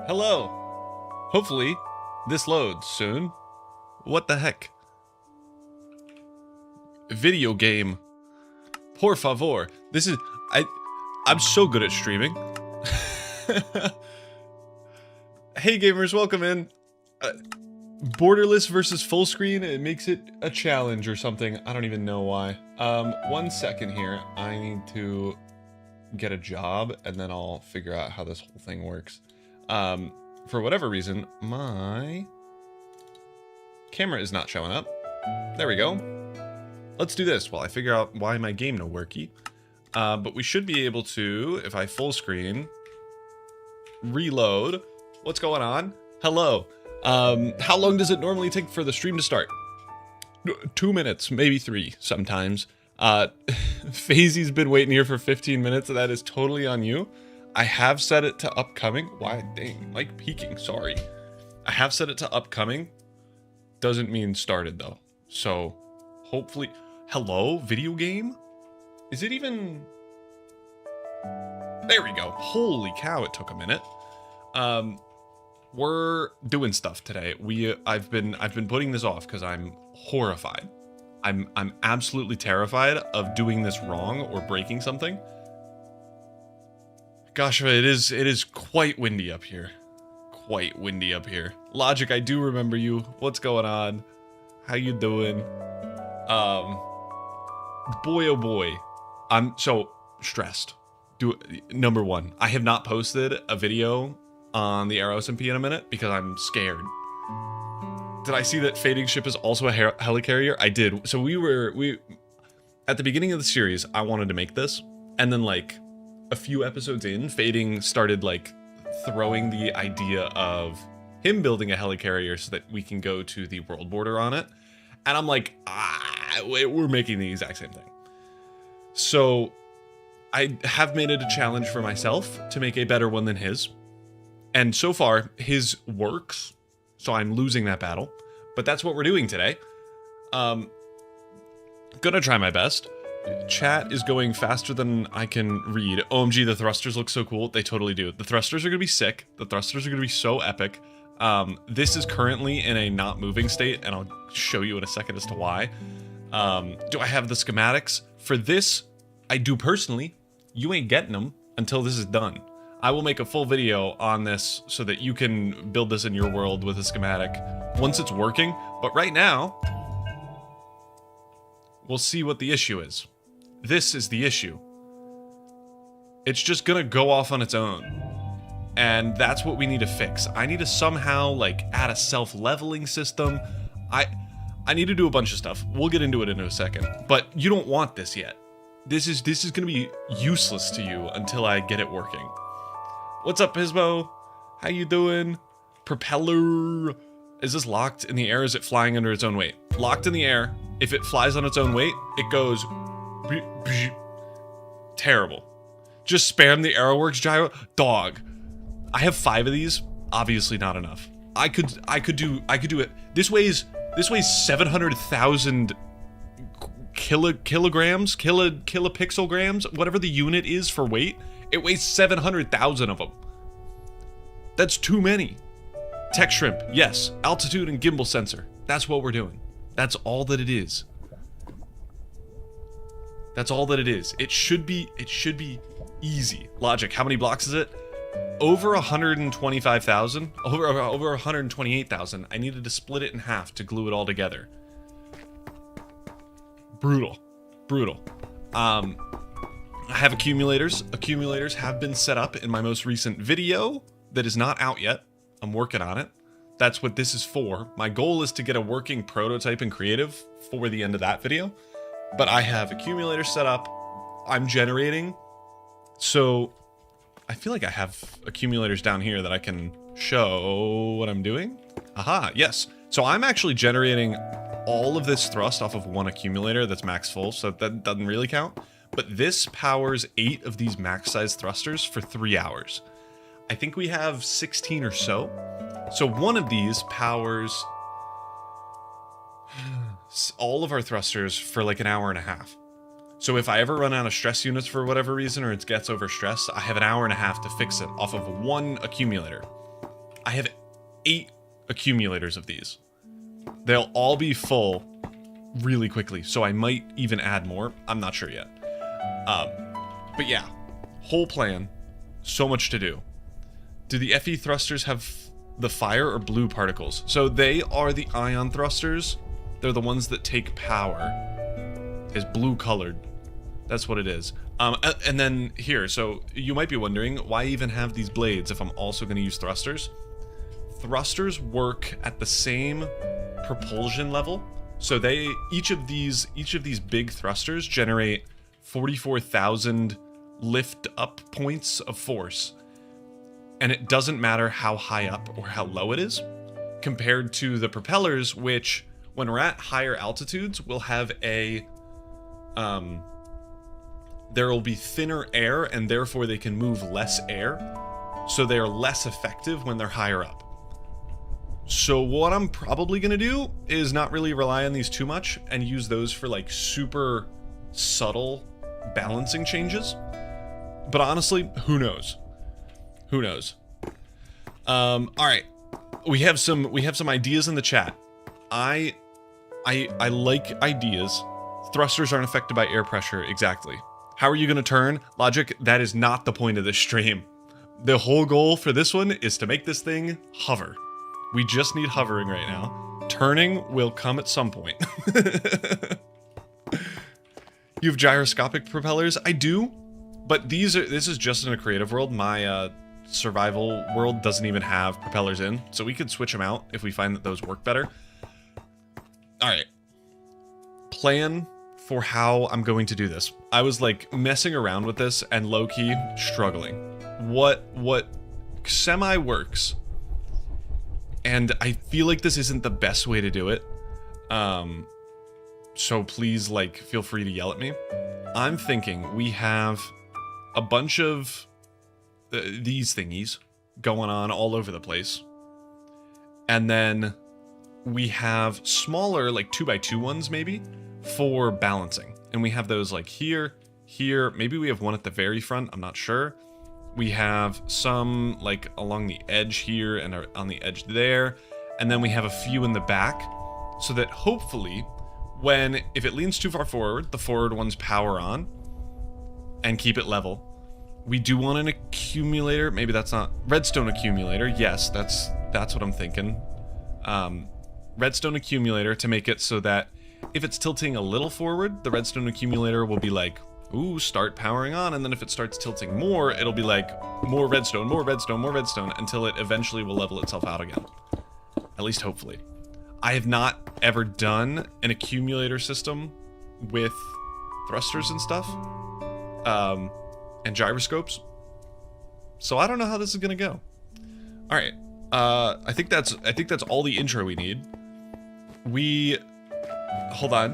Hello. Hopefully, this loads soon. What the heck? Video game. Por favor. This is... I'm so good at streaming. Hey gamers, welcome in. Borderless versus full screen, it makes it a challenge or something. I don't even know why. 1 second here. I need to get a job and then I'll figure out how this whole thing works. For whatever reason, my camera is not showing up. There we go. Let's do this while I figure out why my game no worky. But we should be able to, if I full screen, reload. What's going on? Hello. How long does it normally take for the stream to start? 2 minutes, maybe 3 sometimes. Fazy's been waiting here for 15 minutes. That is totally on you. I have set it to upcoming. Why? Dang, Mike peeking, sorry. I have set it to upcoming. Doesn't mean started though. So, hopefully... Hello? Video game? Is it even... There we go. Holy cow, it took a minute. We're doing stuff today. I've been putting this off because I'm horrified. I'm absolutely terrified of doing this wrong or breaking something. Gosh, it is quite windy up here. Quite windy up here. Logic, I do remember you. What's going on? How you doing? Boy oh boy. I'm so stressed. Number one, I have not posted a video on the Arrow SMP in a minute because I'm scared. Did I see that Fading Ship is also a helicarrier? I did. So we at the beginning of the series, I wanted to make this, and then like a few episodes in, Fading started like throwing the idea of him building a helicarrier so that we can go to the world border on it. And I'm like, we're making the exact same thing. So I have made it a challenge for myself to make a better one than his. And so far, his works, so I'm losing that battle. But that's what we're doing today. Gonna try my best. Chat is going faster than I can read. OMG, the thrusters look so cool. They totally do. The thrusters are gonna be sick. The thrusters are gonna be so epic. This is currently in a not moving state, and I'll show you in a second as to why. Do I have the schematics? For this, I do personally. You ain't getting them until this is done. I will make a full video on this so that you can build this in your world with a schematic once it's working. But right now, we'll see what the issue is. This is the issue. It's just gonna go off on its own. And that's what we need to fix. I need to somehow like add a self-leveling system. I need to do a bunch of stuff. We'll get into it in a second. But you don't want this yet. This is gonna be useless to you until I get it working. What's up, Pismo? How you doing? Propeller. Is this locked in the air? Is it flying under its own weight? Locked in the air. If it flies on its own weight, it goes... Terrible. Just spam the AeroWorks gyro. Dog. I have 5 of these. Obviously not enough. I could do it. This weighs 700,000 kilograms, kilopixelgrams, whatever the unit is for weight. It weighs 700,000 of them. That's too many. Tech shrimp, yes. Altitude and gimbal sensor. That's what we're doing. That's all that it is. That's all that it is. It should be easy. Logic, how many blocks is it? Over 125,000, over 128,000. I needed to split it in half to glue it all together. Brutal. I have accumulators. Accumulators have been set up in my most recent video that is not out yet. I'm working on it. That's what this is for. My goal is to get a working prototype in creative for the end of that video. But I have accumulators set up. I'm generating. So I feel like I have accumulators down here that I can show what I'm doing. Aha, yes. So I'm actually generating all of this thrust off of one accumulator that's max full, so that doesn't really count. But this powers 8 of these max size thrusters for 3 hours. I think we have 16 or so. So one of these powers all of our thrusters for like an hour and a half. So if I ever run out of stress units for whatever reason, or it gets overstressed, I have an hour and a half to fix it off of one accumulator. I have 8 accumulators of these. They'll all be full really quickly, so I might even add more. I'm not sure yet. But yeah, whole plan, so much to do. Do the FE thrusters have the fire or blue particles? So they are the ion thrusters. They're the ones that take power. It's blue colored. That's what it is. And then here, so you might be wondering, why even have these blades if I'm also going to use thrusters? Thrusters work at the same propulsion level. So each of these big thrusters generate 44,000 lift up points of force. And it doesn't matter how high up or how low it is, compared to the propellers, which when we're at higher altitudes will have a there will be thinner air, and therefore they can move less air, so they are less effective when they're higher up. So what I'm probably gonna do is not really rely on these too much and use those for like super subtle balancing changes. But honestly, who knows? Who knows? All right, we have some ideas in the chat. I like ideas. Thrusters aren't affected by air pressure. Exactly. How are you going to turn? Logic, that is not the point of this stream. The whole goal for this one is to make this thing hover. We just need hovering right now. Turning will come at some point. You have gyroscopic propellers? I do, but this is just in a creative world. My survival world doesn't even have propellers in, so we could switch them out if we find that those work better. All right. Plan for how I'm going to do this. I was like messing around with this and low-key struggling. What semi works, and I feel like this isn't the best way to do it. So please, like, feel free to yell at me. I'm thinking we have a bunch of these thingies going on all over the place, and then we have smaller, like 2x2 ones maybe, for balancing. And we have those like here, maybe we have one at the very front, I'm not sure. We have some like along the edge here and on the edge there. And then we have a few in the back, so that hopefully if it leans too far forward, the forward ones power on and keep it level. We do want an accumulator. Maybe that's not redstone accumulator. Yes, that's what I'm thinking. Redstone accumulator to make it so that if it's tilting a little forward, the redstone accumulator will be like, ooh, start powering on. And then if it starts tilting more, it'll be like more redstone, more redstone, more redstone, until it eventually will level itself out again. At least hopefully. I have not ever done an accumulator system with thrusters and stuff, and gyroscopes. So I don't know how this is gonna go. All right. I think that's all the intro we need. Hold on.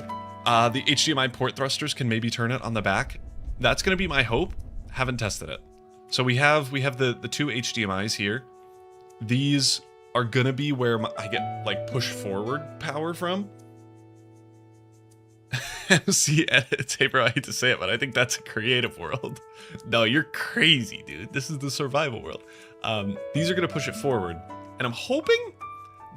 The HDMI port thrusters can maybe turn it on the back. That's gonna be my hope. Haven't tested it. So we have the 2 HDMIs here. These are gonna be where I get like push forward power from. See, Taper, I hate to say it, but I think that's a creative world. No, you're crazy, dude. This is the survival world. These are gonna push it forward, and I'm hoping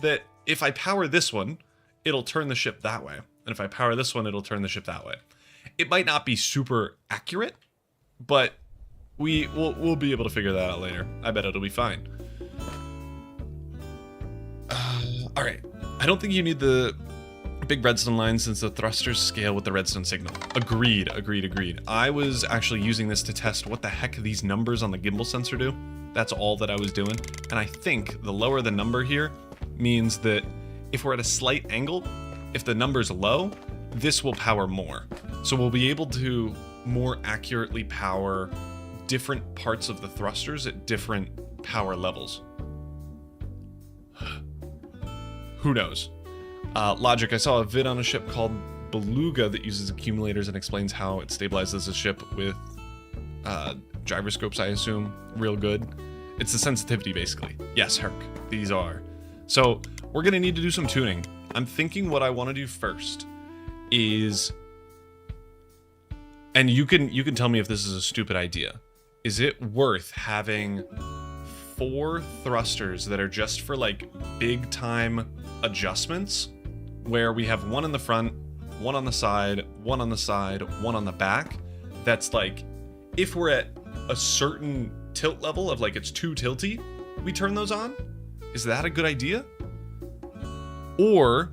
that if I power this one, it'll turn the ship that way. And if I power this one, it'll turn the ship that way. It might not be super accurate, but we'll be able to figure that out later. I bet it'll be fine. All right. I don't think you need the big redstone line since the thrusters scale with the redstone signal. Agreed. I was actually using this to test what the heck these numbers on the gimbal sensor do. That's all that I was doing. And I think the lower the number here means that if we're at a slight angle, if the number's low, this will power more. So we'll be able to more accurately power different parts of the thrusters at different power levels. Who knows? Logic, I saw a vid on a ship called Beluga that uses accumulators and explains how it stabilizes a ship with gyroscopes, I assume. Real good. It's the sensitivity, basically. Yes, Herc, these are. So we're gonna need to do some tuning. I'm thinking what I want to do first is, and you can tell me if this is a stupid idea. Is it worth having 4 thrusters that are just for like big time adjustments, where we have one in the front, one on the side, one on the side, one on the back. That's like, if we're at a certain tilt level of like it's too tilty, we turn those on. Is that a good idea? Or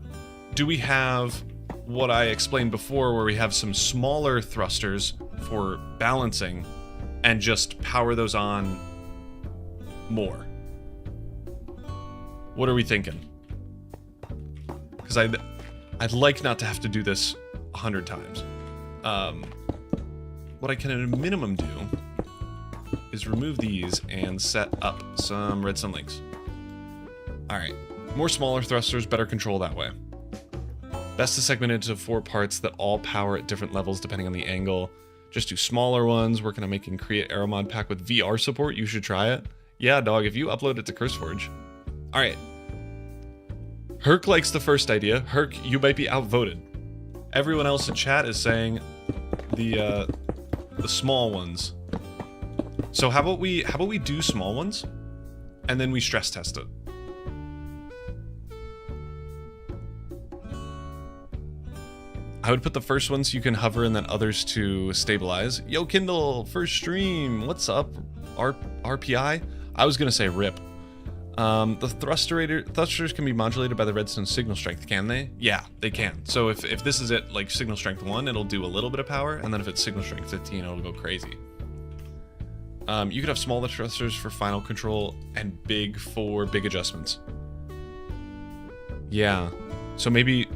do we have what I explained before, where we have some smaller thrusters for balancing and just power those on more? What are we thinking? Because I'd like not to have to do this 100 times. What I can at a minimum do is remove these and set up some redstone links. Alright, more smaller thrusters, better control that way. Best to segment it into 4 parts that all power at different levels depending on the angle. Just do smaller ones. Working on making Create Aero Mod pack with VR support. You should try it. Yeah, dog, if you upload it to CurseForge. Alright. Herc likes the first idea. Herc, you might be outvoted. Everyone else in chat is saying the small ones. So how about we do small ones and then we stress test it. I would put the first ones so you can hover and then others to stabilize. Yo, Kindle, first stream. What's up? RPI? I was going to say RIP. The thrusters can be modulated by the redstone signal strength, can they? Yeah, they can. So if this is at like signal strength 1, it'll do a little bit of power, and then if it's signal strength 15, it'll go crazy. You could have smaller thrusters for final control and big for big adjustments. Yeah. So maybe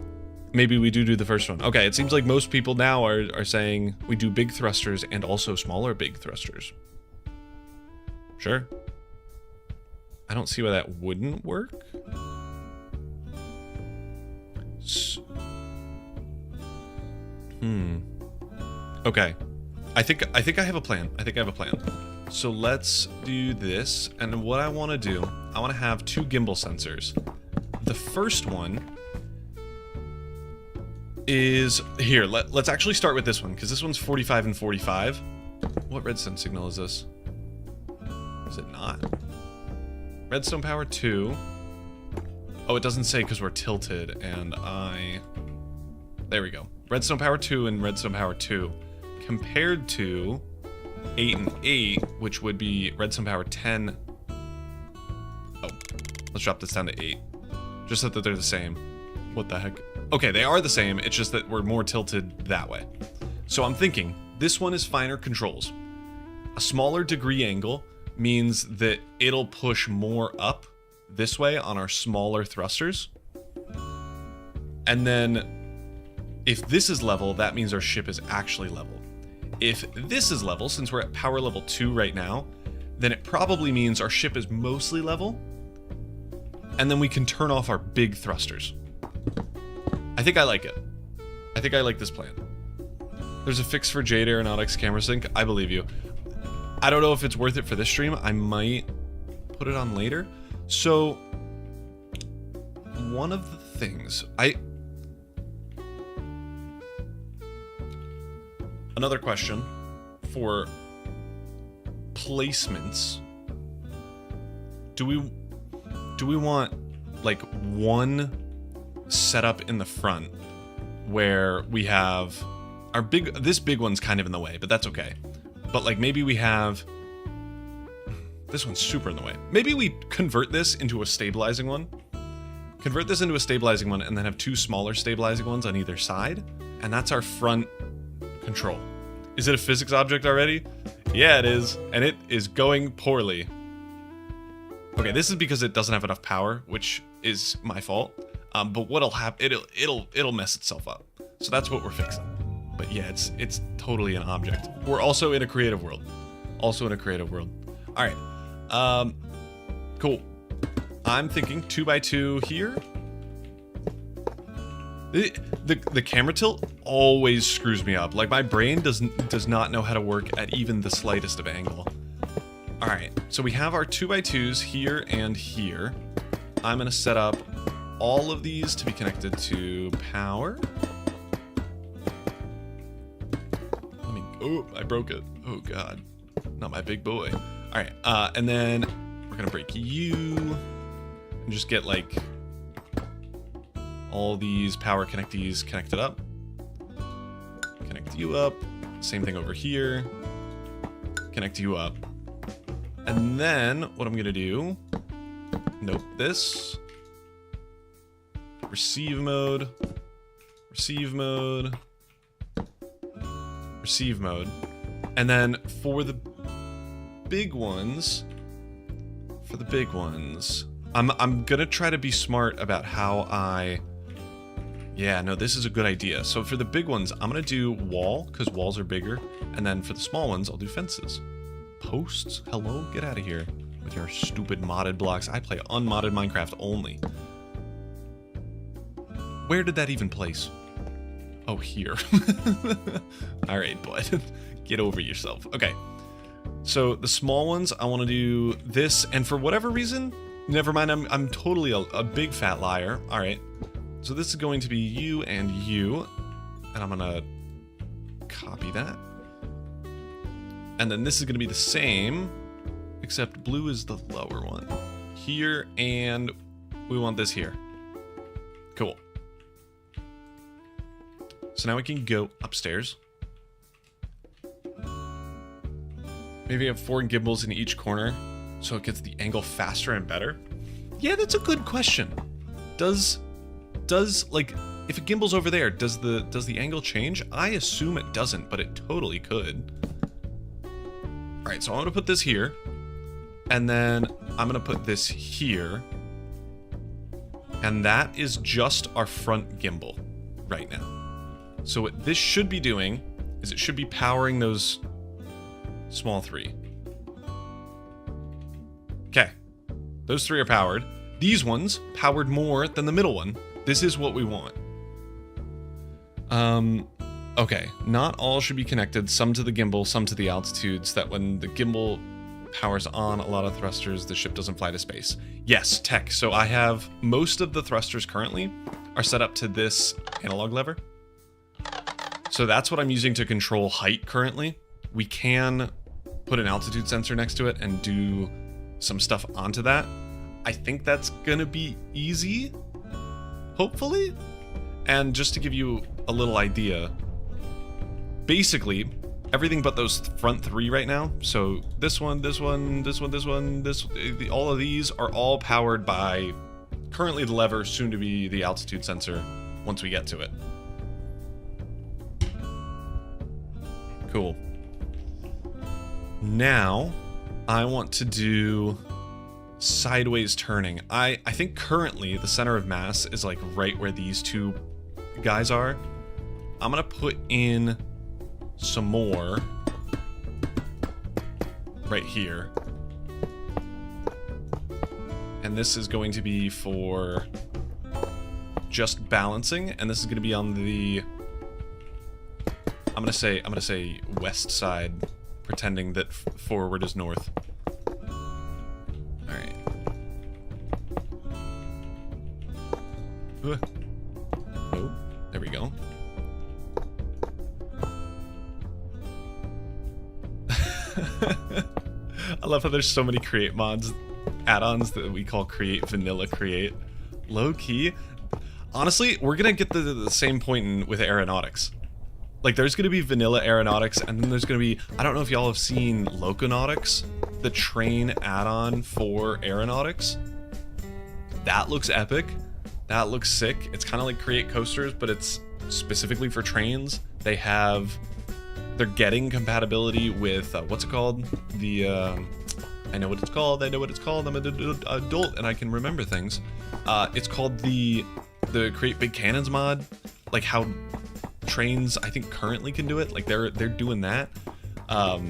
we do the first one. Okay, it seems like most people now are saying we do big thrusters and also smaller big thrusters. Sure. I don't see why that wouldn't work. Okay. I think I have a plan. So let's do this. And what I want to do, I want to have 2 gimbal sensors. The first one is here. Let's actually start with this one, because this one's 45 and 45. What redstone signal is this? Is it not? Redstone power 2. Oh, it doesn't say because we're tilted, and there we go. Redstone power 2 and redstone power 2. Compared to 8 and 8, which would be redstone power 10. Oh, let's drop this down to 8. Just so that they're the same. What the heck? Okay, they are the same, it's just that we're more tilted that way. So I'm thinking, this one is finer controls. A smaller degree angle means that it'll push more up this way on our smaller thrusters. And then, if this is level, that means our ship is actually level. If this is level, since we're at power level 2 right now, then it probably means our ship is mostly level, and then we can turn off our big thrusters. I think I like it. I think I like this plan. There's a fix for Jade Aeronautics camera sync. I believe you. I don't know if it's worth it for this stream. I might put it on later. So, one of the things another question for placements. Do we want like one setup in the front where we have our this big one's kind of in the way, but that's okay. But like maybe we have this one's super in the way. Maybe we convert this into a stabilizing one. Convert this into a stabilizing one and then have 2 smaller stabilizing ones on either side, and that's our front control. Is it a physics object already? Yeah, it is, and it is going poorly. Okay, this is because it doesn't have enough power, which is my fault. But what'll happen? It'll mess itself up. So that's what we're fixing. But yeah, it's totally an object. We're also in a creative world. All right. Cool. I'm thinking 2x2 here. The camera tilt always screws me up. Like my brain does not know how to work at even the slightest of angle. All right, so we have our 2x2s here and here. I'm gonna set up all of these to be connected to power. Oh, I broke it. Oh God, not my big boy. All right, and then we're We're gonna break you and just get like all these power connectees connected up. Connect you up. Same thing over here. Connect you up. And then what I'm gonna do, nope, this. Receive mode. Receive mode. Receive mode. And then for the big ones, I'm gonna try to be smart about how I, yeah, no, this is a good idea. So for the big ones, I'm gonna do wall, because walls are bigger. And then for the small ones, I'll do fences. Posts? Hello? Get out of here with your stupid modded blocks. I play unmodded Minecraft only. Where did that even place? Oh, here. Alright, bud. Get over yourself. Okay. So the small ones, I want to do this, and for whatever reason, never mind, I'm totally a big fat liar. Alright. So this is going to be you and you, and I'm gonna copy that. And then this is gonna be the same, except blue is the lower one. Here, and we want this here. Cool. So now we can go upstairs. Maybe have 4 gimbals in each corner, so it gets the angle faster and better. Yeah, that's a good question. Does like, if a gimbal's over there, does the angle change? I assume it doesn't, but it totally could. All right, so I'm gonna put this here, and then I'm gonna put this here, and that is just our front gimbal right now. So what this should be doing is it should be powering those small 3. Okay, those 3 are powered. These ones powered more than the middle one. This is what we want. Okay, not all should be connected. Some to the gimbal, some to the altitudes, that when the gimbal powers on a lot of thrusters, the ship doesn't fly to space. Yes, tech. So I have most of the thrusters currently are set up to this analog lever. So that's what I'm using to control height currently. We can put an altitude sensor next to it and do some stuff onto that. I think that's gonna be easy, hopefully. And just to give you a little idea, basically everything but those front 3 right now, so this one, all of these are all powered by currently the lever, soon to be the altitude sensor once we get to it. Cool. Now I want to do sideways turning. I think currently the center of mass is like right where these 2 guys are. I'm gonna put in some more right here, and this is going to be for just balancing, and this is going to be on the I'm gonna say west side, pretending that forward is north. All right. Oh, there we go. I love how there's so many create mods, add-ons that we call create vanilla create. Low key, honestly, we're gonna get the same point with aeronautics. Like, there's gonna be vanilla aeronautics, and then there's gonna be, I don't know if y'all have seen Loconautics, the train add-on for aeronautics. That looks epic. That looks sick. It's kind of like create coasters, but it's specifically for trains. They're getting compatibility with, what's it called? I know what it's called. I'm an adult and I can remember things. It's called the Create Big Cannons mod. Like how trains, I think, currently can do it. Like they're doing that. I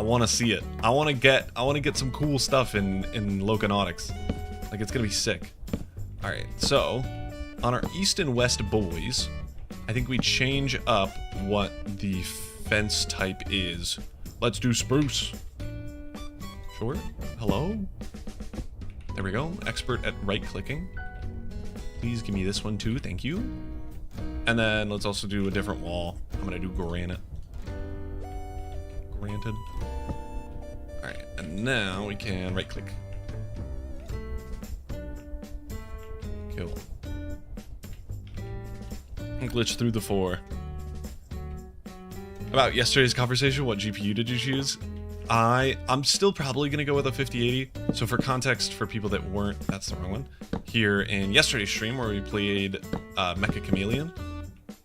want to see it. I want to get some cool stuff in Loconautics. Like, it's gonna be sick. All right, so on our east and west boys, I think we change up what the fence type is. Let's do spruce. Sure. Hello? There we go. Expert at right-clicking. Please give me this one too. Thank you. And then let's also do a different wall. I'm going to do granite. Granted. Alright, and now we can right click. Cool. Glitch through the 4. About yesterday's conversation, what GPU did you choose? I'm still probably gonna go with a 5080. So for context, for people that weren't, that's the wrong one. Here in yesterday's stream where we played Mecha Chameleon,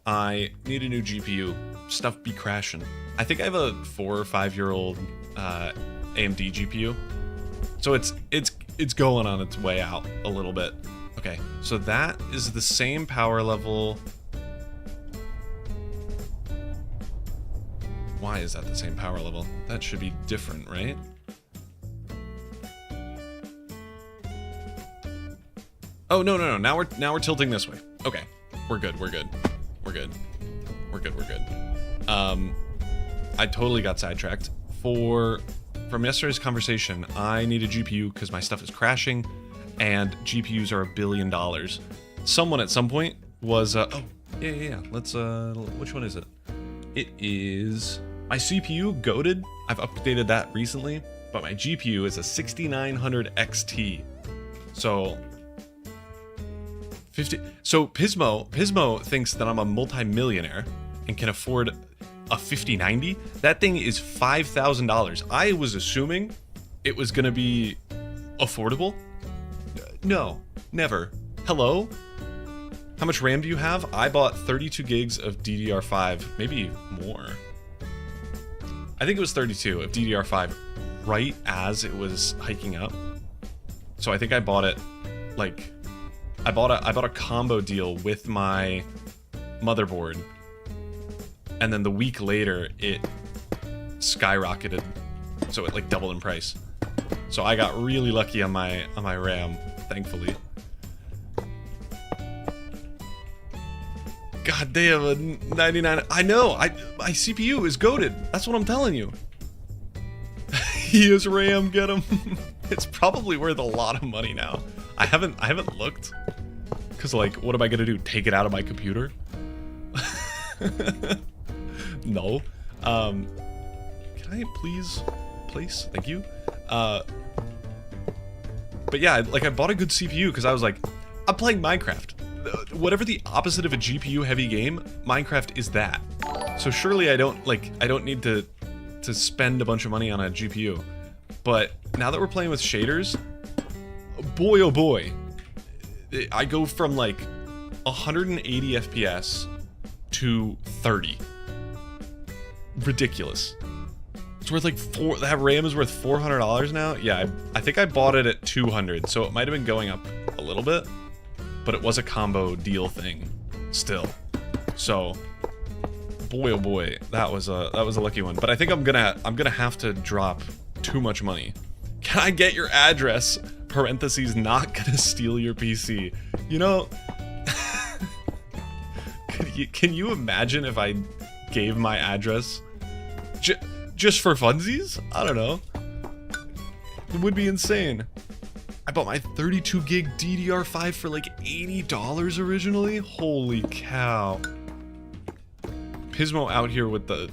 I need a new GPU. Stuff be crashing. I think I have a 4 or 5 year old AMD GPU, so it's going on its way out a little bit. Okay, so that is the same power level. Why is that the same power level? That should be different, right? Oh, no. Now we're tilting this way. Okay. We're good. I totally got sidetracked. From yesterday's conversation, I need a GPU because my stuff is crashing, and GPUs are $1 billion. Someone at some point was oh, yeah. Let's which one is it? It is my CPU goated. I've updated that recently, but my GPU is a 6900 XT. So Pismo thinks that I'm a multi-millionaire and can afford a 5090. That thing is $5,000. I was assuming it was gonna be affordable. No, never. Hello? How much RAM do you have? I bought 32 gigs of DDR5, maybe more. I think it was 32 of DDR5 right as it was hiking up. So I think I bought it like I bought a combo deal with my motherboard, and then the week later it skyrocketed, so it like doubled in price. So I got really lucky on my RAM, thankfully. God damn, a 99. I know. My CPU is goated. That's what I'm telling you. He is RAM. Get him. It's probably worth a lot of money now. I haven't looked, cause like, what am I gonna do? Take it out of my computer? No. Can I please place? Thank you. But yeah, like I bought a good CPU because I was like, I'm playing Minecraft. Whatever the opposite of a GPU heavy game, Minecraft is that. So surely I don't need to spend a bunch of money on a GPU. But now that we're playing with shaders, boy oh boy, I go from like 180 FPS to 30. Ridiculous. It's worth like that RAM is worth $400 now. Yeah, I think I bought it at 200, so it might have been going up a little bit, but it was a combo deal thing still. So boy oh boy, that was a lucky one. But I think I'm gonna have to drop too much money. Can I get your address? Parentheses, not gonna steal your PC. You know, can you imagine if I gave my address just for funsies? I don't know. It would be insane. I bought my 32 gig DDR5 for like $80 originally. Holy cow. Pismo out here with the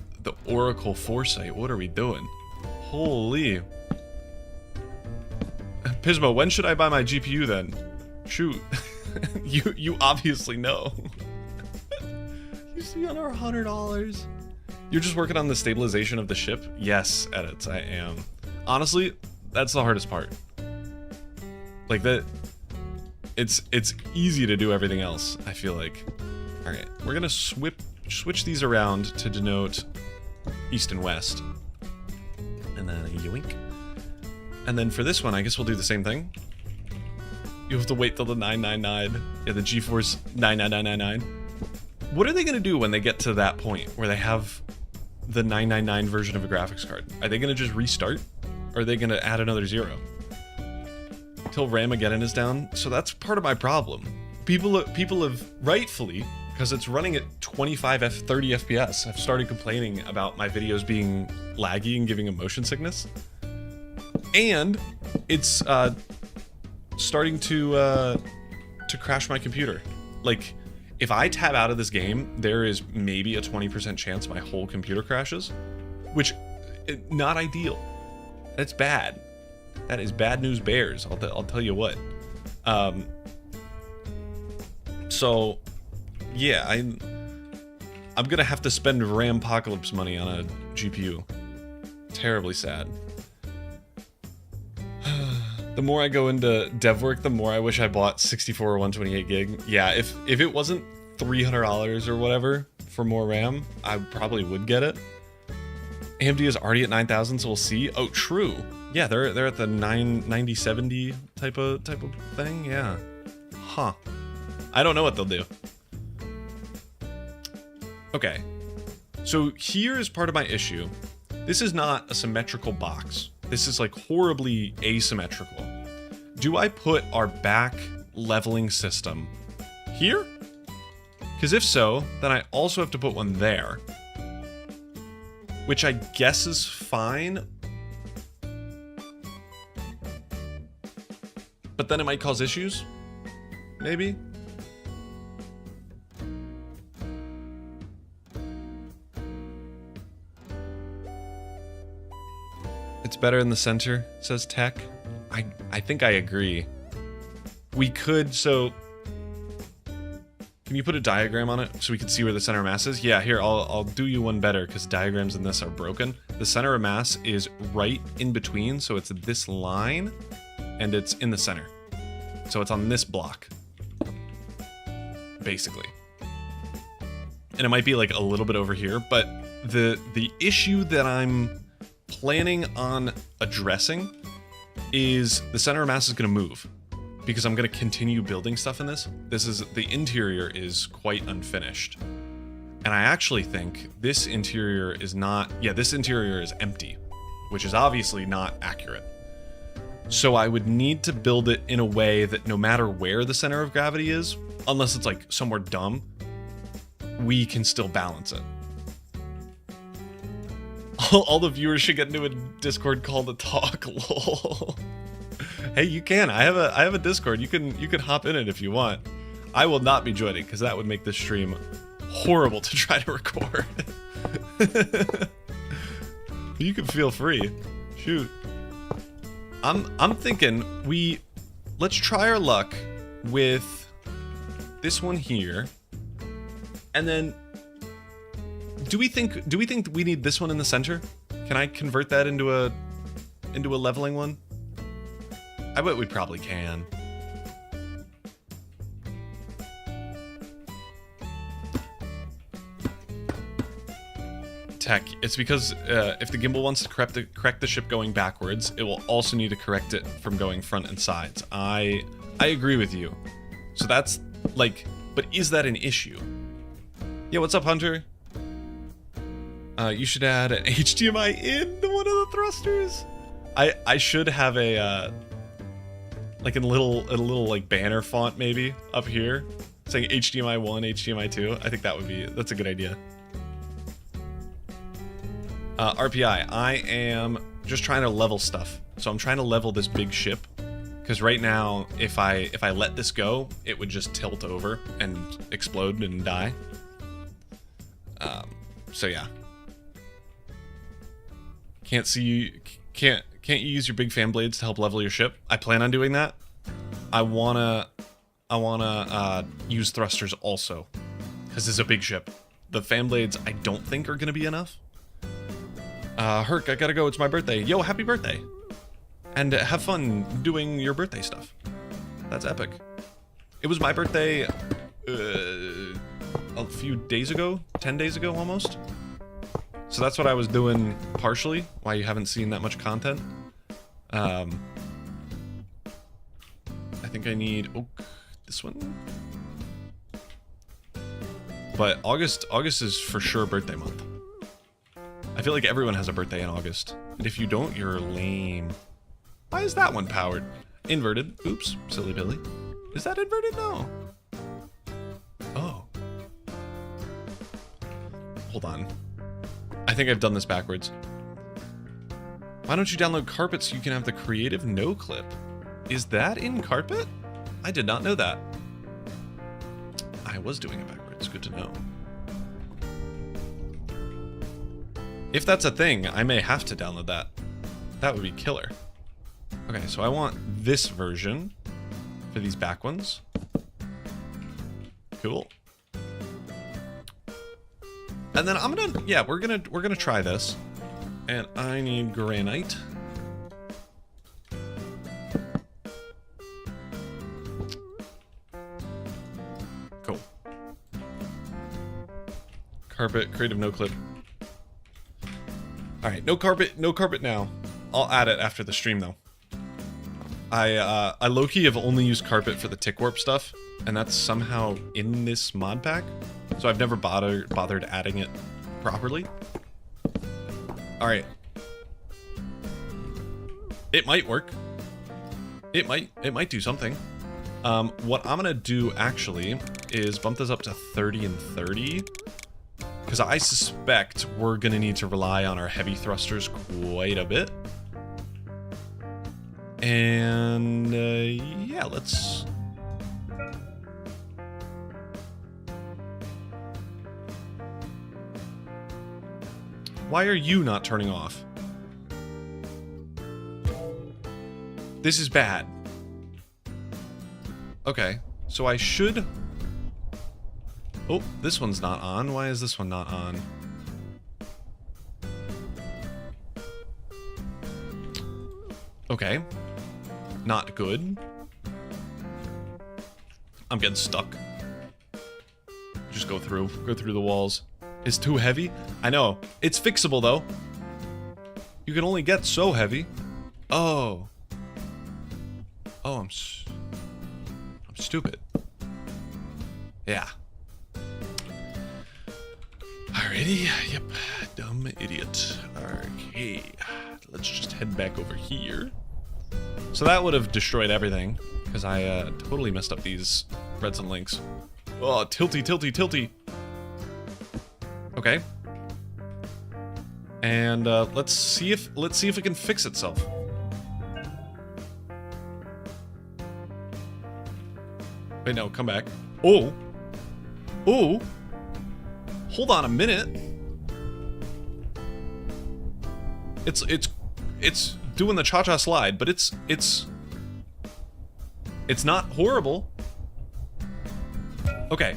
Oracle foresight. What are we doing? Holy. Pismo, when should I buy my GPU then? Shoot. you obviously know. You see under $100. You're just working on the stabilization of the ship? Yes, edits, I am. Honestly, that's the hardest part. Like that, it's easy to do everything else, I feel like. Alright, we're gonna switch these around to denote east and west. And then a yoink. And then for this one, I guess we'll do the same thing. You have to wait till the 999. Yeah, the GeForce 99999. What are they gonna do when they get to that point where they have the 999 version of a graphics card? Are they gonna just restart? Or are they gonna add another 0? Till Ramageddon is down? So that's part of my problem. People have rightfully, because it's running at 25 30 FPS, have started complaining about my videos being laggy and giving them motion sickness. And it's starting to crash my computer. Like, if I tab out of this game, there is maybe a 20% chance my whole computer crashes, which not ideal. That's bad. That is bad news bears. I'll tell you what. So, yeah, I'm gonna have to spend Rampocalypse money on a GPU. Terribly sad. The more I go into dev work, the more I wish I bought 64 or 128 gig. Yeah, if it wasn't $300 or whatever for more RAM, I probably would get it. AMD is already at 9,000, so we'll see. Oh, true. Yeah, they're at the 9070 type of thing. Yeah. Huh. I don't know what they'll do. Okay. So here is part of my issue. This is not a symmetrical box. This is like horribly asymmetrical. Do I put our back leveling system here? Because if so, then I also have to put one there. Which I guess is fine. But then it might cause issues? Maybe? It's better in the center, says Tech. I think I agree. We could, so... Can you put a diagram on it so we can see where the center of mass is? Yeah, here, I'll do you one better because diagrams in this are broken. The center of mass is right in between, so it's this line, and it's in the center. So it's on this block, basically. And it might be like a little bit over here, but the issue that I'm planning on addressing is the center of mass is going to move because I'm going to continue building stuff in this. The interior is quite unfinished. And I actually think this interior is not, yeah, this interior is empty, which is obviously not accurate. So I would need to build it in a way that no matter where the center of gravity is, unless it's like somewhere dumb, we can still balance it. All the viewers should get into a Discord call to talk, lol. Hey, you can. I have a Discord. You can hop in it if you want. I will not be joining because that would make this stream horrible to try to record. You can feel free. Shoot. I'm thinking let's try our luck with this one here. And then do we think we need this one in the center? Can I convert that into a leveling one? I bet we probably can. Tech, it's because if the gimbal wants to correct the ship going backwards, it will also need to correct it from going front and sides. I agree with you. So that's like, but is that an issue? Yeah, what's up, Hunter? You should add an HDMI in to one of the thrusters. I should have a like a little like banner font maybe up here saying HDMI 1, HDMI 2. I think that's a good idea. RPI, I am just trying to level stuff. So I'm trying to level this big ship because right now if I let this go, it would just tilt over and explode and die. So yeah. Can't you use your big fan blades to help level your ship? I plan on doing that. I wanna use thrusters also because this is a big ship. The fan blades I don't think are gonna be enough. Herc, I gotta go. It's my birthday. Yo, happy birthday. And have fun doing your birthday stuff. That's epic. It was my birthday a few days ago, 10 days ago almost. So that's what I was doing partially, why you haven't seen that much content. I think I need this one. But August is for sure birthday month. I feel like everyone has a birthday in August. And if you don't, you're lame. Why is that one powered? Inverted. Oops, silly Billy. Is that inverted? No. Oh. Hold on. I think I've done this backwards. Why don't you download Carpet so you can have the creative no clip? Is that in Carpet? I did not know that. I was doing it backwards. Good to know. If that's a thing, I may have to download that. That would be killer. Okay, so I want this version for these back ones. Cool. And then I'm gonna, yeah, we're gonna try this. And I need granite. Cool. Carpet, creative no clip. All right, no carpet now. I'll add it after the stream though. I low-key have only used carpet for the tick warp stuff, and that's somehow in this mod pack, so I've never bothered adding it properly. All right, it might work. It might do something. What I'm gonna do actually is bump this up to 30 and 30, because I suspect we're gonna need to rely on our heavy thrusters quite a bit. And yeah, let's... Why are you not turning off? This is bad. Okay, so I should... Oh, this one's not on. Why is this one not on? Okay. Not good. I'm getting stuck. Just go through the walls. It's too heavy? I know. It's fixable though. You can only get so heavy. Oh. Oh, I'm stupid. Yeah. Alrighty. Yep. Dumb idiot. Okay. Let's just head back over here. So that would have destroyed everything, because I totally messed up these reds and links. Oh, tilty. Okay. And let's see if it can fix itself. Wait, no, come back. Oh. Oh. Hold on a minute. It's doing the cha-cha slide, but it's not horrible. Okay.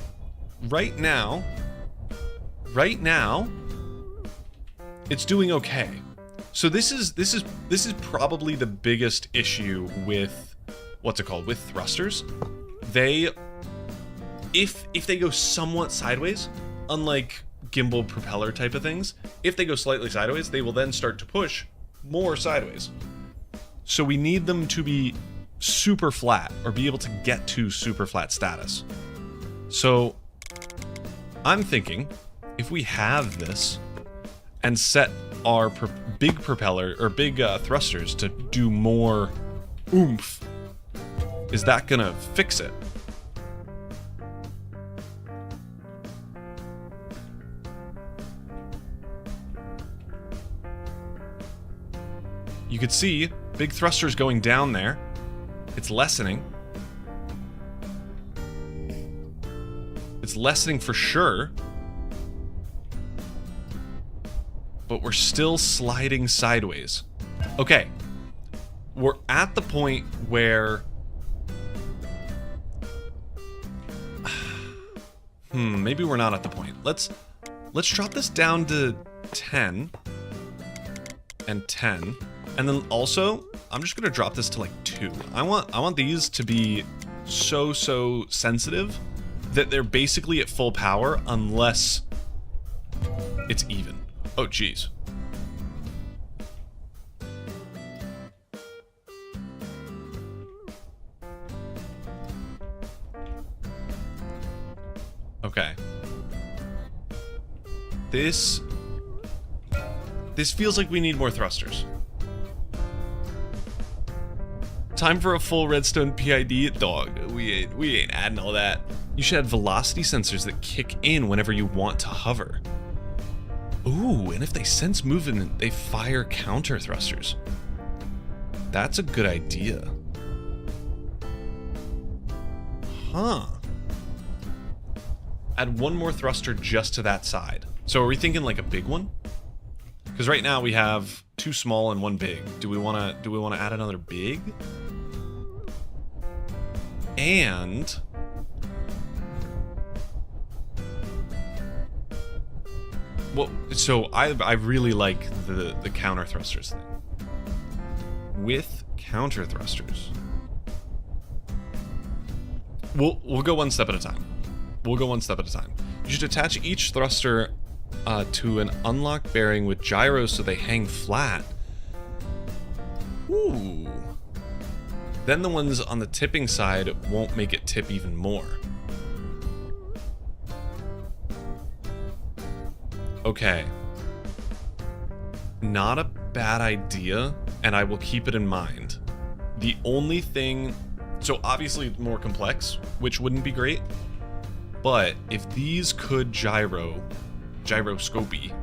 Right now it's doing okay. So this is probably the biggest issue with what's it called? With thrusters. If they go somewhat sideways, unlike gimbal propeller type of things, if they go slightly sideways, they will then start to push more sideways. So we need them to be super flat, or be able to get to super flat status. So I'm thinking if we have this and set our big propeller or big thrusters to do more oomph, is that gonna fix it? You could see big thrusters going down there. It's lessening. It's lessening for sure. But we're still sliding sideways. Okay. We're at the point where... maybe we're not at the point. Let's drop this down to 10 and 10. And then also, I'm just gonna drop this to like 2. I want these to be so sensitive that they're basically at full power unless it's even. Oh geez. Okay. This feels like we need more thrusters. Time for a full redstone PID? Dog, we ain't adding all that. You should add velocity sensors that kick in whenever you want to hover. Ooh, and if they sense movement, they fire counter thrusters. That's a good idea. Huh. Add one more thruster just to that side. So are we thinking like a big one? Because right now we have two small and one big. Do we want to add another big? And well, so I really like the counter thrusters thing. With counter thrusters, we'll go one step at a time. We'll go one step at a time. You should attach each thruster to an unlocked bearing with gyros so they hang flat. Ooh. Then the ones on the tipping side won't make it tip even more. Okay. Not a bad idea, and I will keep it in mind. The only thing... So obviously it's more complex, which wouldn't be great. But if these could gyroscopy,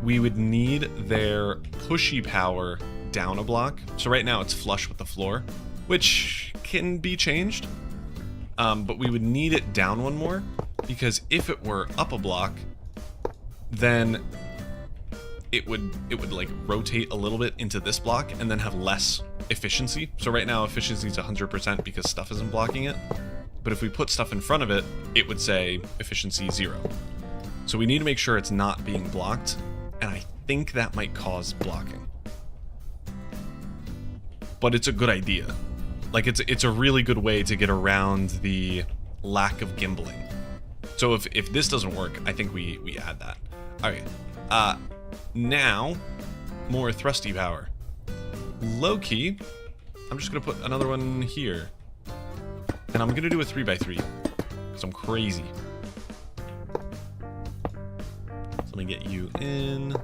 we would need their pushy power down a block. So right now it's flush with the floor, which can be changed. But we would need it down one more, because if it were up a block, then it would like rotate a little bit into this block and then have less efficiency. So right now efficiency is 100% because stuff isn't blocking it. But if we put stuff in front of it, it would say efficiency 0. So we need to make sure it's not being blocked, and I think that might cause blocking. But it's a good idea. Like it's a really good way to get around the lack of gimbling. So if this doesn't work, I think we add that. All right. Now more thrusty power. Low key, I'm just gonna put another one here. And I'm gonna do a 3x3, because I'm crazy. So let me get you in.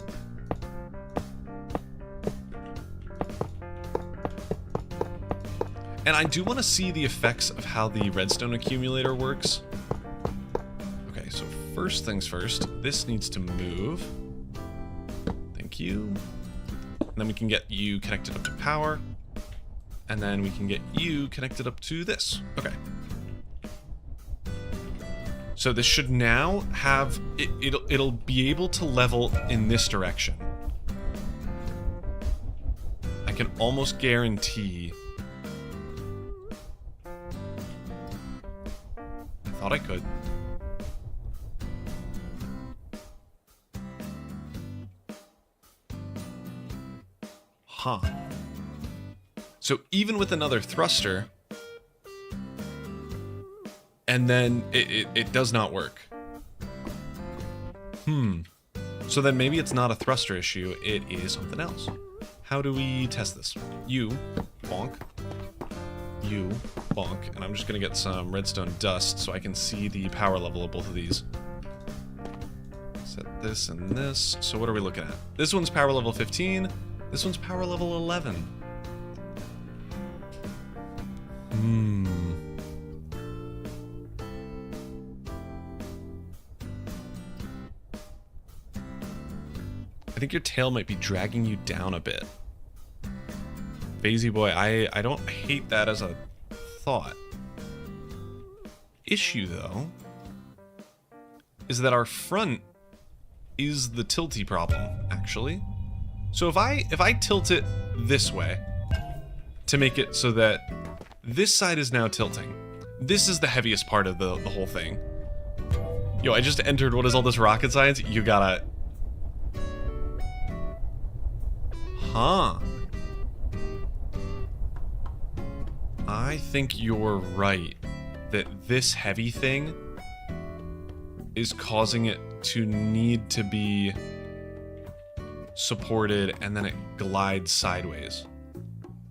And I do want to see the effects of how the redstone accumulator works. Okay, so first things first, this needs to move. Thank you. And then we can get you connected up to power. And then we can get you connected up to this. Okay. So this should now have... It'll be able to level in this direction. I can almost guarantee... I thought I could. Huh. So even with another thruster, and then it does not work. So then maybe it's not a thruster issue, it is something else. How do we test this? You, bonk. You, bonk. And I'm just gonna get some redstone dust so I can see the power level of both of these. Set this and this. So what are we looking at? This one's power level 15. This one's power level 11. I think your tail might be dragging you down a bit. Bazy boy, I don't hate that as a thought. Issue, though, is that our front is the tilty problem, actually. So if I tilt it this way to make it so that this side is now tilting, this is the heaviest part of the whole thing. Yo, I just entered what is all this rocket science? You gotta... Huh. I think you're right that this heavy thing is causing it to need to be supported and then it glides sideways.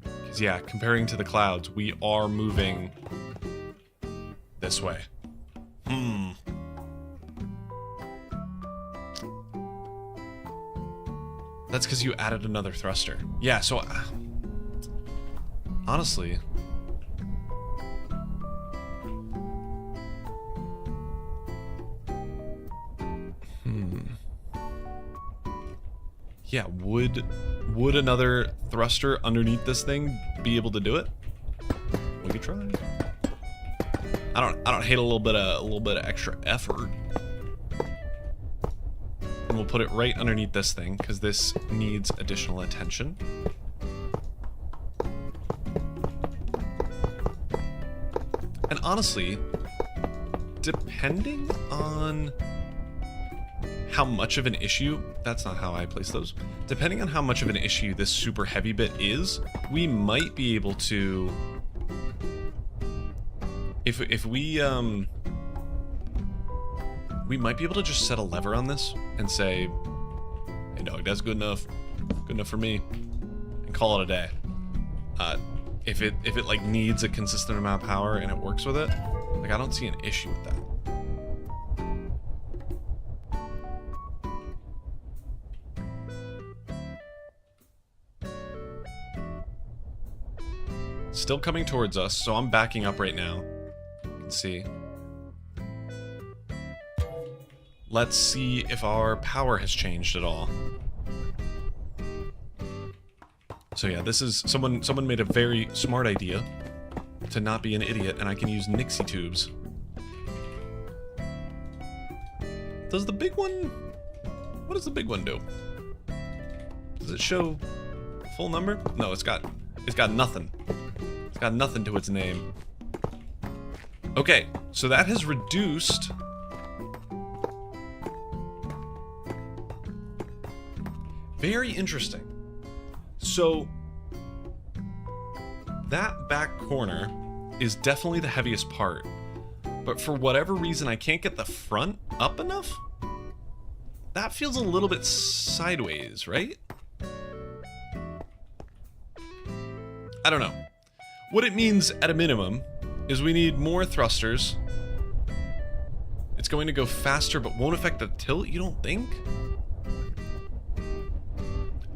Because yeah, comparing to the clouds, we are moving this way. That's because you added another thruster. Yeah, so honestly, yeah, would another thruster underneath this thing be able to do it? We could try. I don't hate a little bit of extra effort. And we'll put it right underneath this thing, because this needs additional attention. And honestly, depending on how much of an issue, that's not how I place those, depending on how much of an issue this super heavy bit is, we might be able to, if we might be able to just set a lever on this and say, hey dog, that's good enough for me, and call it a day. If it like needs a consistent amount of power and it works with it, like I don't see an issue with that. Still coming towards us, so I'm backing up right now. You can see. Let's see if our power has changed at all. So yeah, this is someone made a very smart idea to not be an idiot, and I can use Nixie tubes. Does the big one? What does the big one do? Does it show full number? No, it's got nothing. It's got nothing to its name. Okay, so that has reduced. Very interesting. So that back corner is definitely the heaviest part, but for whatever reason I can't get the front up enough. That feels a little bit sideways, right? I don't know. What it means at a minimum is we need more thrusters. It's going to go faster but won't affect the tilt, you don't think?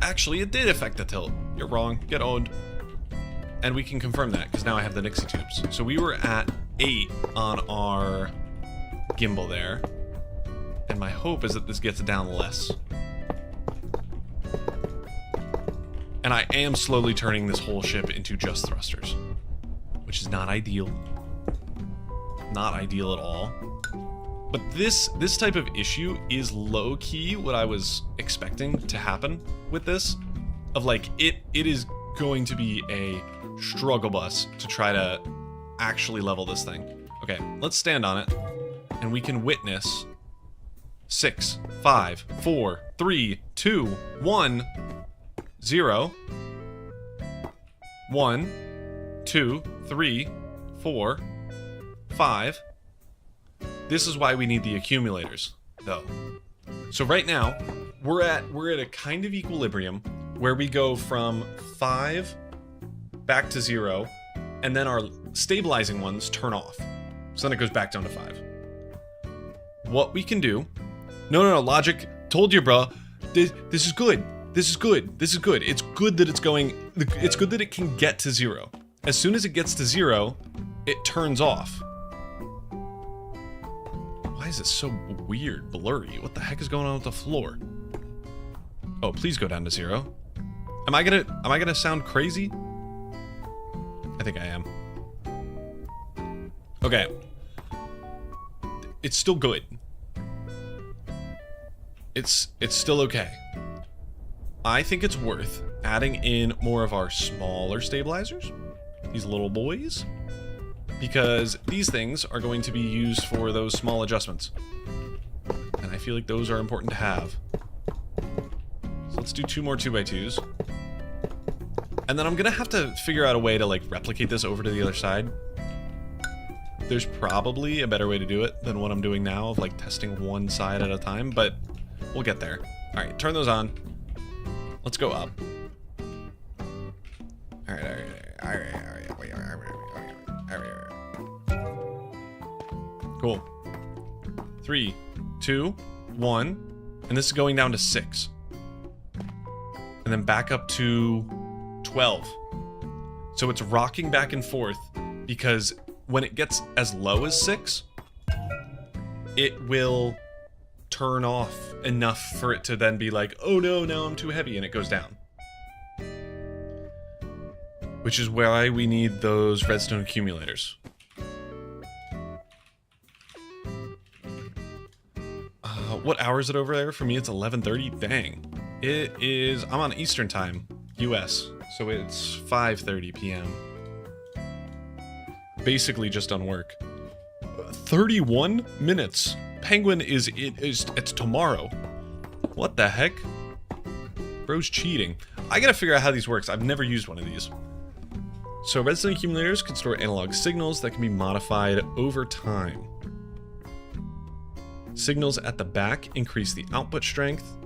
Actually, it did affect the tilt. You're wrong. Get owned. And we can confirm that, because now I have the Nixie tubes. So we were at 8 on our gimbal there. And my hope is that this gets down less. And I am slowly turning this whole ship into just thrusters. Which is not ideal. Not ideal at all. But this type of issue is low-key what I was expecting to happen with this. Of like, it is going to be a struggle bus to try to actually level this thing. Okay, let's stand on it. And we can witness 6, 5, 4, 3, 2, 1, 0. 1, 2, 3, 4, 5. This is why we need the accumulators, though. So right now, we're at a kind of equilibrium where we go from 5 back to 0, and then our stabilizing ones turn off. So then it goes back down to 5. What we can do... No, logic. Told you, bro. This is good. This is good. This is good. It's good that it's going... It's good that it can get to 0. As soon as it gets to 0, it turns off. Why is it so weird, blurry? What the heck is going on with the floor? Oh, please go down to 0. Am I gonna sound crazy? I think I am. Okay. It's still good. It's still okay. I think it's worth adding in more of our smaller stabilizers. These little boys. Because these things are going to be used for those small adjustments. And I feel like those are important to have. So let's do 2 more 2x2s. And then I'm gonna have to figure out a way to like replicate this over to the other side. There's probably a better way to do it than what I'm doing now of like testing one side at a time, but we'll get there. Alright, turn those on. Let's go up. Alright. Cool. 3, 2, 1. And this is going down to 6. And then back up to 12. So it's rocking back and forth because when it gets as low as 6, it will turn off enough for it to then be like, oh no, now I'm too heavy, and it goes down. Which is why we need those redstone accumulators. What hour is it over there? For me, it's 11:30. Dang. It is, I'm on Eastern time, US. So it's 5:30 p.m. Basically just done work. 31 minutes. Penguin it's tomorrow. What the heck? Bro's cheating. I gotta figure out how these works. I've never used one of these. So redstone accumulators can store analog signals that can be modified over time. Signals at the back increase the output strength.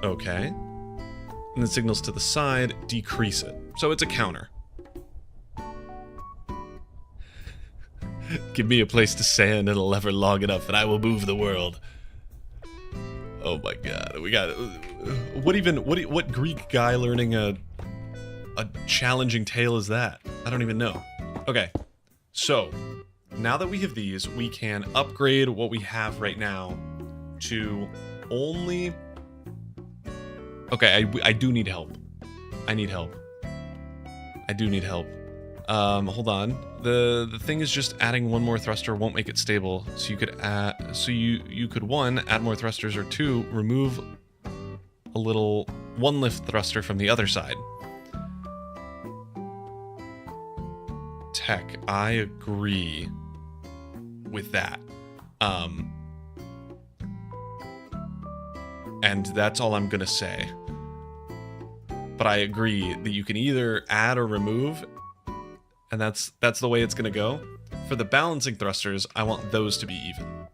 Okay. And the signals to the side decrease it. So it's a counter. Give me a place to stand and a lever long enough and I will move the world. Oh my god. We got what Greek guy learning a challenging tale is that? I don't even know. Okay. So, now that we have these, we can upgrade what we have right now to only... Okay, I do need help. I need help. I do need help. Hold on. The thing is just adding one more thruster won't make it stable. So you could add... So you could, 1, add more thrusters, or 2, remove a little 1 lift thruster from the other side. Tech, I agree with that. And that's all I'm gonna say. But I agree that you can either add or remove, and that's the way it's gonna go. For the balancing thrusters, I want those to be even.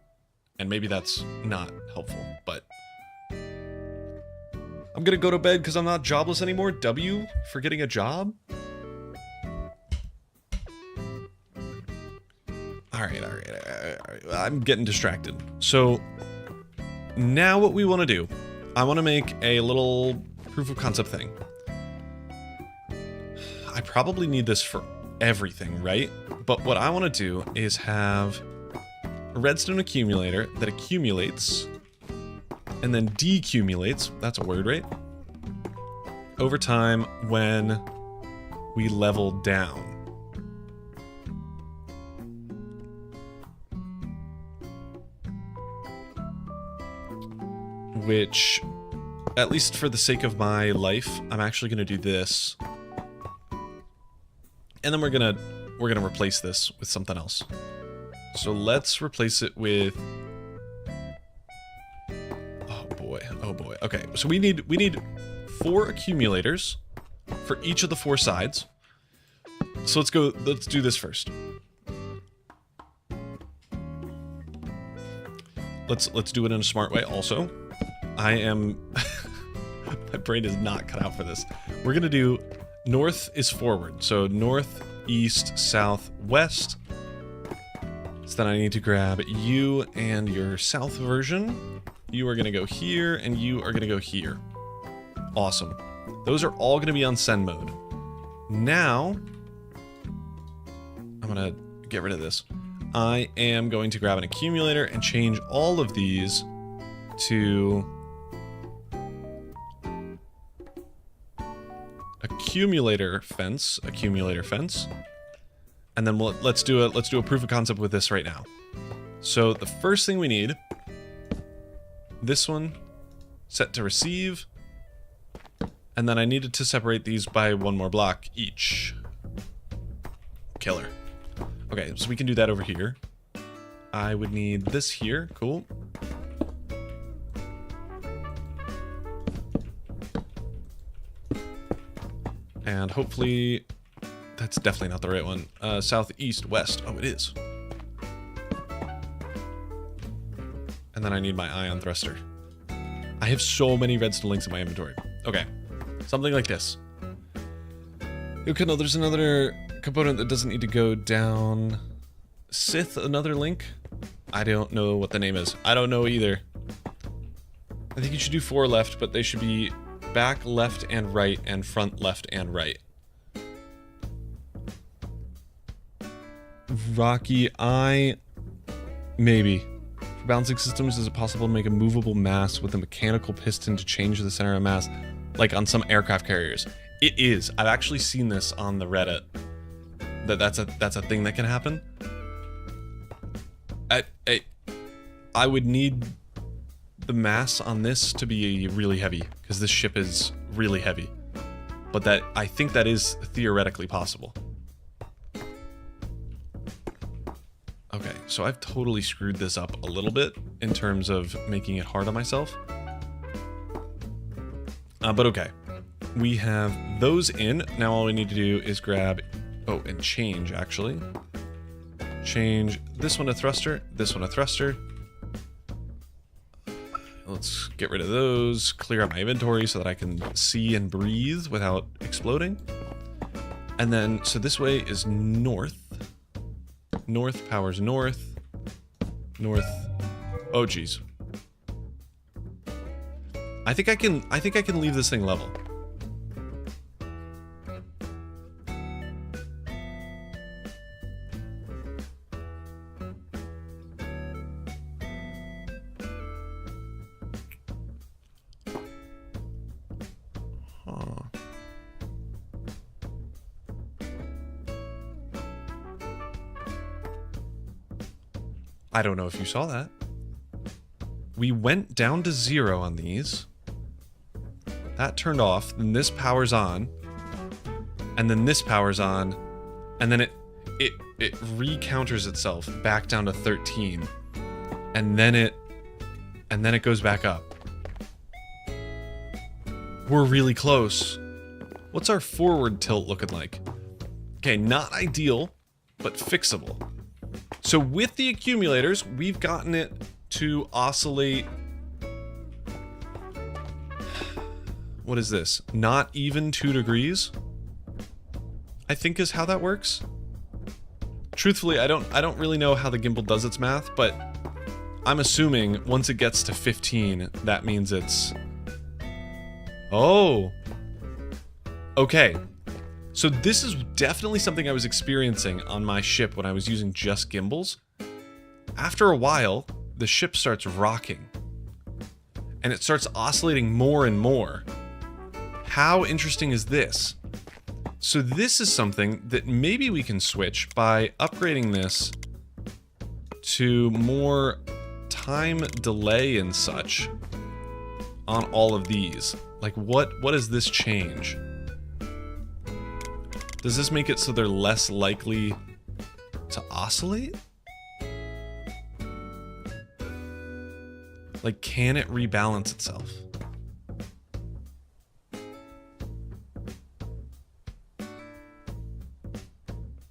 And maybe that's not helpful, but I'm gonna go to bed because I'm not jobless anymore. W for getting a job? Alright. I'm getting distracted. So, now what we want to do, I want to make a little proof of concept thing. I probably need this for everything, right? But what I want to do is have a redstone accumulator that accumulates and then decumulates, that's a word, right? Over time when we level down. Which, at least for the sake of my life, I'm actually going to do this. And then we're gonna replace this with something else. So let's replace it with... Oh boy. Okay, so we need 4 accumulators for each of the 4 sides. So let's do this first. Let's do it in a smart way also. I am... my brain is not cut out for this. We're gonna do... North is forward. So north, east, south, west. So then I need to grab you and your south version. You are gonna go here, and you are gonna go here. Awesome. Those are all gonna be on send mode. Now... I'm gonna get rid of this. I am going to grab an accumulator and change all of these to... accumulator fence, and then let's do a proof of concept with this right now. So the first thing we need, this one set to receive, and then I needed to separate these by 1 more block each. Killer. Okay, so we can do that over here. I would need this here, cool. And hopefully, that's definitely not the right one. South, east, west. Oh, it is. And then I need my ion thruster. I have so many redstone links in my inventory. Okay, something like this. Okay, no, there's another component that doesn't need to go down. Sith, another link? I don't know what the name is. I don't know either. I think you should do 4 left, but they should be back left and right and front left and right. Rocky, maybe. For balancing systems, is it possible to make a movable mass with a mechanical piston to change the center of mass, like on some aircraft carriers? It is. I've actually seen this on the Reddit. That's a thing that can happen. I would need the mass on this to be really heavy, because this ship is really heavy. But that, I think that is theoretically possible. Okay, so I've totally screwed this up a little bit in terms of making it hard on myself. But okay, we have those in. Now all we need to do is grab, oh, and change actually. Change this one to thruster, this one to thruster. Let's get rid of those, clear out my inventory so that I can see and breathe without exploding. And then, so this way is north. North powers north. North. Oh geez. I think I can leave this thing level. I don't know if you saw that. We went down to 0 on these. That turned off, then this powers on. And then this powers on. And then it re-counters itself back down to 13. And then it goes back up. We're really close. What's our forward tilt looking like? Okay, not ideal, but fixable. So with the accumulators, we've gotten it to oscillate. What is this? Not even 2 degrees? I think is how that works. Truthfully, I don't really know how the gimbal does its math, but I'm assuming once it gets to 15, that means it's... Oh! Okay. So this is definitely something I was experiencing on my ship when I was using just gimbals. After a while, the ship starts rocking. And it starts oscillating more and more. How interesting is this? So this is something that maybe we can switch by upgrading this to more time delay and such on all of these. Like what does this change? Does this make it so they're less likely to oscillate? Like, can it rebalance itself?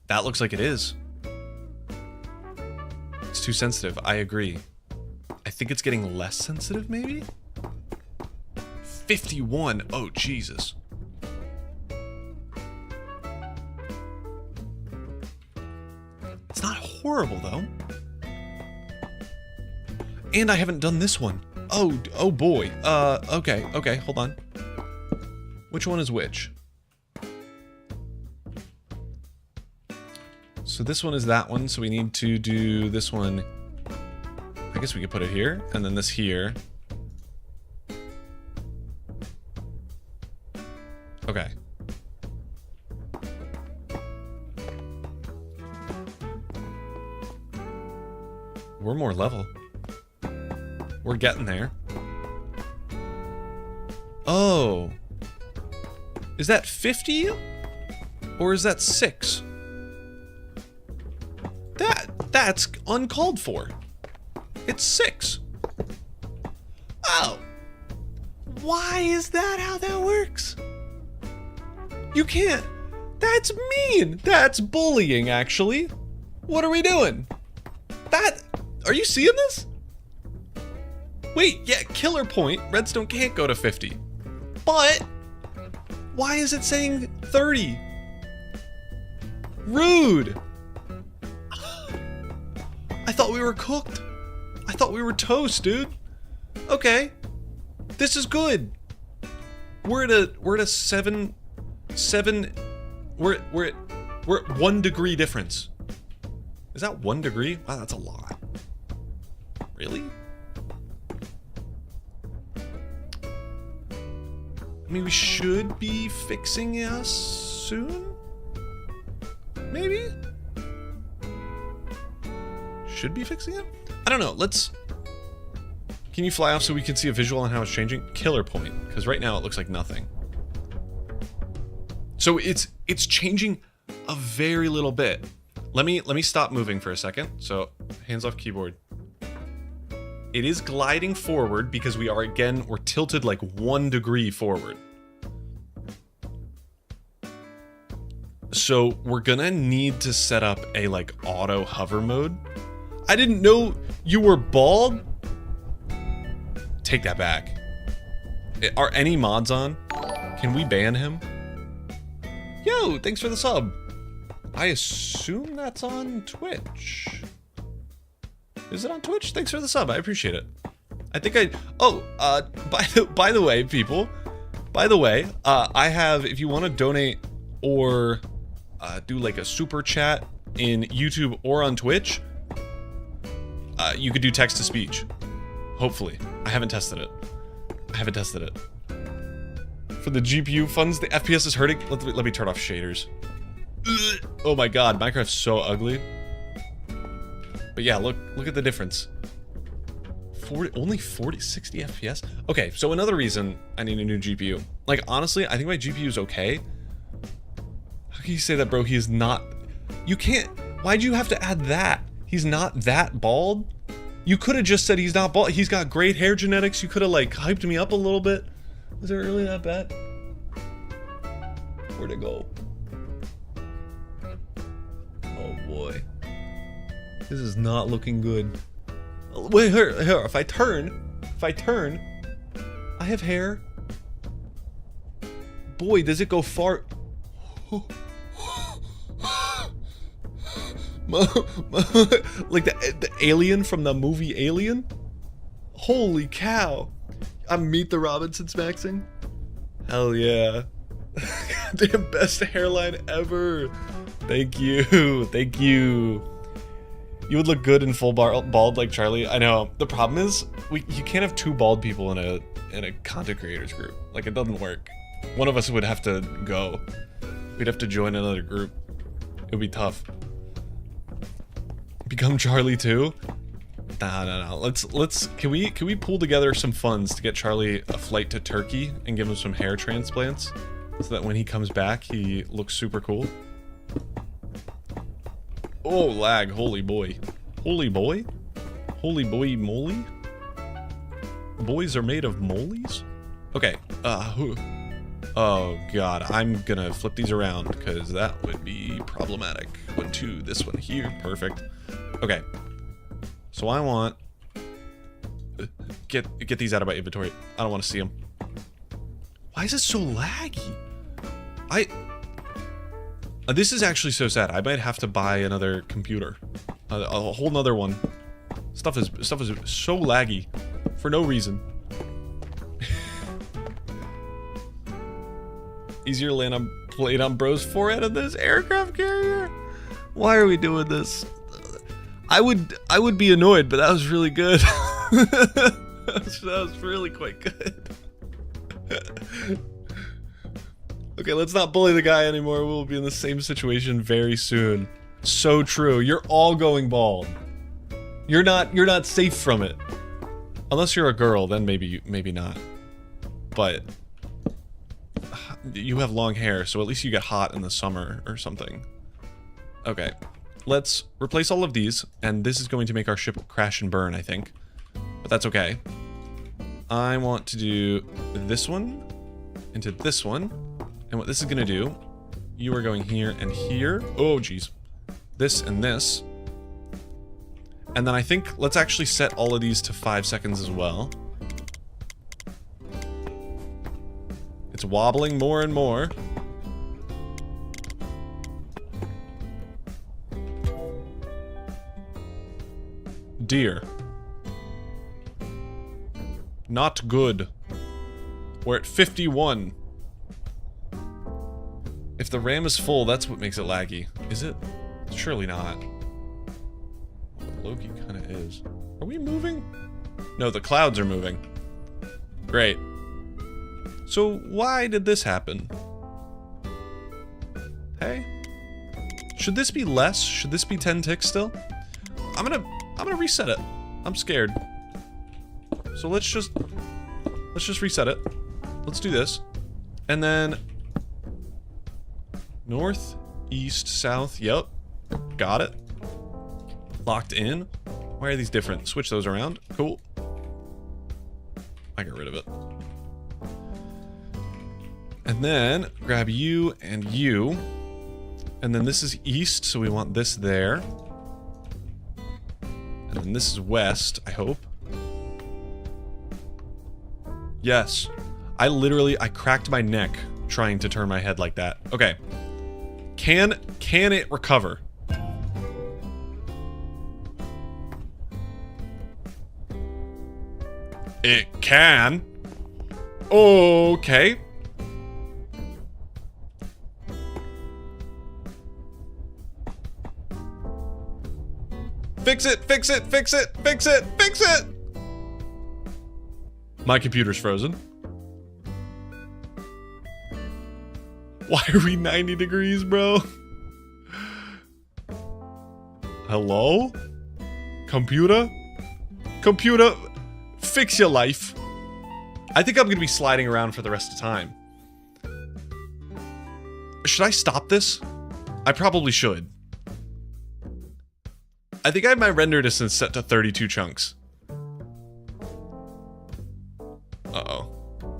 That looks like it is. It's too sensitive, I agree. I think it's getting less sensitive, maybe? 51, oh Jesus. It's not horrible, though. And I haven't done this one. Oh boy. Okay, hold on. Which one is which? So this one is that one, so we need to do this one. I guess we could put it here, and then this here. Okay. We're more level. We're getting there. Oh. Is that 50? Or is that 6? That's uncalled for. It's 6. Oh. Why is that how that works? You can't. That's mean. That's bullying, actually. What are we doing? Are you seeing this? Wait, yeah, killer point. Redstone can't go to 50. But why is it saying 30? Rude. I thought we were cooked. I thought we were toast, dude. Okay. This is good. We're at a 7 we're at 1 degree difference. Is that 1 degree? Wow, that's a lot. Really? I mean, we should be fixing us soon? Maybe? Should be fixing it? I don't know. Let's Can you fly off so we can see a visual on how it's changing? Killer point, because right now it looks like nothing. So it's changing a very little bit. Let me stop moving for a second. So hands off keyboard. It is gliding forward because we're tilted like 1 degree forward. So we're gonna need to set up a like auto hover mode. I didn't know you were bald. Take that back. Are any mods on? Can we ban him? Yo, thanks for the sub. I assume that's on Twitch. Is it on Twitch? Thanks for the sub. I appreciate it. I think by the way, people. By the way, I have, if you want to donate or do like a super chat in YouTube or on Twitch, you could do text to speech. Hopefully. I haven't tested it. For the GPU funds, the FPS is hurting. Let me turn off shaders. Oh my god, Minecraft's so ugly. But yeah, look at the difference. Only 60 FPS? Okay, so another reason I need a new GPU. Like, honestly, I think my GPU is okay. How can you say that, bro? He is not... You can't... Why'd you have to add that? He's not that bald? You could have just said he's not bald. He's got great hair genetics. You could have, like, hyped me up a little bit. Was it really that bad? Where'd it go? Oh, boy. This is not looking good. Wait, here, if I turn, I have hair. Boy, does it go far. Like the alien from the movie Alien? Holy cow. I'm Meet the Robinsons maxing. Hell yeah. Damn, best hairline ever. Thank you. Thank you. You would look good in full bald like Charlie. I know. The problem is, you can't have 2 bald people in a content creators group. Like, it doesn't work. One of us would have to go. We'd have to join another group. It would be tough. Become Charlie too? No. Let's can we pull together some funds to get Charlie a flight to Turkey and give him some hair transplants so that when he comes back he looks super cool? Oh, lag, holy boy. Holy boy? Holy boy moly? Boys are made of molies? Okay, oh god, I'm gonna flip these around because that would be problematic. 1, 2, this one here, perfect. Okay, so I want... Get these out of my inventory. I don't want to see them. Why is it so laggy? This is actually so sad. I might have to buy another computer. A whole nother one. Stuff is so laggy. For no reason. Easier to land on plate on bro's forehead of this aircraft carrier? Why are we doing this? I would be annoyed, but that was really good. that was really quite good. Okay, let's not bully the guy anymore. We'll be in the same situation very soon. So true. You're all going bald. You're not safe from it. Unless you're a girl, then maybe not. But you have long hair, so at least you get hot in the summer or something. Okay. Let's replace all of these, and this is going to make our ship crash and burn, I think. But that's okay. I want to do this one into this one. And what this is going to do, you are going here and here. Oh, geez. This and this. And then I think, let's actually set all of these to 5 seconds as well. It's wobbling more and more. Dear. Not good. We're at 51. If the RAM is full, that's what makes it laggy. Is it? Surely not. Loki kind of is. Are we moving? No, the clouds are moving. Great. So why did this happen? Hey? Should this be less? Should this be 10 ticks still? I'm gonna reset it. I'm scared. So let's just reset it. Let's do this. And then north, east, south. Yep. Got it. Locked in. Why are these different? Switch those around. Cool. I got rid of it. And then grab you and you. And then this is east, so we want this there. And then this is west, I hope. Yes. I cracked my neck trying to turn my head like that. Okay. Can it recover? It can. Okay. Fix it, fix it, fix it, fix it, fix it! My computer's frozen. Why are we 90 degrees, bro? Hello? Computer? Computer, fix your life. I think I'm gonna be sliding around for the rest of the time. Should I stop this? I probably should. I think I have my render distance set to 32 chunks. Uh-oh.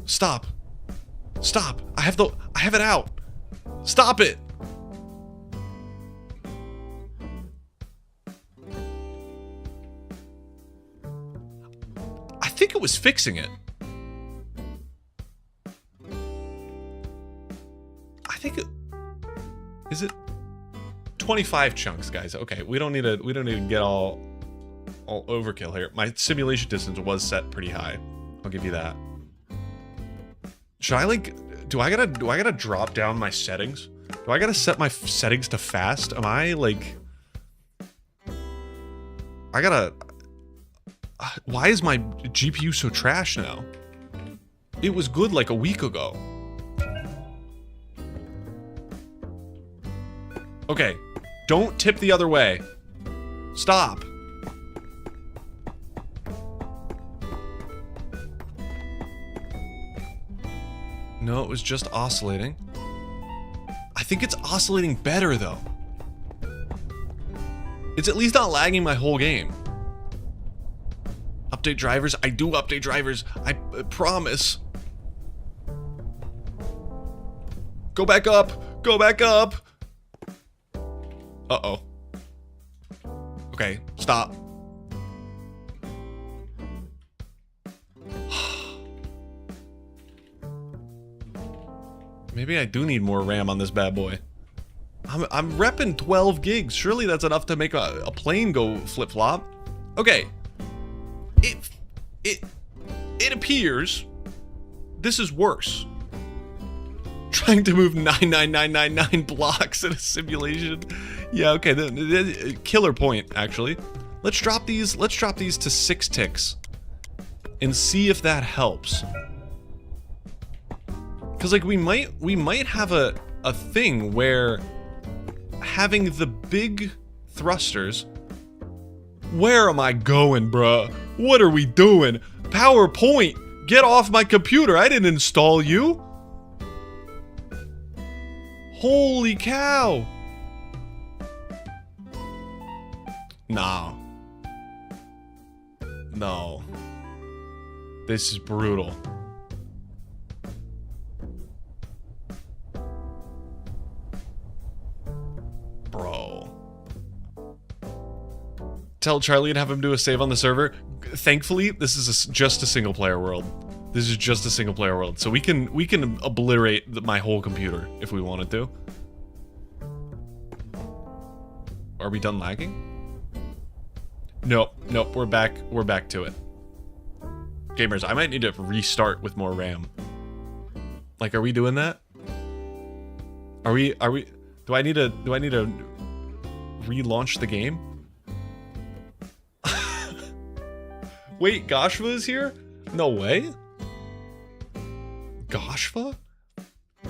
Stop. Stop. I have it out. Stop it. I think it was fixing it. I think it... Is it... 25 chunks, guys. Okay, we don't need to get all overkill here. My simulation distance was set pretty high. I'll give you that. Should I like do I gotta drop down my settings? Do I gotta set my settings to fast? Am I like I gotta why is my GPU so trash now? It was good like a week ago. Okay. Don't tip the other way. Stop. No, it was just oscillating. I think it's oscillating better, though. It's at least not lagging my whole game. Update drivers. I do update drivers. I promise. Go back up. Go back up. Uh-oh. Okay, stop. Maybe I do need more RAM on this bad boy. I'm repping 12 gigs. Surely that's enough to make a plane go flip-flop. Okay. It appears this is worse. Trying to move 99999 blocks in a simulation. Yeah, okay, the killer point, actually. Let's drop these to 6 ticks and see if that helps. Cause like we might have a thing where having the big thrusters. Where am I going, bruh? What are we doing? PowerPoint, get off my computer. I didn't install you. Holy cow. No. No. This is brutal. Bro. Tell Charlie and have him do a save on the server. Thankfully, this is just a single player world. This is just a single player world. So we can obliterate my whole computer if we wanted to. Are we done lagging? Nope, we're back to it. Gamers, I might need to restart with more RAM. Like, are we doing that? Are we do I need to relaunch the game? Wait, Goshva is here? No way. Goshva?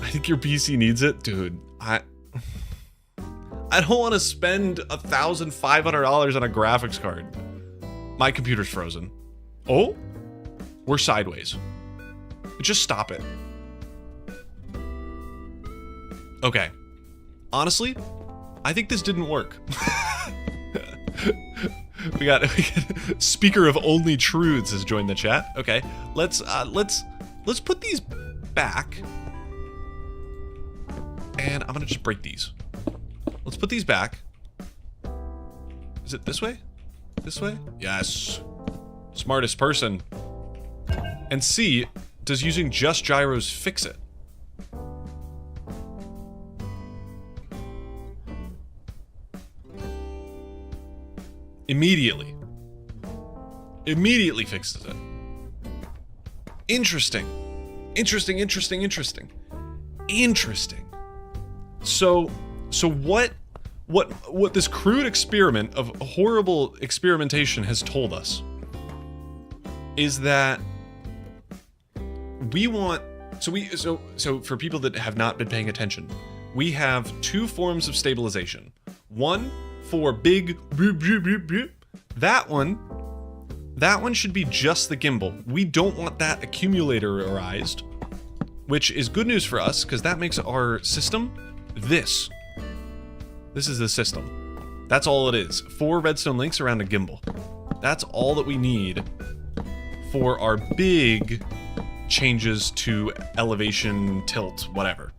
I think your PC needs it, dude. I don't want to spend $1,500 on a graphics card. My computer's frozen. Oh? we're sideways. Just stop it. Okay. Honestly, I think this didn't work. we got speaker of only truths has joined the chat. Okay, let's put these back, and I'm gonna just break these. Let's put these back. Is it this way? This way? Yes. Smartest person. And C, does using just gyros fix it? Immediately. Immediately fixes it. Interesting. Interesting, interesting, interesting. Interesting. So what this crude experiment of horrible experimentation has told us is that we want, so for people that have not been paying attention, we have two forms of stabilization. One for big, that one should be just the gimbal. We don't want that accumulatorized, which is good news for us because that makes our system this. This is the system. That's all it is. 4 redstone links around a gimbal. That's all that we need for our big changes to elevation, tilt, whatever.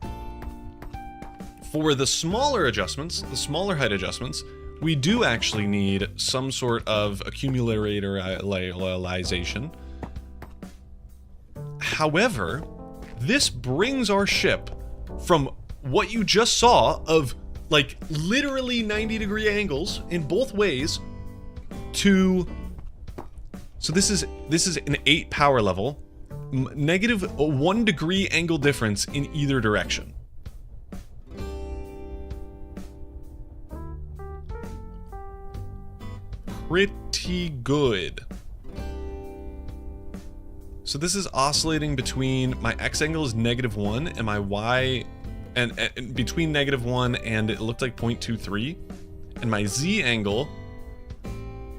For the smaller adjustments, the smaller height adjustments, we do actually need some sort of accumulatorization. However, this brings our ship from what you just saw of like literally 90-degree angles in both ways to, so this is an 8 power level, negative 1 degree angle difference in either direction. Pretty good. So this is oscillating between, my X angle is -1 and my Y, and between -1 and it looked like 0.23, and my Z angle,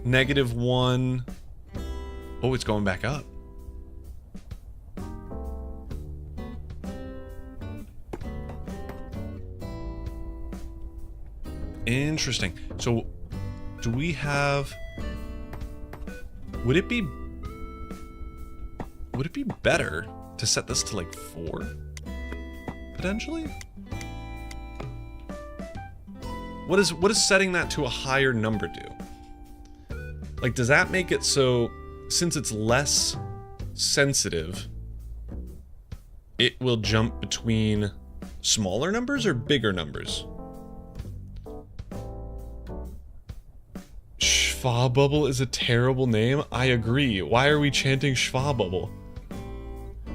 -1, oh, it's going back up. Interesting. So do we have, would it be better to set this to like 4 potentially? What is setting that to a higher number do? Like, does that make it so since it's less sensitive, it will jump between smaller numbers or bigger numbers? Schwabubble is a terrible name. I agree. Why are we chanting Schwabubble?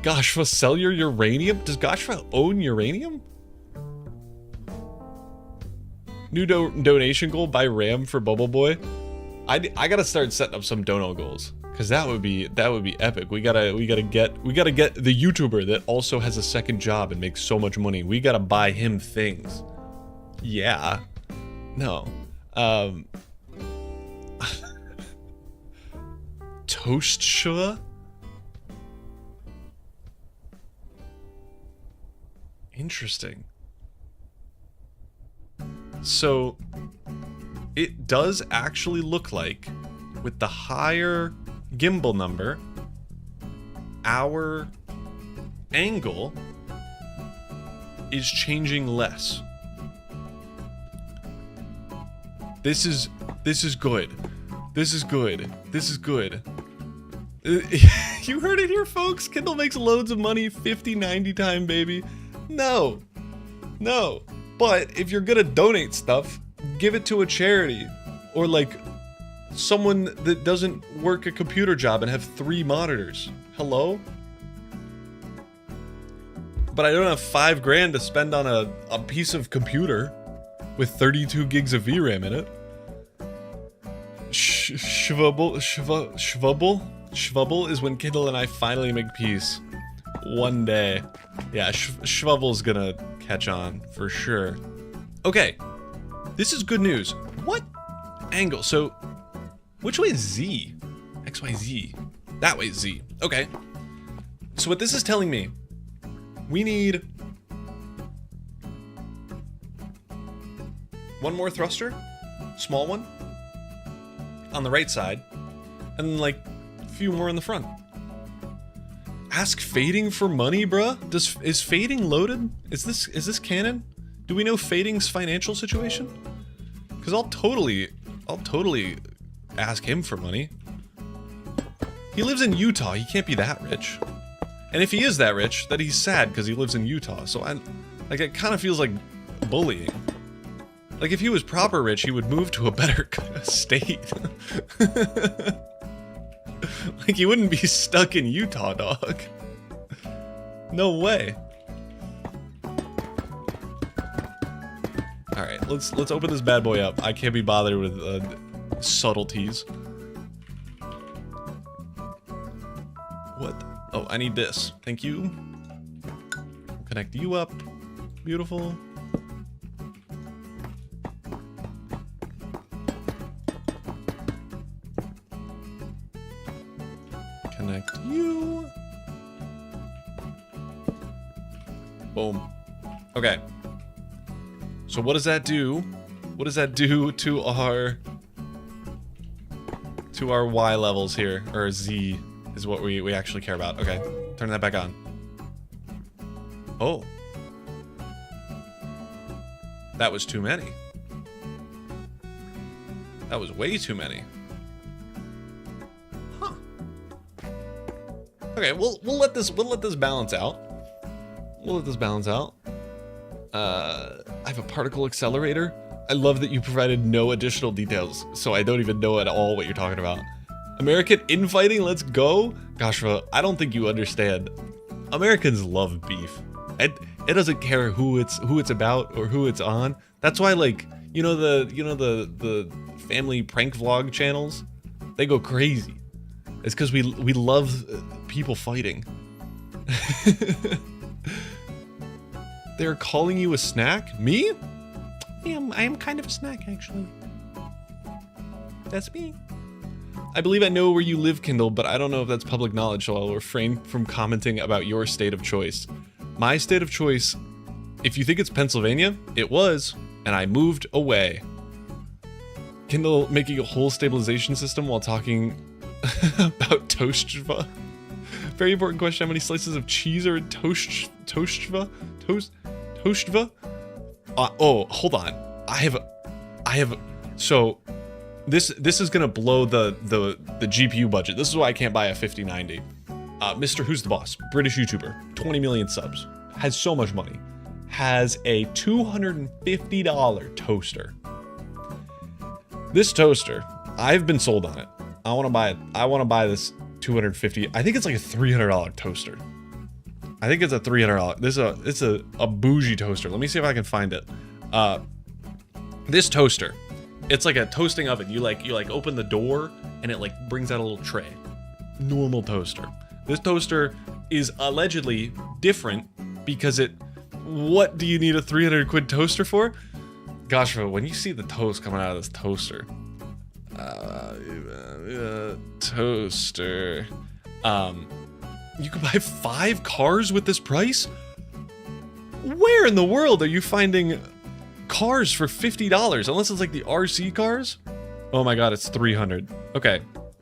Goshva, sell your uranium? Does Goshva own uranium? New donation goal, buy RAM for Bubble Boy. I gotta start setting up some dono goals, cause that would be epic. We gotta get the YouTuber that also has a second job and makes so much money. We gotta buy him things. Yeah. No. Toast Shua? Interesting. So it does actually look like with the higher gimbal number, our angle is changing less. This is good. This is good. This is good. You heard it here, folks. Kindle makes loads of money 50-90 time, baby. No. But if you're gonna donate stuff, give it to a charity or like someone that doesn't work a computer job and have 3 monitors. Hello? But I don't have $5 to spend on a piece of computer with 32 gigs of VRAM in it. Schwubble is when Kindle and I finally make peace. One day. Yeah, Schwubble's gonna catch on for sure. Okay, this is good news. What angle? So, which way is Z? XYZ. That way is Z. Okay. So what this is telling me, we need one more thruster, small one, on the right side, and like a few more in the front. Ask Fading for money, bruh? Is Fading loaded? Is this canon? Do we know Fading's financial situation? Because I'll totally ask him for money. He lives in Utah. He can't be that rich. And if he is that rich, then he's sad because he lives in Utah. So it kind of feels like bullying. Like if he was proper rich, he would move to a better state. Like he wouldn't be stuck in Utah, dog. No way. All right, let's open this bad boy up. I can't be bothered with subtleties. What? Oh, I need this. Thank you. Connect you up. Beautiful. Connect you. Boom. Okay. So what does that do? What does that do to our Y levels here? Or Z is what we actually care about. Okay. Turn that back on. Oh. That was too many. That was way too many. Huh. Okay, we'll let this balance out. We'll let this balance out. I have a particle accelerator. I love that you provided no additional details, so I don't even know at all what you're talking about. American infighting, let's go. Gosh, I don't think you understand. Americans love beef. It doesn't care who it's about or who it's on. That's why, like, you know the family prank vlog channels, they go crazy. It's because we love people fighting. They're calling you a snack? Me? I am kind of a snack, actually. That's me. I believe I know where you live, Kindle, but I don't know if that's public knowledge, so I'll refrain from commenting about your state of choice. My state of choice, if you think it's Pennsylvania, it was, and I moved away. Kindle making a whole stabilization system while talking about toastva. Very important question, how many slices of cheese are in toastva? Toastva? Oh, hold on. I have, so this is gonna blow the GPU budget. This is why I can't buy a 5090. Mr. Who's the Boss, British YouTuber, 20 million subs, has so much money, has a $250 toaster. This toaster, I've been sold on it. I want to buy it. I want to buy this 250. I think it's like a $300 toaster. I think it's a $300. It's a bougie toaster. Let me see if I can find it. This toaster, it's like a toasting oven. You like open the door and it like brings out a little tray. Normal toaster. This toaster is allegedly different because what do you need a 300 quid toaster for? Gosh, when you see the toast coming out of this toaster, toaster, you can buy 5 cars with this price? Where in the world are you finding cars for $50? Unless it's like the RC cars? Oh my god, it's 300. Okay,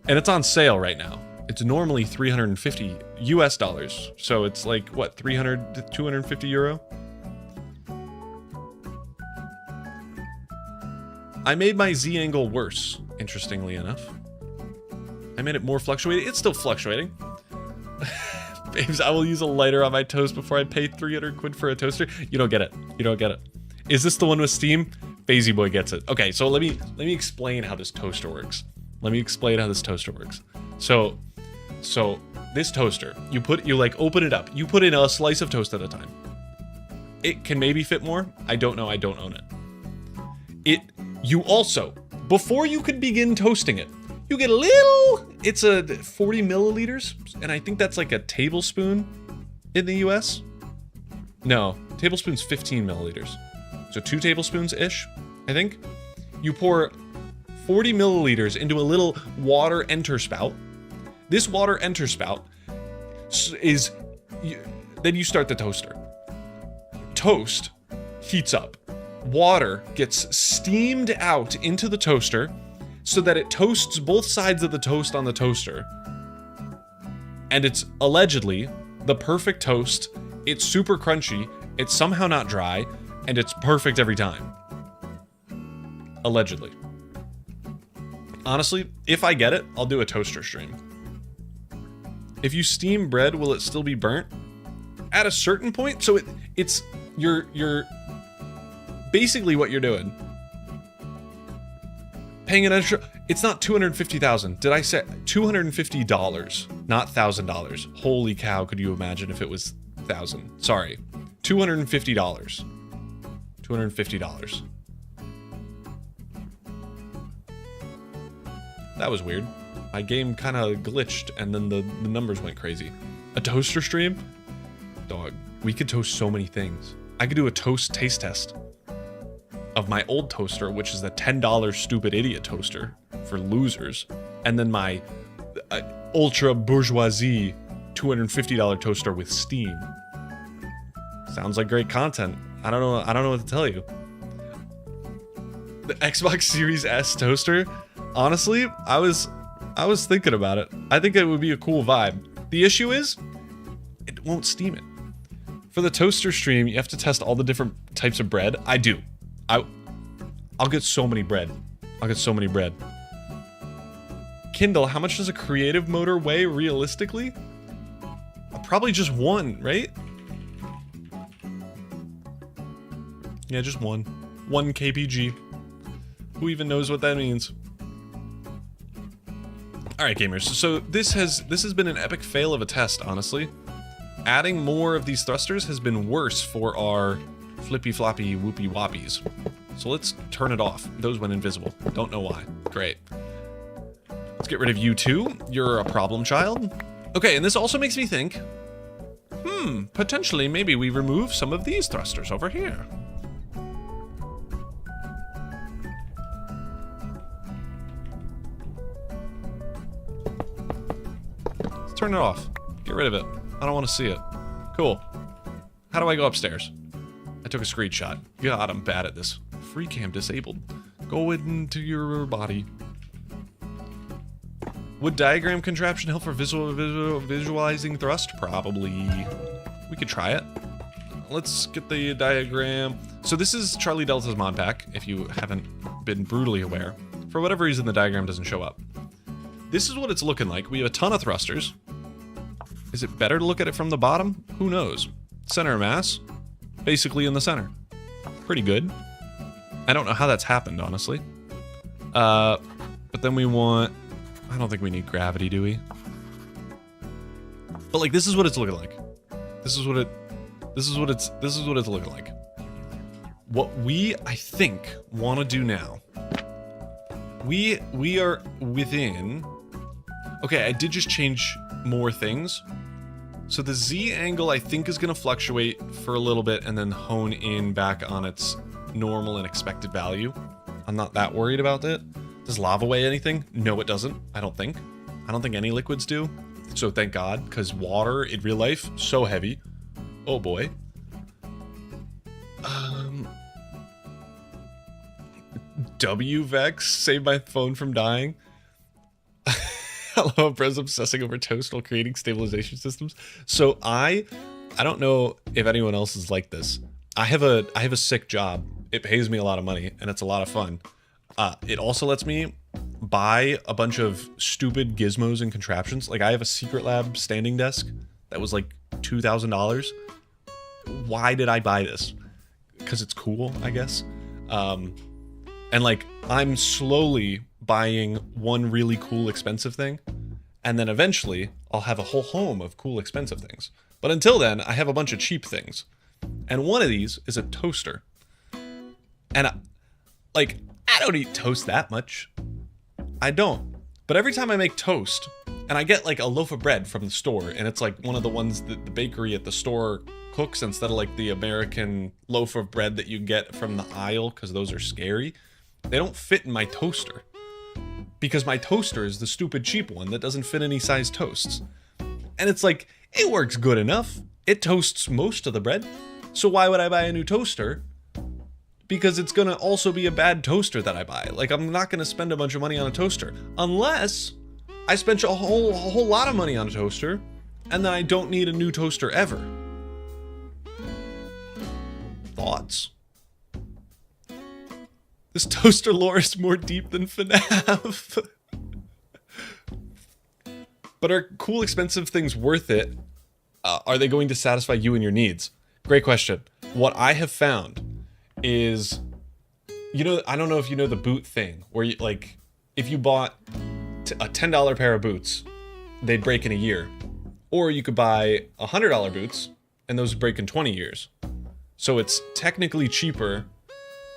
and it's on sale right now. It's normally 350 US dollars. So it's like, what, 300 to 250 euro? I made my Z angle worse, interestingly enough. I made it more fluctuating. It's still fluctuating. Babes, I will use a lighter on my toast before I pay 300 quid for a toaster. You don't get it. You don't get it. Is this the one with steam? Phasey Boy gets it. Okay, so let me explain how this toaster works. Let me explain how this toaster works. So this toaster, you like open it up. You put in a slice of toast at a time. It can maybe fit more. I don't know. I don't own it. You also, before you could begin toasting it, you get a little, it's a 40 milliliters, and I think that's like a tablespoon in the US. No, tablespoon's 15 milliliters. So 2 tablespoons-ish, I think. You pour 40 milliliters into a little water enter spout. This water enter spout then you start the toaster. Toast heats up. Water gets steamed out into the toaster so that it toasts both sides of the toast on the toaster. And it's allegedly the perfect toast. It's super crunchy. It's somehow not dry. And it's perfect every time. Allegedly. Honestly, if I get it, I'll do a toaster stream. If you steam bread, will it still be burnt? At a certain point, so you're basically what you're doing. Paying an extra, it's not $250,000. Did I say $250? Not $1,000. Holy cow, could you imagine if it was 1,000? Sorry, $250. $250. That was weird. My game kind of glitched and then the numbers went crazy. A toaster stream? Dog, we could toast so many things. I could do a toast taste test of my old toaster, which is the $10 stupid idiot toaster for losers, and then my ultra bourgeoisie $250 toaster with steam. Sounds like great content. I don't know what to tell you. The Xbox Series S toaster, honestly, I was thinking about it. I think it would be a cool vibe. The issue is, it won't steam it. For the toaster stream, you have to test all the different types of bread. I do. I'll get so many bread. I'll get so many bread. Kindle, how much does a creative motor weigh realistically? Probably just one, right? Yeah, just one. 1 kpg. Who even knows what that means? Alright, gamers. So this has been an epic fail of a test, honestly. Adding more of these thrusters has been worse for our flippy floppy whoopie whoppies. So let's turn it off. Those went invisible. Don't know why. Great. Let's get rid of you too. You're a problem child. Okay, and this also makes me think, potentially maybe we remove some of these thrusters over here. Let's turn it off. Get rid of it. I don't want to see it. Cool. How do I go upstairs? I took a screenshot. God, I'm bad at this. Free cam disabled. Go into your body. Would diagram contraption help for visualizing thrust? Probably. We could try it. Let's get the diagram. So this is Charlie Delta's mod pack, if you haven't been brutally aware. For whatever reason, the diagram doesn't show up. This is what it's looking like. We have a ton of thrusters. Is it better to look at it from the bottom? Who knows? Center of mass. Basically in the center. Pretty good. I don't know how that's happened, honestly. But then we want... I don't think we need gravity, do we? But like, this is what it's looking like. This is what it's looking like. What we, I think, want to do now. We are within... Okay, I did just change more things. So the Z angle, I think, is going to fluctuate for a little bit and then hone in back on its normal and expected value. I'm not that worried about it. Does lava weigh anything? No, it doesn't. I don't think any liquids do. So thank God, because water in real life, so heavy. Oh boy. WVEX, save my phone from dying. Hello, Brez obsessing over toast while creating stabilization systems. So I don't know if anyone else is like this. I have a sick job. It pays me a lot of money and it's a lot of fun. It also lets me buy a bunch of stupid gizmos and contraptions. Like I have a Secret Lab standing desk that was like $2,000. Why did I buy this? Because it's cool, I guess. And like I'm slowly buying one really cool expensive thing, and then eventually I'll have a whole home of cool expensive things. But until then, I have a bunch of cheap things. And one of these is a toaster. And I don't eat toast that much. I don't. But every time I make toast, and I get like a loaf of bread from the store, and it's like one of the ones that the bakery at the store cooks instead of like the American loaf of bread that you get from the aisle, because those are scary. They don't fit in my toaster. Because my toaster is the stupid cheap one that doesn't fit any size toasts. And it's like, It works good enough. It toasts most of the bread. So why would I buy a new toaster? Because it's gonna also be a bad toaster that I buy. Like, I'm not gonna spend a bunch of money on a toaster unless I spent a whole lot of money on a toaster and then I don't need a new toaster ever. Thoughts? This toaster lore is more deep than FNAF. But are cool, expensive things worth it? Are they going to satisfy you and your needs? Great question. What I have found is, you know, I don't know if you know the boot thing, where you, like, if you bought a $10 pair of boots, they'd break in a year. Or you could buy $100 boots, and those would break in 20 years. So it's technically cheaper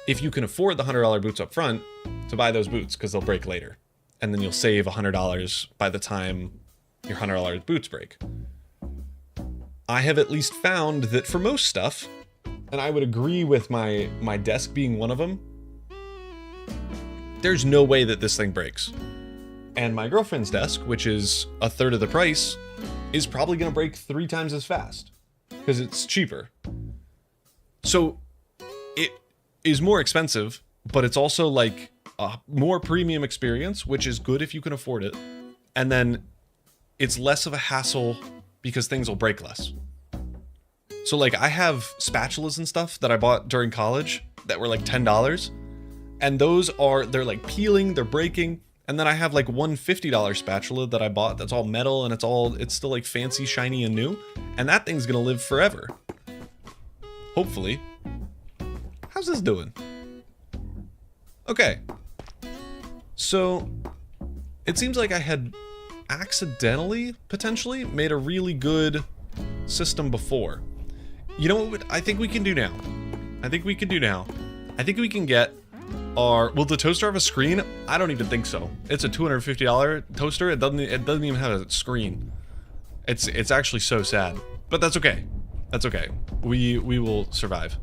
if you can afford the $100 boots up front to buy those boots, because they'll break later. And then you'll save $100 by the time your $100 boots break. I have at least found that for most stuff, and I would agree with my desk being one of them, there's no way that this thing breaks. And my girlfriend's desk, which is a third of the price, is probably going to break 3 times as fast because it's cheaper. So it is more expensive, but it's also like a more premium experience, which is good if you can afford it. And then it's less of a hassle because things will break less. So like, I have spatulas and stuff that I bought during college that were like $10, and they're like peeling, they're breaking. And then I have like one $50 spatula that I bought that's all metal and it's still like fancy, shiny, and new. And that thing's gonna live forever. Hopefully. How's this doing? Okay. So it seems like I had accidentally, potentially, made a really good system before. You know what I think we can do now? I think we can get will the toaster have a screen? I don't even think so. It's a $250 toaster. It doesn't even have a screen. It's actually so sad. But that's okay. That's okay. We will survive.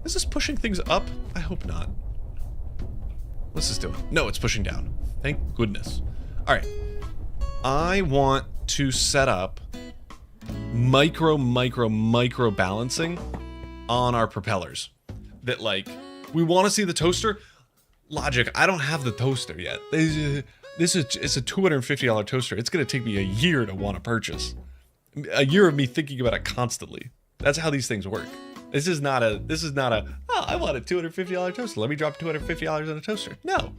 Is this pushing things up? I hope not. What's this doing? No, it's pushing down. Thank goodness. Alright. I want to set up micro balancing on our propellers. That, like, we want to see the toaster. Logic, I don't have the toaster yet. It's a $250 toaster. It's going to take me a year to want to purchase. A year of me thinking about it constantly. That's how these things work. This is not a, oh, I want a $250 toaster. Let me drop $250 on a toaster. No.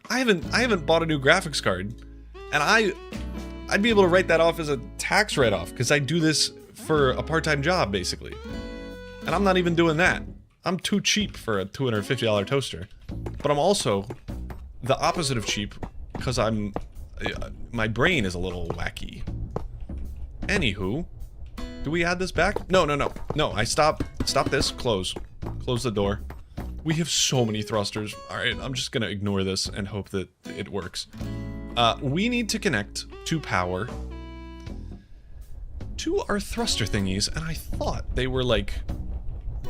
I haven't bought a new graphics card. And I'd be able to write that off as a tax write-off because I do this for a part-time job, basically. And I'm not even doing that. I'm too cheap for a $250 toaster. But I'm also the opposite of cheap because my brain is a little wacky. Anywho, do we add this back? No, I stop this, close the door. We have so many thrusters. All right, I'm just gonna ignore this and hope that it works. We need to connect to power to our thruster thingies, and I thought they were like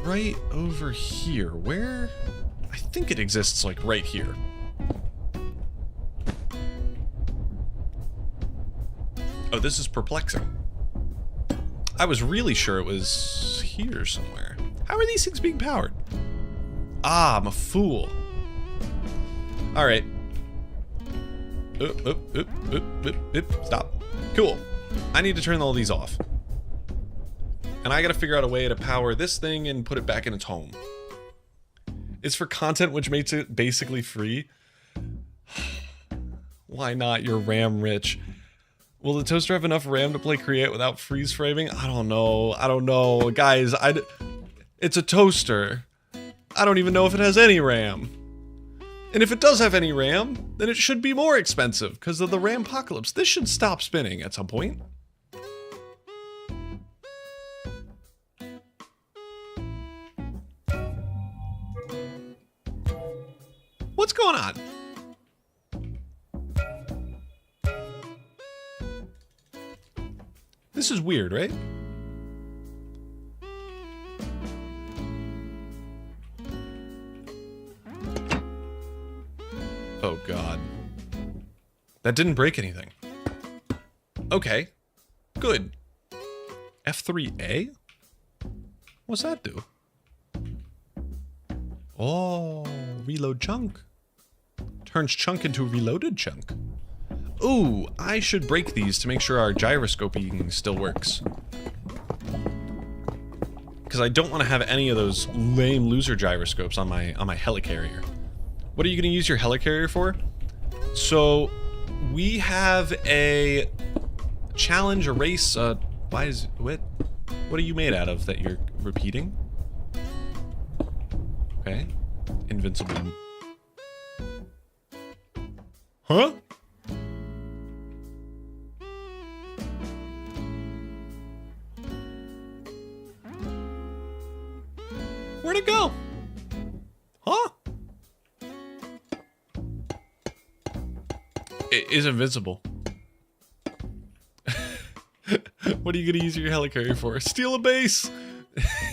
right over here. Where? I think it exists like right here. Oh, this is perplexing. I was really sure it was here somewhere. How are these things being powered? Ah, I'm a fool. All right. Stop. Cool. I need to turn all these off. And I gotta figure out a way to power this thing and put it back in its home. It's for content, which makes it basically free. Why not? You're RAM rich. Will the toaster have enough RAM to play Create without freeze framing? I don't know. Guys, it's a toaster. I don't even know if it has any RAM. And if it does have any RAM, then it should be more expensive because of the RAM apocalypse. This should stop spinning at some point. What's going on? This is weird, right? Oh God. That didn't break anything. Okay, good. F3A? What's that do? Oh, reload chunk. Turns chunk into reloaded chunk. Ooh, I should break these to make sure our gyroscoping still works. Because I don't want to have any of those lame loser gyroscopes on my helicarrier. What are you going to use your helicarrier for? So, we have a challenge, a race, what are you made out of that you're repeating? Okay. Invincible. Huh? Where'd it go? Huh? It is invincible. What are you gonna use your helicarrier for? Steal a base!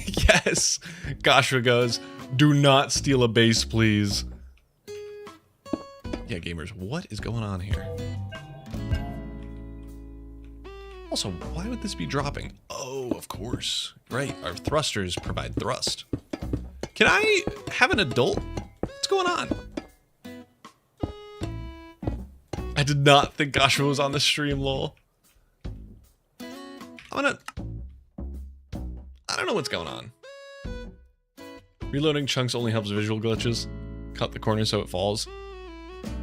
Yes! Goshra goes, do not steal a base, please. Yeah, gamers, what is going on here? Also, why would this be dropping? Oh, of course. Right, our thrusters provide thrust. Can I have an adult? What's going on? I did not think Goshua was on the stream, lol. I don't know what's going on. Reloading chunks only helps visual glitches. Cut the corner so it falls.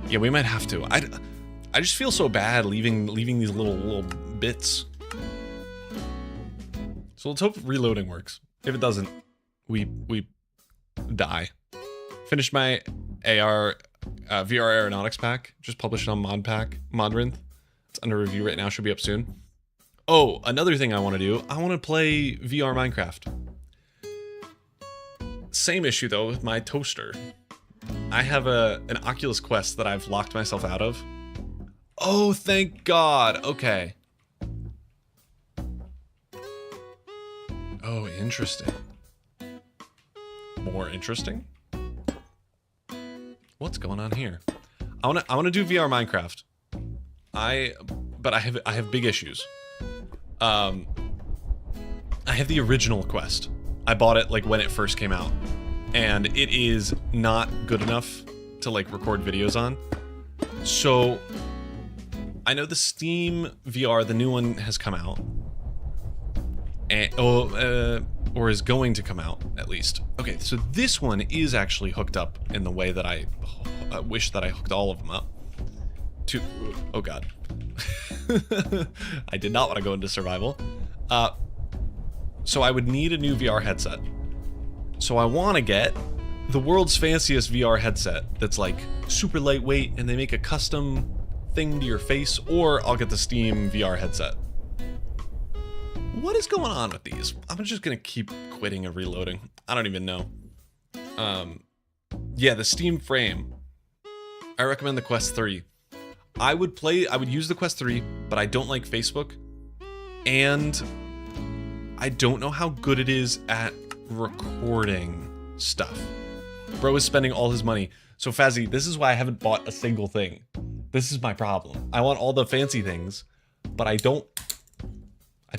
Yeah, we might have to. I just feel so bad leaving these little bits. So let's hope reloading works. If it doesn't, we die. Finished my VR Aeronautics pack. Just published on Modrinth. It's under review right now. Should be up soon. Oh, another thing I want to do. I want to play VR Minecraft. Same issue though with my toaster. I have an Oculus Quest that I've locked myself out of. Oh, thank God. Okay. Oh, interesting. More interesting? What's going on here? I wanna do VR Minecraft. But I have big issues. I have the original Quest. I bought it like when it first came out, and it is not good enough to like record videos on. So I know the Steam VR, the new one, has come out, and or is going to come out at least. Okay, so this one is actually hooked up in the way that I wish that I hooked all of them up to. Oh God. I did not want to go into survival. So I would need a new VR headset. So I want to get the world's fanciest VR headset that's like super lightweight and they make a custom thing to your face, or I'll get the Steam VR headset. What is going on with these? I'm just gonna keep quitting and reloading. I don't even know. Yeah, the Steam frame. I recommend the Quest 3. I would use the Quest 3, but I don't like Facebook. And I don't know how good it is at recording stuff. Bro is spending all his money. So Fazzy, this is why I haven't bought a single thing. This is my problem. I want all the fancy things, but I don't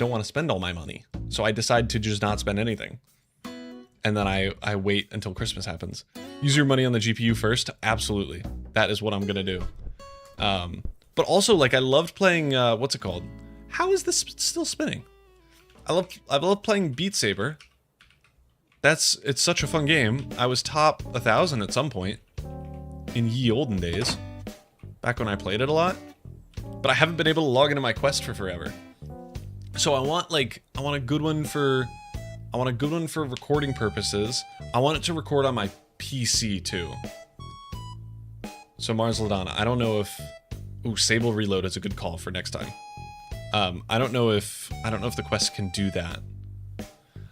want to spend all my money. So I decide to just not spend anything. And then I wait until Christmas happens. Use your money on the GPU first? Absolutely. That is what I'm gonna do. But also, like, I loved playing, what's it called? How is this still spinning? I love playing Beat Saber. It's such a fun game. I was top 1,000 at some point in ye olden days, back when I played it a lot. But I haven't been able to log into my Quest for forever. So I want a good one for recording purposes. I want it to record on my PC too. So Mars Ladonna, I don't know if... Ooh, Sable Reload is a good call for next time. I don't know if the Quest can do that.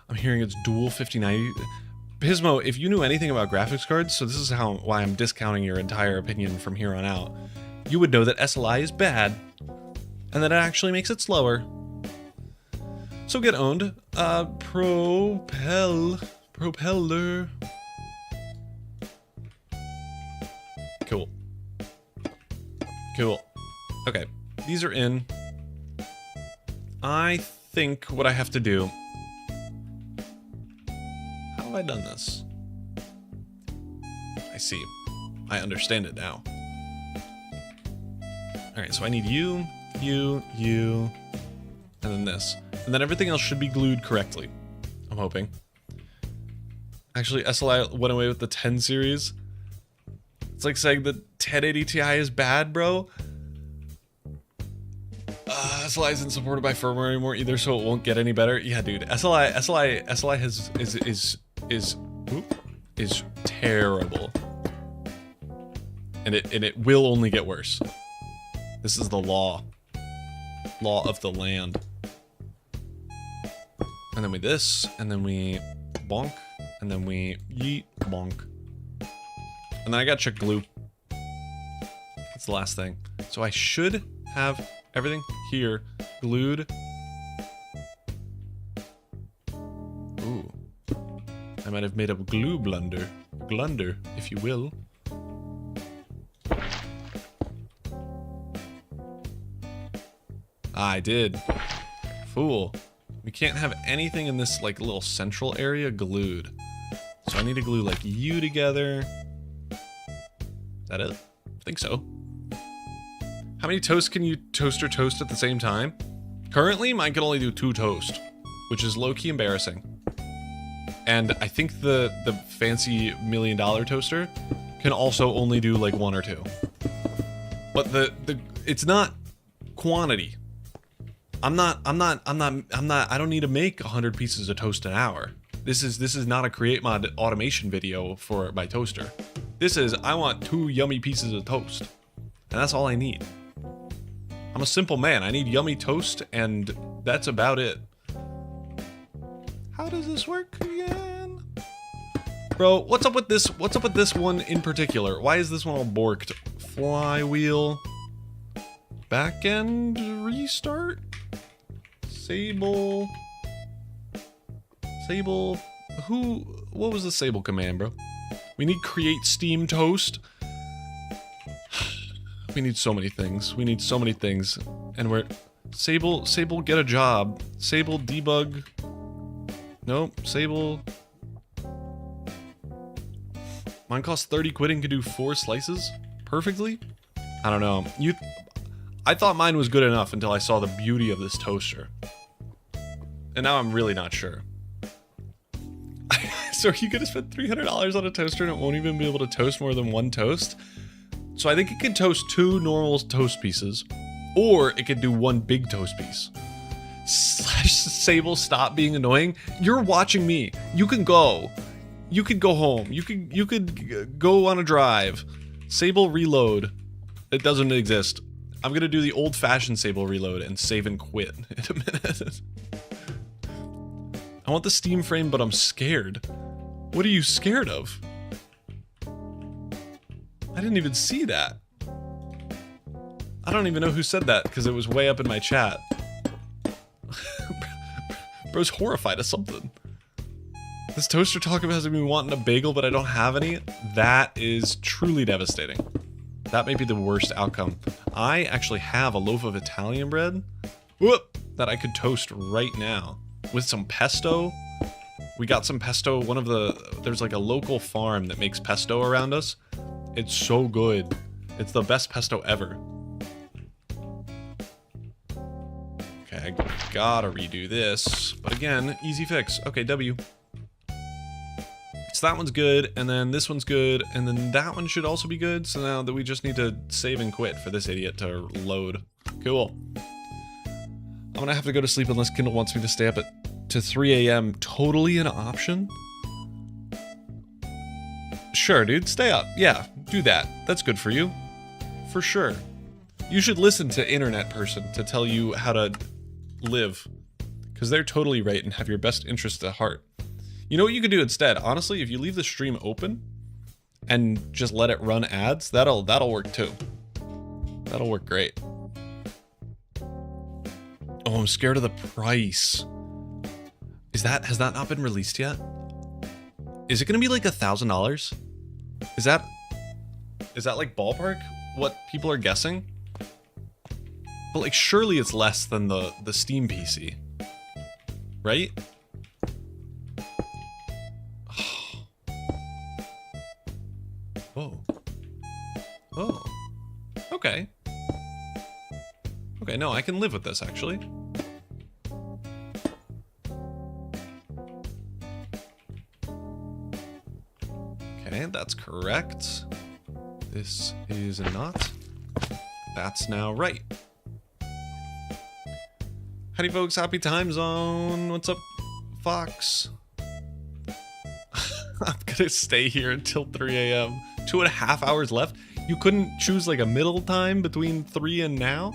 I'm hearing it's dual 5090. Pismo, if you knew anything about graphics cards, so this is why I'm discounting your entire opinion from here on out, you would know that SLI is bad, and that it actually makes it slower. So get owned. Propeller. Cool. Cool. Okay, these are in. I think what I have to do... How have I done this? I see. I understand it now. Alright, so I need you, you, and then this. And then everything else should be glued correctly. I'm hoping. Actually, SLI went away with the 10 series. It's like saying the 1080 Ti is bad, bro. SLI isn't supported by firmware anymore either, so it won't get any better. Yeah, dude. SLI is terrible. And it will only get worse. This is the law. Law of the land. And then we this, and then we bonk, and then we yeet, bonk. And then I gotta check glue. That's the last thing. So I should have everything here glued. Ooh. I might have made a glue blunder. Glunder, if you will. I did. Fool. We can't have anything in this like little central area glued. So I need to glue like you together. Is that it? I think so. How many toasts can you toast at the same time? Currently, mine can only do 2 toast, which is low-key embarrassing. And I think the fancy $1 million toaster can also only do like 1 or 2. But it's not quantity. I don't need to make 100 pieces of toast an hour. This is not a create mod automation video for my toaster. This is, I want 2 yummy pieces of toast. And that's all I need. I'm a simple man. I need yummy toast, and that's about it. How does this work again? Bro, what's up with this? What's up with this one in particular? Why is this one all borked? Flywheel. Back end restart? Sable. Sable. What was the Sable command, bro? We need create steam toast. We need so many things. We need so many things. And we're... Sable, get a job. Sable, debug. Nope, Sable. Mine costs 30 quid and can do 4 slices perfectly? I don't know. I thought mine was good enough until I saw the beauty of this toaster. And now I'm really not sure. So are you gonna spend $300 on a toaster and it won't even be able to toast more than 1 toast? So I think it can toast 2 normal toast pieces, or it could do 1 big toast piece. Sable, stop being annoying. You're watching me. You can go. You could go home. You could go on a drive. Sable reload. It doesn't exist. I'm gonna do the old-fashioned Sable reload and save and quit in a minute. I want the steam frame, but I'm scared. What are you scared of? I didn't even see that. I don't even know who said that because it was way up in my chat. Bro's horrified of something. This toaster talk about has me wanting a bagel, but I don't have any. That is truly devastating. That may be the worst outcome. I actually have a loaf of Italian bread that I could toast right now with some pesto. We got some pesto. There's like a local farm that makes pesto around us. It's so good. It's the best pesto ever. Okay, I gotta redo this. But again, easy fix. Okay, W. So that one's good, and then this one's good, and then that one should also be good. So now that we just need to save and quit for this idiot to load. Cool. I'm gonna have to go to sleep unless Kindle wants me to stay up to 3 a.m. Totally an option? Sure, dude, stay up. Yeah, do that. That's good for you. For sure. You should listen to Internet Person to tell you how to live. Because they're totally right and have your best interests at heart. You know what you could do instead? Honestly, if you leave the stream open and just let it run ads, that'll work too. That'll work great. Oh, I'm scared of the price. Has that not been released yet? Is it gonna be like $1,000? Is that like ballpark what people are guessing? But like, surely it's less than the Steam PC, right? Whoa. Oh. Okay. Okay, no, I can live with this, actually. Okay, that's correct. This is not. That's now right. Howdy, folks. Happy time zone. What's up, Fox? I'm gonna stay here until 3 a.m. 2.5 hours left. You couldn't choose like a middle time between 3 and now?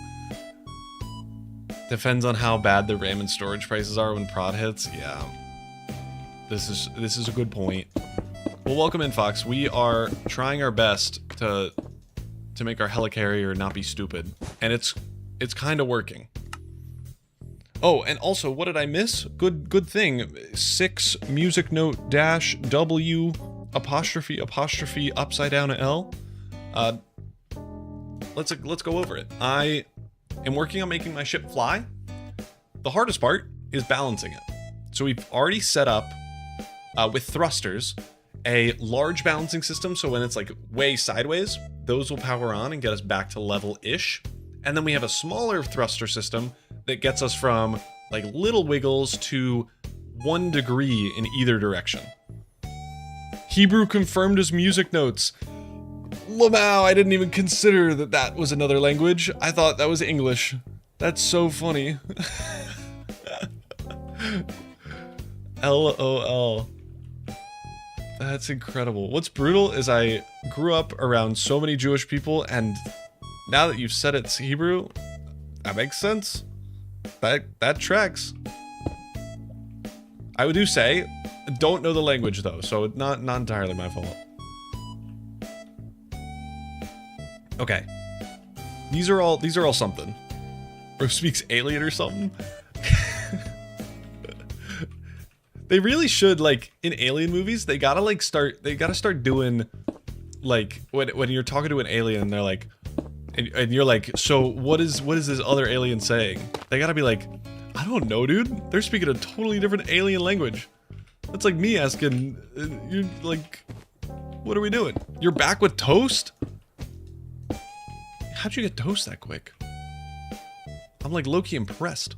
Depends on how bad the RAM and storage prices are when prod hits. Yeah. This is a good point. Well, welcome in, Fox. We are trying our best to make our helicarrier not be stupid, and it's kind of working. Oh, and also, what did I miss? Good thing. 6 music note dash W apostrophe upside down L. Let's go over it. I am working on making my ship fly. The hardest part is balancing it. So we've already set up with thrusters a large balancing system, so when it's like way sideways, those will power on and get us back to level-ish. And then we have a smaller thruster system that gets us from like little wiggles to 1 degree in either direction. Hebrew confirmed as music notes. Lamau, I didn't even consider that was another language. I thought that was English. That's so funny. LOL. That's incredible. What's brutal is I grew up around so many Jewish people, and now that you've said it's Hebrew, that makes sense. That tracks. I would do say, don't know the language though, so not entirely my fault. Okay. These are all something. Bro speaks alien or something. They really should, like, in alien movies, they gotta start doing, like, when you're talking to an alien, they're like, and you're like, so what is this other alien saying? They gotta be like, I don't know, dude. They're speaking a totally different alien language. That's like me asking, you're like, what are we doing? You're back with toast? How'd you get toast that quick? I'm like low-key impressed.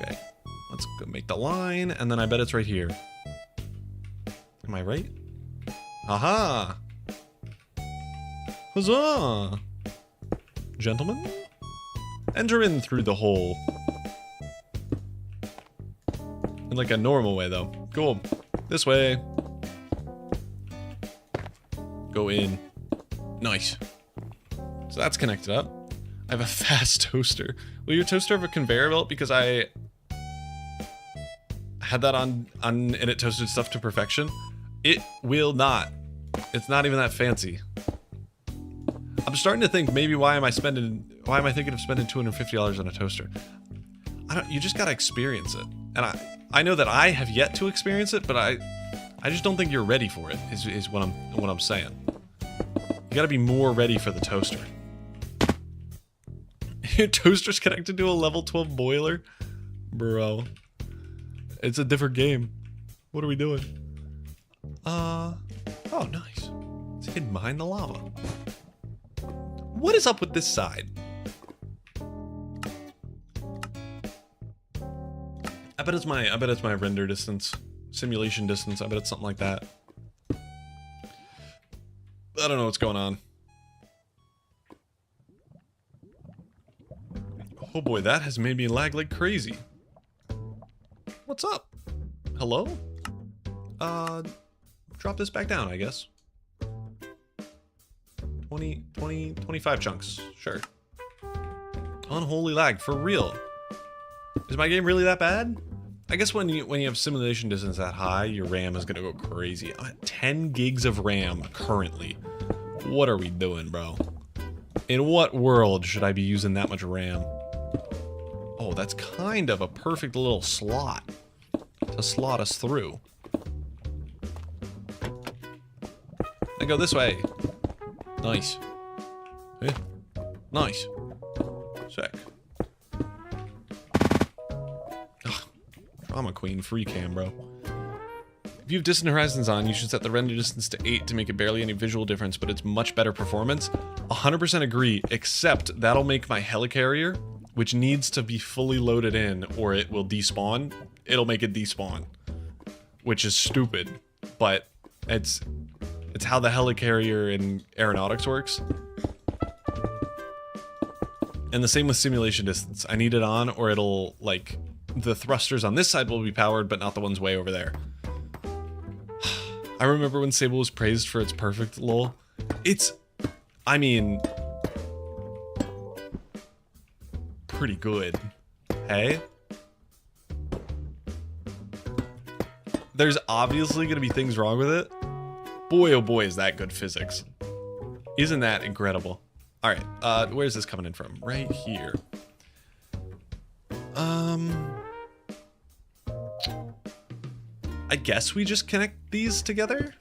Okay. Let's go make the line, and then I bet it's right here. Am I right? Aha! Huzzah! Gentlemen, enter in through the hole. In like a normal way, though. Cool. This way. Go in. Nice. So that's connected up. I have a fast toaster. Will your toaster have a conveyor belt? Because I had that on and it toasted stuff to perfection. It will not. It's not even that fancy. I'm starting to think maybe why am I thinking of spending $250 on a toaster? You just gotta experience it. And I know that I have yet to experience it, but I just don't think you're ready for it, is what I'm saying. You gotta be more ready for the toaster. Your toaster's connected to a level 12 boiler? Bro. It's a different game. What are we doing? Oh, nice. It's hidden behind the lava. What is up with this side? I bet it's my render distance, simulation distance. I bet it's something like that. I don't know what's going on. Oh boy, that has made me lag like crazy. What's up? Hello? Drop this back down, I guess. 25 chunks. Sure. Unholy lag, for real. Is my game really that bad? I guess when you have simulation distance that high, your RAM is gonna go crazy. I'm at 10 gigs of RAM currently. What are we doing, bro? In what world should I be using that much RAM? Oh, that's kind of a perfect little slot to slot us through. I go this way. Nice. Eh? Nice. Sick. I'm a queen. Free cam, bro. If you have Distant Horizons on, you should set the render distance to 8 to make it barely any visual difference, but it's much better performance. 100% agree, except that'll make my Helicarrier, which needs to be fully loaded in or it will despawn. It'll make it despawn, which is stupid, but it's how the Helicarrier in aeronautics works. And the same with simulation distance. I need it on or it'll, like, the thrusters on this side will be powered, but not the ones way over there. I remember when Sable was praised for its perfect lol. It's, I mean, pretty good. Hey? There's obviously gonna be things wrong with it. Boy, oh boy, is that good physics. Isn't that incredible? All right, where's this coming in from? Right here. I guess we just connect these together?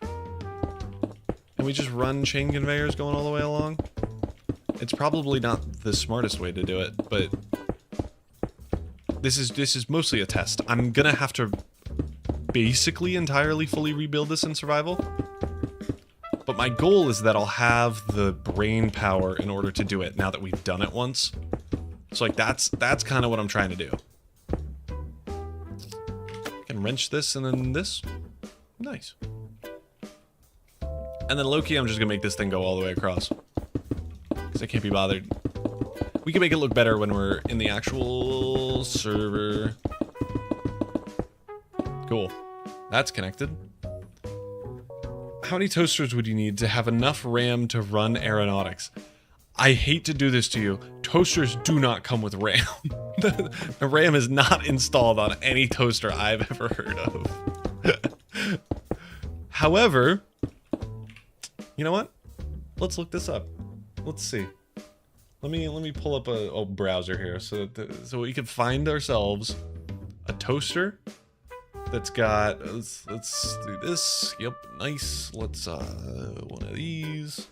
And we just run chain conveyors going all the way along? It's probably not the smartest way to do it, but this is mostly a test. I'm gonna have to basically entirely fully rebuild this in survival. But my goal is that I'll have the brain power in order to do it now that we've done it once. So like that's kind of what I'm trying to do. I can wrench this and then this. Nice. And then low-key, I'm just gonna make this thing go all the way across. Because I can't be bothered. We can make it look better when we're in the actual server. Cool. That's connected. How many toasters would you need to have enough RAM to run aeronautics? I hate to do this to you. Toasters do not come with RAM. The RAM is not installed on any toaster I've ever heard of. However, you know what? Let's look this up. Let's see. Let me pull up a browser here so we can find ourselves a toaster that's got, let's do this. Yep, nice. Let's one of these.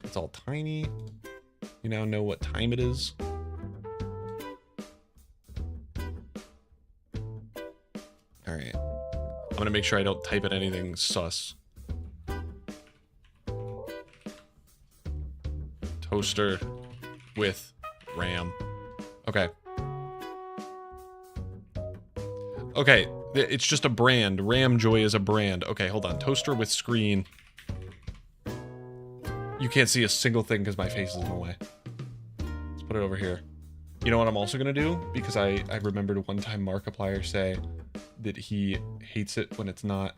It's all tiny. You now know what time it is. All right. I'm gonna make sure I don't type in anything sus. Toaster with RAM. Okay. Okay, it's just a brand. Ramjoy is a brand. Okay, hold on. Toaster with screen. You can't see a single thing because my face is in the way. Let's put it over here. You know what I'm also going to do? Because I remembered one time Markiplier say that he hates it when it's not.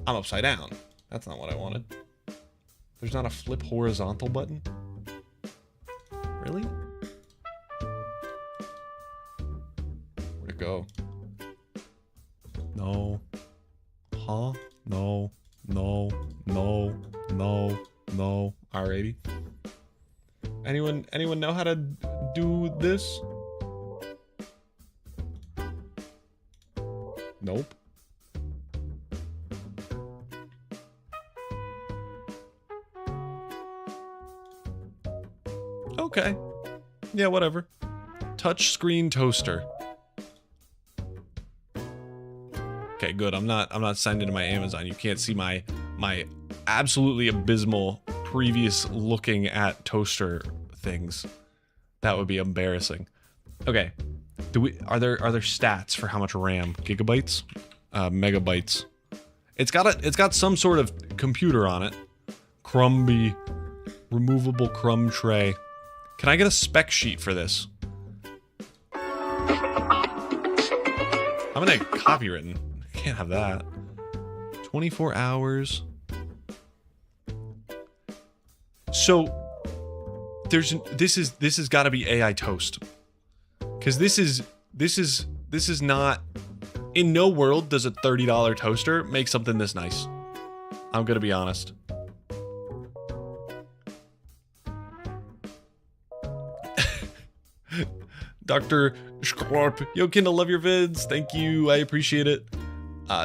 I'm upside down. That's not what I wanted. There's not a flip horizontal button? Really? Where'd it go? No. Huh? No. No. No. No. No. Alrighty. Anyone know how to do this? Nope. Okay. Yeah, whatever. Touch screen toaster. Okay, good. I'm not signed into my Amazon. You can't see my absolutely abysmal previous looking at toaster things. That would be embarrassing. Okay. Are there stats for how much RAM? Gigabytes? Megabytes. It's got some sort of computer on it. Crumby removable crumb tray. Can I get a spec sheet for this? I'm gonna get copywritten. I can't have that. 24 hours. So this has got to be AI toast. Cuz this is not, in no world does a $30 toaster make something this nice. I'm going to be honest. Dr. Schwarp, yo Kindle, love your vids. Thank you. I appreciate it.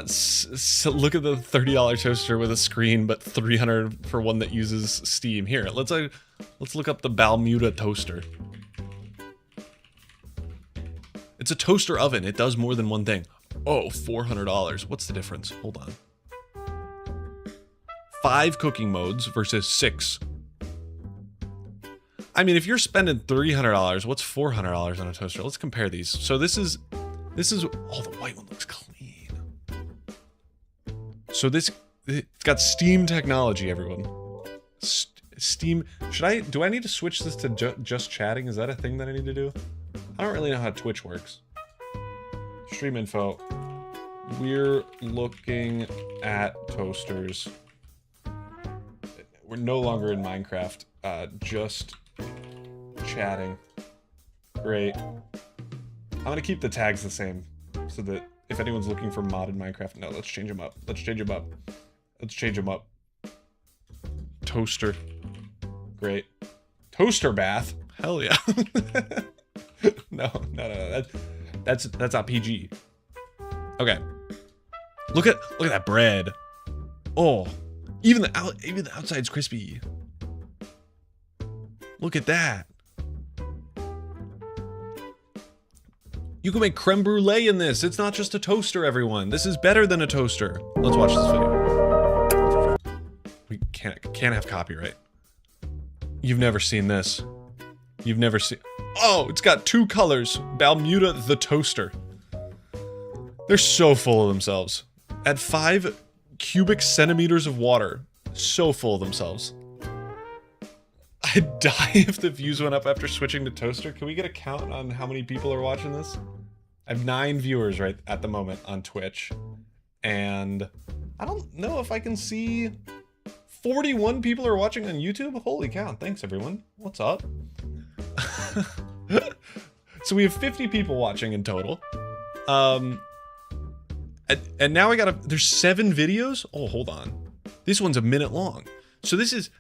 So look at the $30 toaster with a screen, but $300 for one that uses Steam. Here, let's look up the Balmuda toaster. It's a toaster oven. It does more than one thing. Oh, $400. What's the difference? Hold on. 5 cooking modes versus 6. I mean, if you're spending $300, what's $400 on a toaster? Let's compare these. So this is, oh, the white one looks clean. So it's got Steam technology, everyone. Steam, do I need to switch this to just chatting? Is that a thing that I need to do? I don't really know how Twitch works. Stream info. We're looking at toasters. We're no longer in Minecraft. Just chatting. Great. I'm gonna keep the tags the same so that if anyone's looking for modded Minecraft, no, let's change them up. Let's change them up. Let's change them up. Toaster. Great. Toaster bath. Hell yeah. No. That's not PG. Okay. Look at that bread. Oh, even the outside's crispy. Look at that. You can make creme brulee in this. It's not just a toaster, everyone. This is better than a toaster. Let's watch this video. We can't have copyright. You've never seen this. You've never seen... Oh, it's got 2 colors. Bermuda the toaster. They're so full of themselves. At 5 cubic centimeters of water. So full of themselves. I'd die if the views went up after switching to toaster. Can we get a count on how many people are watching this? I have 9 viewers right at the moment on Twitch. And I don't know if I can see... 41 people are watching on YouTube? Holy cow, thanks everyone. What's up? So we have 50 people watching in total. And now there's 7 videos? Oh, hold on. This one's a minute long. So this is,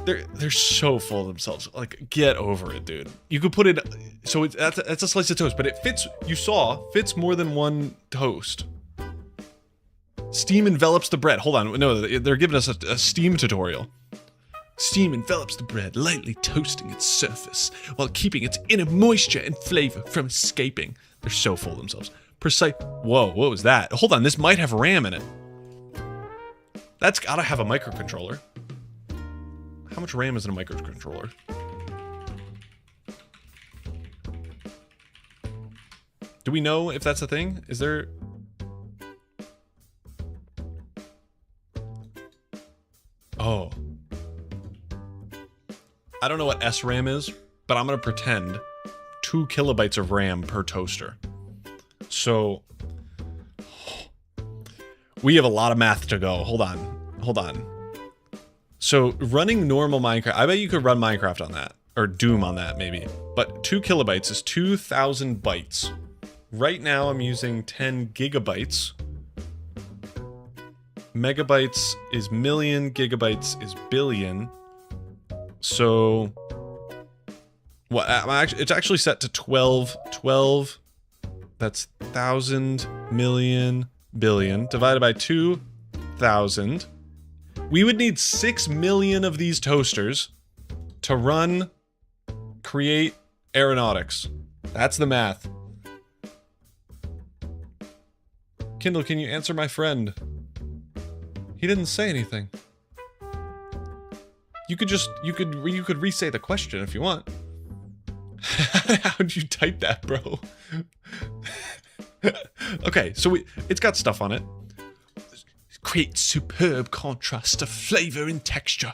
they're so full of themselves. Like, get over it, dude. You could put it, so that's a slice of toast, but it fits, fits more than one toast. Steam envelops the bread. Hold on, no, they're giving us a steam tutorial. Steam envelops the bread, lightly toasting its surface, while keeping its inner moisture and flavor from escaping. They're so full of themselves. Whoa, what was that? Hold on, this might have RAM in it. That's gotta have a microcontroller. How much RAM is in a microcontroller? Do we know if that's a thing? Is there... Oh. I don't know what SRAM is, but I'm gonna pretend 2 kilobytes of RAM per toaster. So we have a lot of math to go. Hold on. So running normal Minecraft, I bet you could run Minecraft on that, or Doom on that maybe. But 2 kilobytes is 2,000 bytes. Right now I'm using 10 gigabytes. Megabytes is million, gigabytes is billion. So, what? It's actually set to 12. That's 1,000, million, billion divided by 2,000. We would need 6 million of these toasters to create aeronautics. That's the math. Kindle, can you answer my friend? He didn't say anything. You could re-say the question if you want. How'd you type that, bro? Okay, so it's got stuff on it. Create superb contrast of flavor and texture.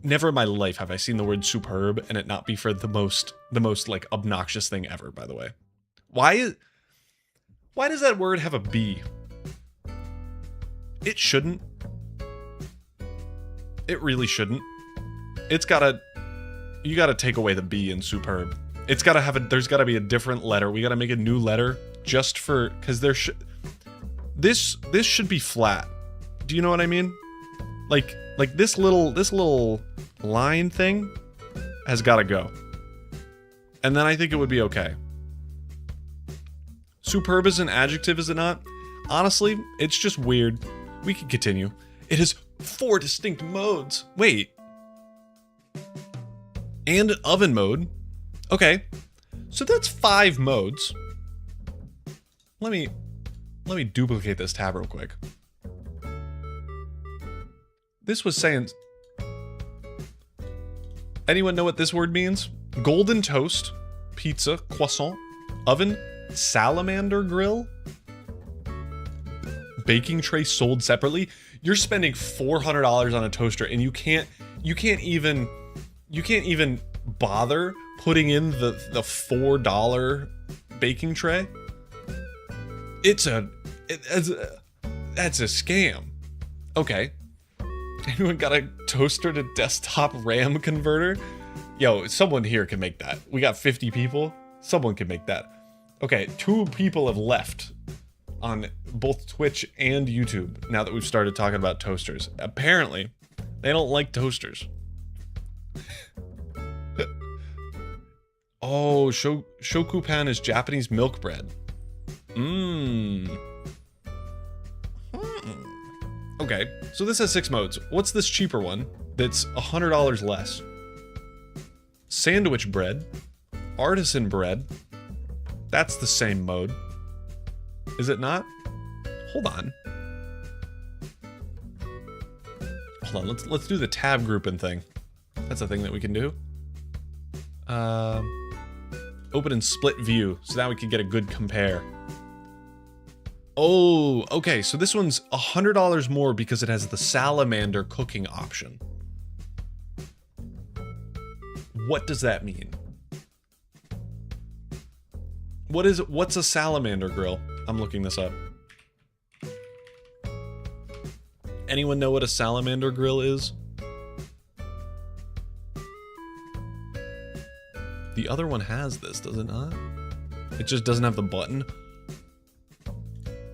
Never in my life have I seen the word superb and it not be for the most like obnoxious thing ever, by the way. Why does that word have a B? It shouldn't. It really shouldn't. You gotta take away the B in superb. It's gotta have there's gotta be a different letter. We gotta make a new letter just for, cause this should be flat. Do you know what I mean? Like this little line thing has gotta go. And then I think it would be okay. Superb is an adjective, is it not? Honestly, it's just weird. We can continue. It has 4 distinct modes. Wait. And oven mode. Okay. So that's 5 modes. Let me duplicate this tab real quick. This was saying... Anyone know what this word means? Golden toast, pizza, croissant, oven, salamander grill, baking tray sold separately. You're spending $400 on a toaster and you can't even bother putting in the $4 baking tray. That's a scam. Okay. Anyone got a toaster to desktop RAM converter? Yo, someone here can make that. We got 50 people. Someone can make that. Okay, 2 people have left on both Twitch and YouTube now that we've started talking about toasters. Apparently, they don't like toasters. Oh, shokupan is Japanese milk bread. Okay, so this has 6 modes. What's this cheaper one that's $100 less? Sandwich bread, artisan bread. That's the same mode. Is it not? Hold on. Hold on, let's do the tab grouping thing. That's a thing that we can do. Open in split view, so now we can get a good compare. Oh, okay, so this one's $100 more because it has the salamander cooking option. What does that mean? What's a salamander grill? I'm looking this up. Anyone know what a salamander grill is? The other one has this, does it not? It just doesn't have the button.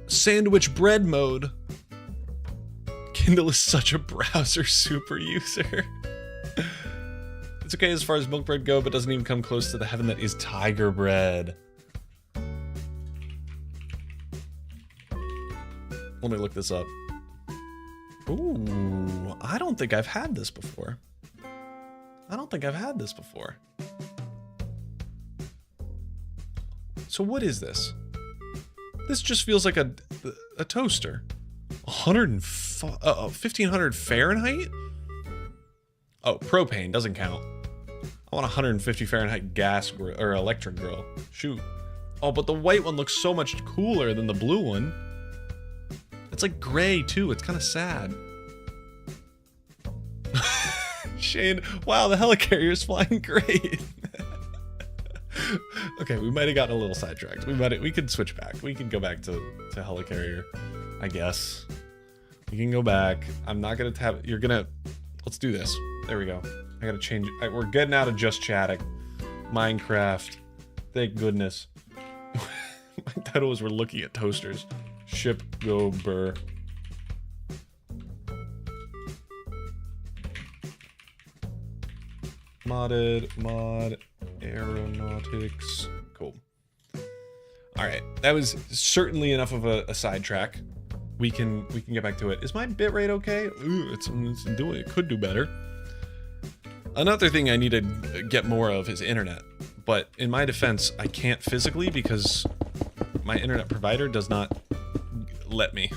Sandwich bread mode. Kindle is such a browser super user. It's okay as far as milk bread go, but doesn't even come close to the heaven that is tiger bread. Let me look this up. Ooh, I don't think I've had this before. So what is this? This just feels like a toaster. 1500 Fahrenheit? Oh, propane doesn't count. I want 150 Fahrenheit gas or electric grill. Shoot. Oh, but the white one looks so much cooler than the blue one. It's like gray too. It's kind of sad. Shane, wow, the helicarrier's flying great. Okay, we might have gotten a little sidetracked. We could switch back. We could go back to helicarrier, I guess. We can go back. I'm not gonna tab. Let's do this. There we go. I gotta change it. We're getting out of just chatting. Minecraft. Thank goodness. My title was we're looking at toasters. Ship go burr. Mod aeronautics. Cool. Alright, that was certainly enough of a sidetrack. We can get back to it. Is my bitrate okay? Ooh, it's doing it. Could do better. Another thing I need to get more of is internet. But in my defense, I can't physically because my internet provider does not let me.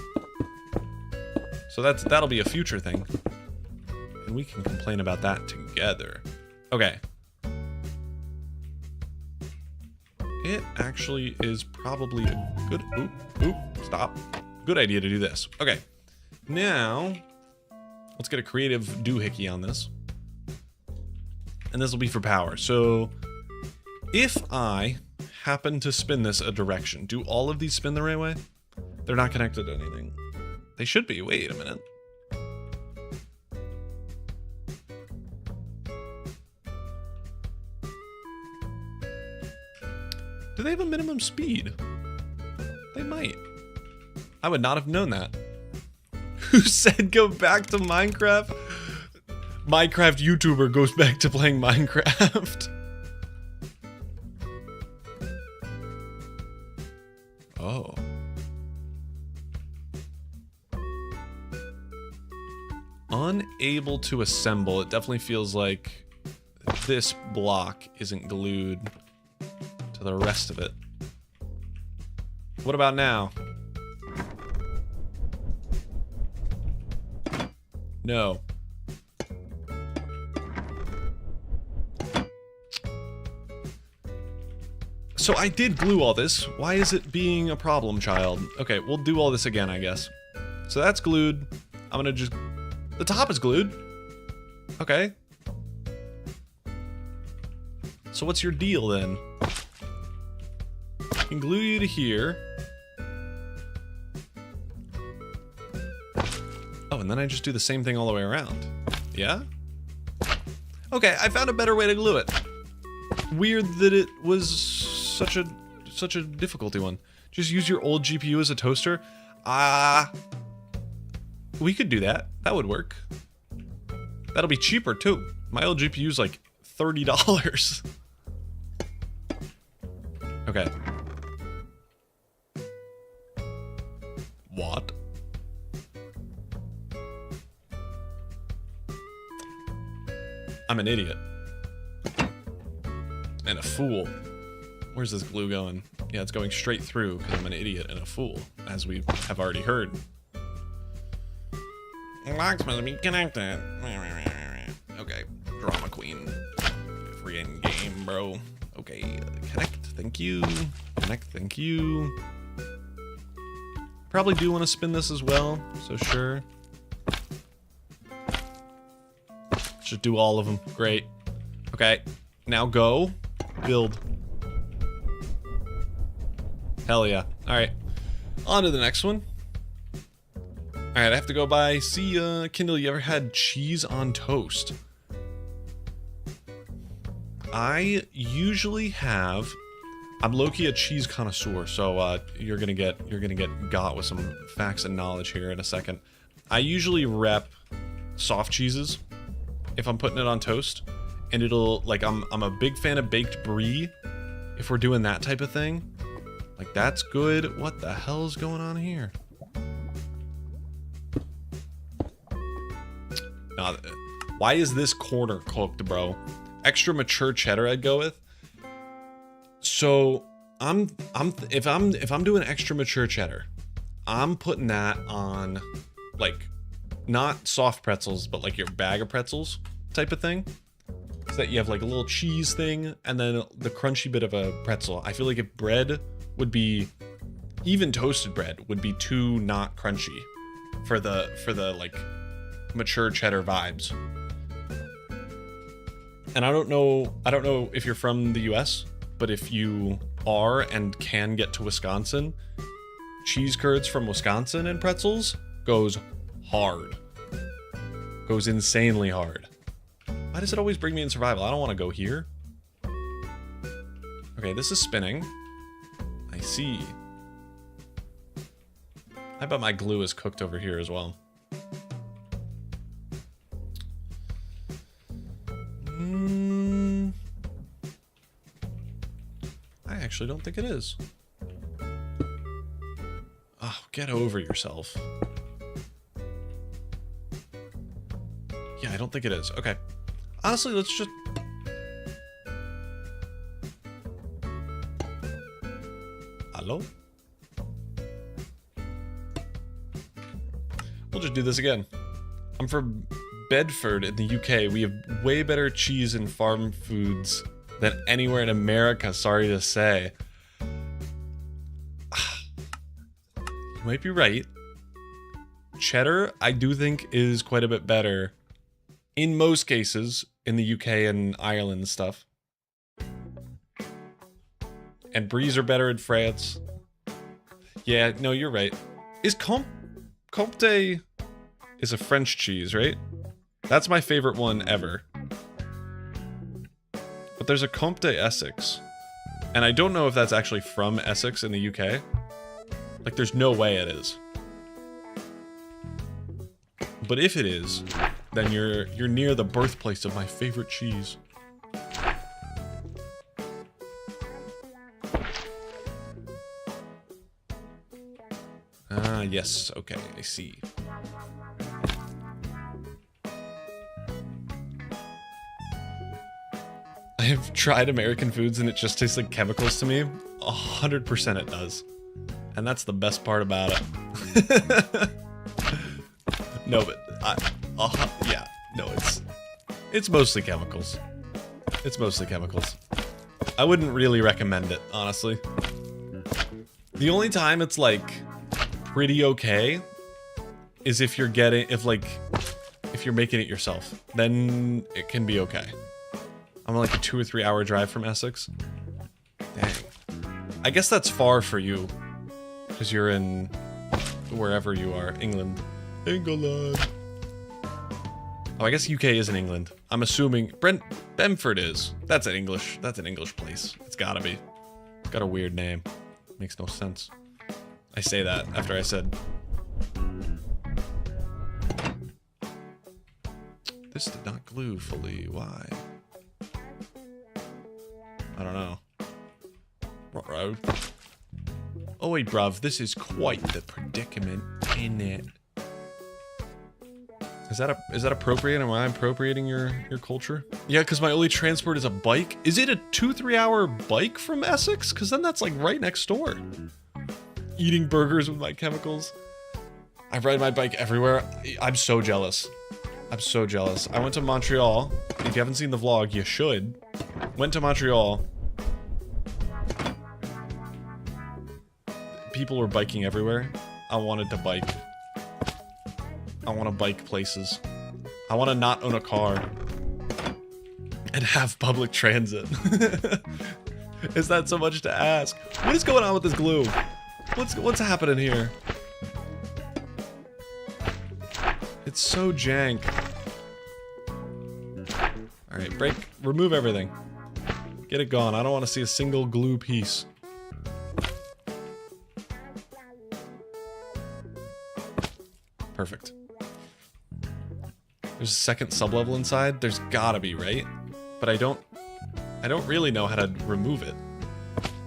So that'll be a future thing. And we can complain about that together. Okay. It actually is probably a good... Stop. Good idea to do this. Okay. Now, let's get a creative doohickey on this. And this will be for power. So, if I happen to spin this a direction, do all of these spin the right way? They're not connected to anything. They should be. Wait a minute. Do they have a minimum speed? They might. I would not have known that. Who said go back to Minecraft? Minecraft YouTuber goes back to playing Minecraft. Oh. Unable to assemble. It definitely feels like this block isn't glued to to the rest of it. What about now? No. So I did glue all this. Why is it being a problem, child? Okay, we'll do all this again, I guess. So that's glued. I'm gonna just... The top is glued. Okay. So what's your deal, then? I can glue you to here. Oh, and then I just do the same thing all the way around. Yeah? Okay, I found a better way to glue it. Weird that it was such a difficulty one. Just use your old GPU as a toaster? We could do that. That would work. That'll be cheaper too. My old GPU's like $30. Okay. What? I'm an idiot. And a fool. Where's this glue going? Yeah, it's going straight through because I'm an idiot and a fool, as we have already heard. Locksmith to be connected. Okay, drama queen. Free in game, bro. Okay, connect, thank you. Connect, thank you. Probably do want to spin this as well, so sure. Just do all of them. Great. Okay, now go. Build. Hell yeah. Alright. On to the next one. Alright, I have to go by. See, Kindle, you ever had cheese on toast? I usually have... I'm low-key a cheese connoisseur, so you're gonna get got with some facts and knowledge here in a second. I usually rep soft cheeses if I'm putting it on toast, and it'll, like, I'm a big fan of baked brie if we're doing that type of thing. Like, that's good. What the hell is going on here? Nah, why is this corner cooked, bro? Extra mature cheddar I'd go with. So if I'm doing extra mature cheddar, I'm putting that on, like, not soft pretzels, but like your bag of pretzels type of thing. So that you have like a little cheese thing and then the crunchy bit of a pretzel. I feel like if bread would be, even toasted bread would be too not crunchy for the like mature cheddar vibes. And I don't know if you're from the US, but if you are and can get to Wisconsin, cheese curds from Wisconsin and pretzels goes hard. Goes insanely hard. Why does it always bring me in survival? I don't want to go here. Okay, this is spinning. I see. I bet my glue is cooked over here as well. I actually don't think it is. Oh, get over yourself. Yeah, I don't think it is. Okay. Honestly, let's just... Hello? We'll just do this again. I'm from Bedford in the UK. We have way better cheese and farm foods than anywhere in America, sorry to say. You might be right. Cheddar, I do think, is quite a bit better in most cases in the UK and Ireland and stuff. And bries are better in France. Yeah, no, you're right. Is Comté is a French cheese, right? That's my favorite one ever. But there's a Comté Essex. And I don't know if that's actually from Essex in the UK. Like, there's no way it is. But if it is, then you're near the birthplace of my favorite cheese. Ah, yes, okay, I see. I have tried American foods and it just tastes like chemicals to me. 100% it does. And that's the best part about it. No, but yeah, no, it's mostly chemicals. It's mostly chemicals. I wouldn't really recommend it, honestly. The only time it's like pretty okay is if you're if you're making it yourself, then it can be okay. I'm like a 2 or 3 hour drive from Essex. Dang. I guess that's far for you, because you're in wherever you are, England. England. Oh, I guess UK is in England. I'm assuming Brentford is. That's an English place. It's gotta be. It's got a weird name. Makes no sense. I say that after I said. This did not glue fully. Why? I don't know. Ruh-roh. Oh wait, bruv, this is quite the predicament, ain't it? Is that appropriate? Am I appropriating your culture? Yeah, because my only transport is a bike. Is it a 2-3 hour bike from Essex? Because then that's like right next door. Eating burgers with my chemicals. I ride my bike everywhere. I'm so jealous. I'm so jealous. I went to Montreal. If you haven't seen the vlog, you should. Went to Montreal. People were biking everywhere. I wanted to bike. I want to bike places. I want to not own a car. And have public transit. Is that so much to ask? What is going on with this glue? What's happening here? It's so jank. Alright, break. Remove everything. Get it gone. I don't want to see a single glue piece. Perfect. There's a second sublevel inside. There's gotta be, right? But I don't really know how to remove it,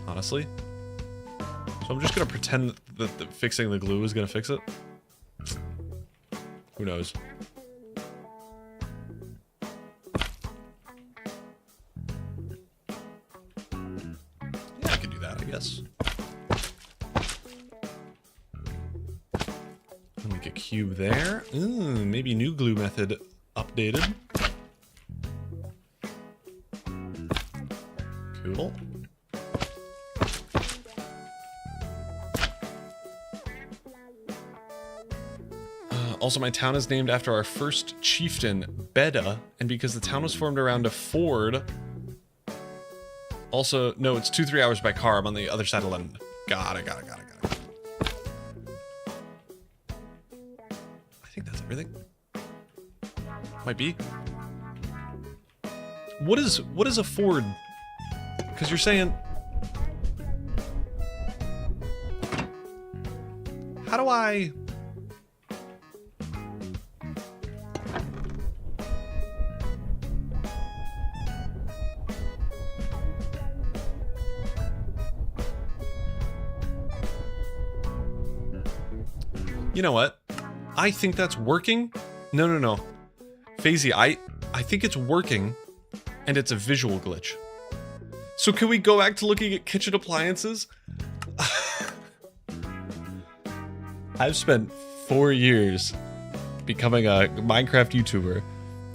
honestly. So I'm just gonna pretend that fixing the glue is gonna fix it. Who knows? Yeah, I can do that, I guess. Make a cube there. Ooh, maybe new glue method updated. Cool. Also, my town is named after our first chieftain, Beda, and because the town was formed around a ford. Also, no, it's 2-3 hours by car. I'm on the other side of London. Got it. I think that's everything. Might be. What is a ford? Because you're saying. How do I? You know what? I think that's working. No. Phasey, I think it's working, and it's a visual glitch. So can we go back to looking at kitchen appliances? I've spent 4 years becoming a Minecraft YouTuber,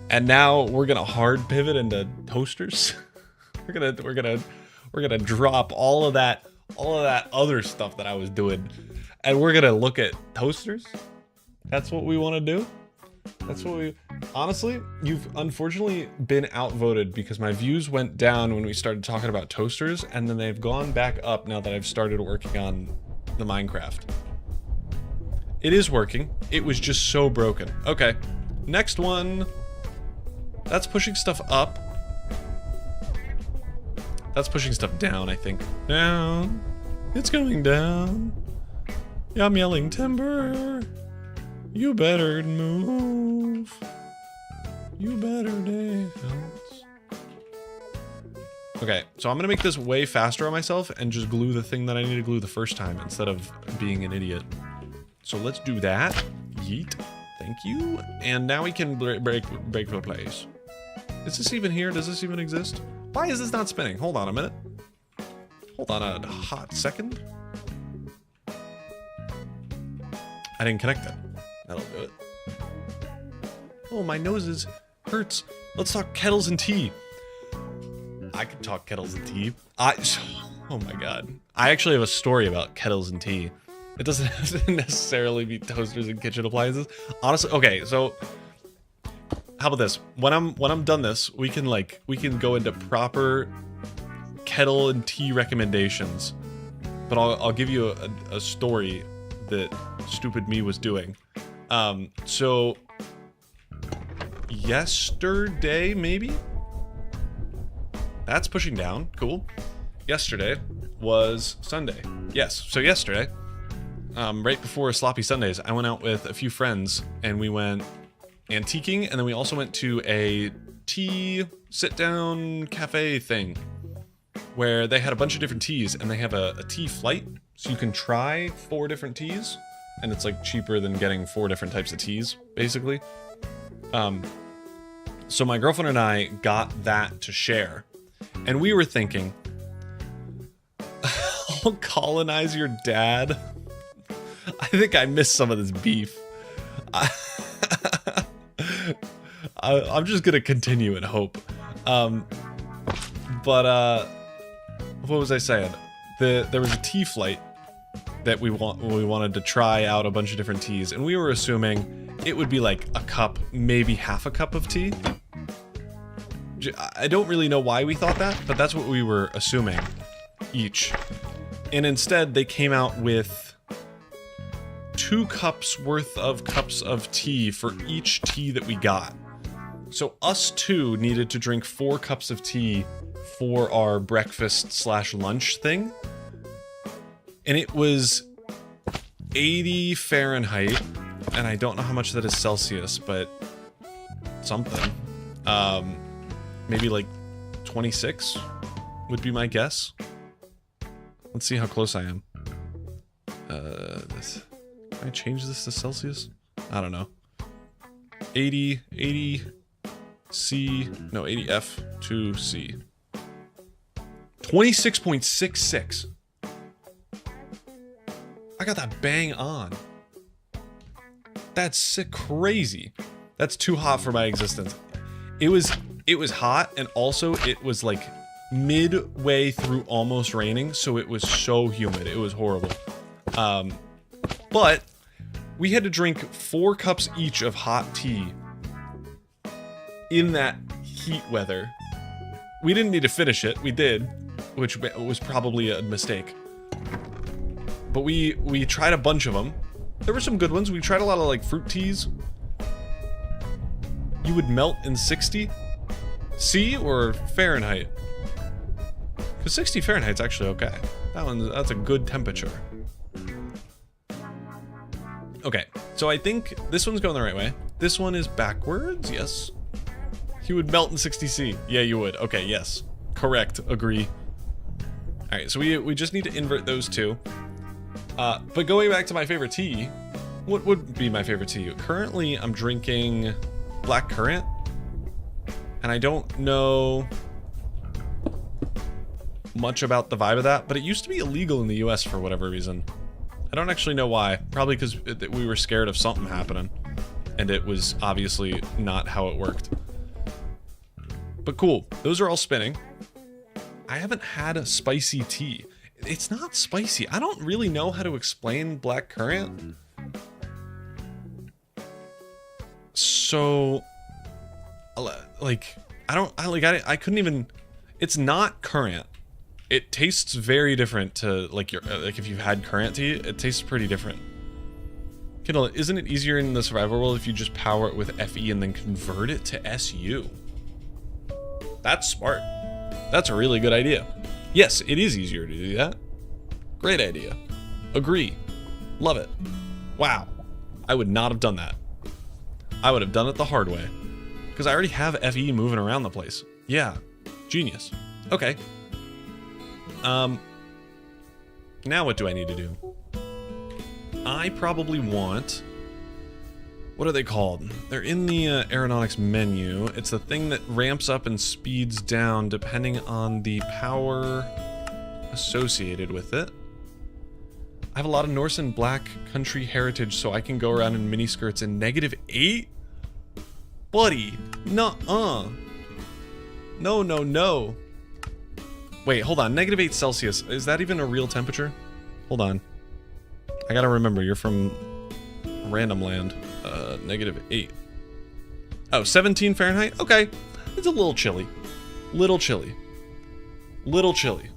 and now we're gonna hard pivot into toasters. we're gonna drop all of that other stuff that I was doing, and we're gonna look at toasters. That's what we want to do. That's what we... Honestly, you've unfortunately been outvoted because my views went down when we started talking about toasters, and then they've gone back up now that I've started working on the Minecraft. It is working. It was just so broken. Okay, next one. That's pushing stuff up. That's pushing stuff down, I think. Down. It's going down. Yeah, I'm yelling timber. You better move. You better dance. Okay, so I'm gonna make this way faster on myself and just glue the thing that I need to glue the first time instead of being an idiot. So let's do that. Yeet. Thank you. And now we can break the place. Is this even here? Does this even exist? Why is this not spinning? Hold on a minute. Hold on a hot second. I didn't connect it. That'll do it. Oh, my nose hurts. Let's talk kettles and tea. I could talk kettles and tea. Oh my god. I actually have a story about kettles and tea. It doesn't have to necessarily be toasters and kitchen appliances. Honestly, okay, so how about this? When I'm done this, we can go into proper kettle and tea recommendations. But I'll give you a story that stupid me was doing. So yesterday, maybe? That's pushing down. Cool. Yesterday was Sunday. Yes, so yesterday, right before Sloppy Sundays, I went out with a few friends and we went antiquing, and then we also went to a tea sit-down cafe thing where they had a bunch of different teas, and they have a tea flight, so you can try 4 different teas, and it's like cheaper than getting 4 different types of teas, basically. So my girlfriend and I got that to share, and we were thinking, I'll colonize your dad. I think I missed some of this beef. I'm just gonna continue and hope. What was I saying? There was a tea flight that we wanted to try out a bunch of different teas, and we were assuming it would be like a cup, maybe half a cup of tea. I don't really know why we thought that, but that's what we were assuming each. And instead, they came out with 2 cups worth of cups of tea for each tea that we got. So us 2 needed to drink 4 cups of tea for our breakfast/lunch thing. And it was 80 Fahrenheit, and I don't know how much that is Celsius, but something. Maybe like 26 would be my guess. Let's see how close I am. Can I change this to Celsius? I don't know. 80 C, no, 80 F to C. 26.66. I got that bang on. That's sick, crazy. That's too hot for my existence. It was hot, and also it was like midway through almost raining, so it was so humid. It was horrible. But we had to drink 4 cups each of hot tea in that heat weather. We didn't need to finish it. We did, which was probably a mistake. But we tried a bunch of them. There were some good ones. We tried a lot of like fruit teas. You would melt in 60 C or Fahrenheit? Because 60 Fahrenheit's actually okay. That's a good temperature. Okay, so I think this one's going the right way. This one is backwards, yes. You would melt in 60 C. Yeah, you would. Okay, yes. Correct. Agree. Alright, so we just need to invert those 2. But going back to my favorite tea, what would be my favorite tea? Currently, I'm drinking black currant, and I don't know much about the vibe of that, but it used to be illegal in the US for whatever reason. I don't actually know why. Probably because we were scared of something happening, and it was obviously not how it worked. But cool. Those are all spinning. I haven't had a spicy tea. It's not spicy. I don't really know how to explain black currant. So, like, I couldn't even. It's not currant. It tastes very different to like if you've had currant tea. It tastes pretty different. Kindle, isn't it easier in the survival world if you just power it with FE and then convert it to SU? That's smart. That's a really good idea. Yes, it is easier to do that. Great idea. Agree. Love it. Wow. I would not have done that. I would have done it the hard way. Because I already have FE moving around the place. Yeah. Genius. Okay. Now what do I need to do? I probably want... What are they called? They're in the aeronautics menu. It's the thing that ramps up and speeds down depending on the power associated with it. I have a lot of Norse and black country heritage, so I can go around in miniskirts in -8? Buddy, nuh-uh. No, no, no. Wait, hold on. -8 Celsius. Is that even a real temperature? Hold on. I gotta remember, you're from random land. -8. Oh, 17 Fahrenheit? Okay. It's a little chilly. Little chilly. Little chilly.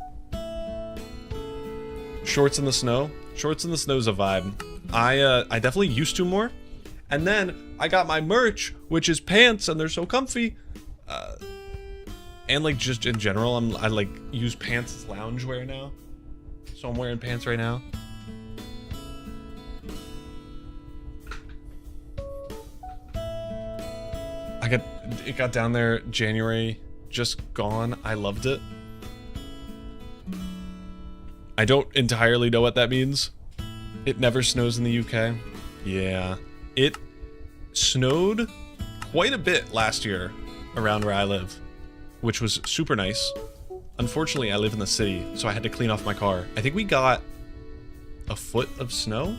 Shorts in the snow? Shorts in the snow's a vibe. I definitely used to more. And then I got my merch, which is pants, and they're so comfy. And like just in general, I like use pants as loungewear now. So I'm wearing pants right now. It got down there January, just gone. I loved it. I don't entirely know what that means. It never snows in the UK. Yeah. It snowed quite a bit last year around where I live, which was super nice. Unfortunately, I live in the city, so I had to clean off my car. I think we got a foot of snow.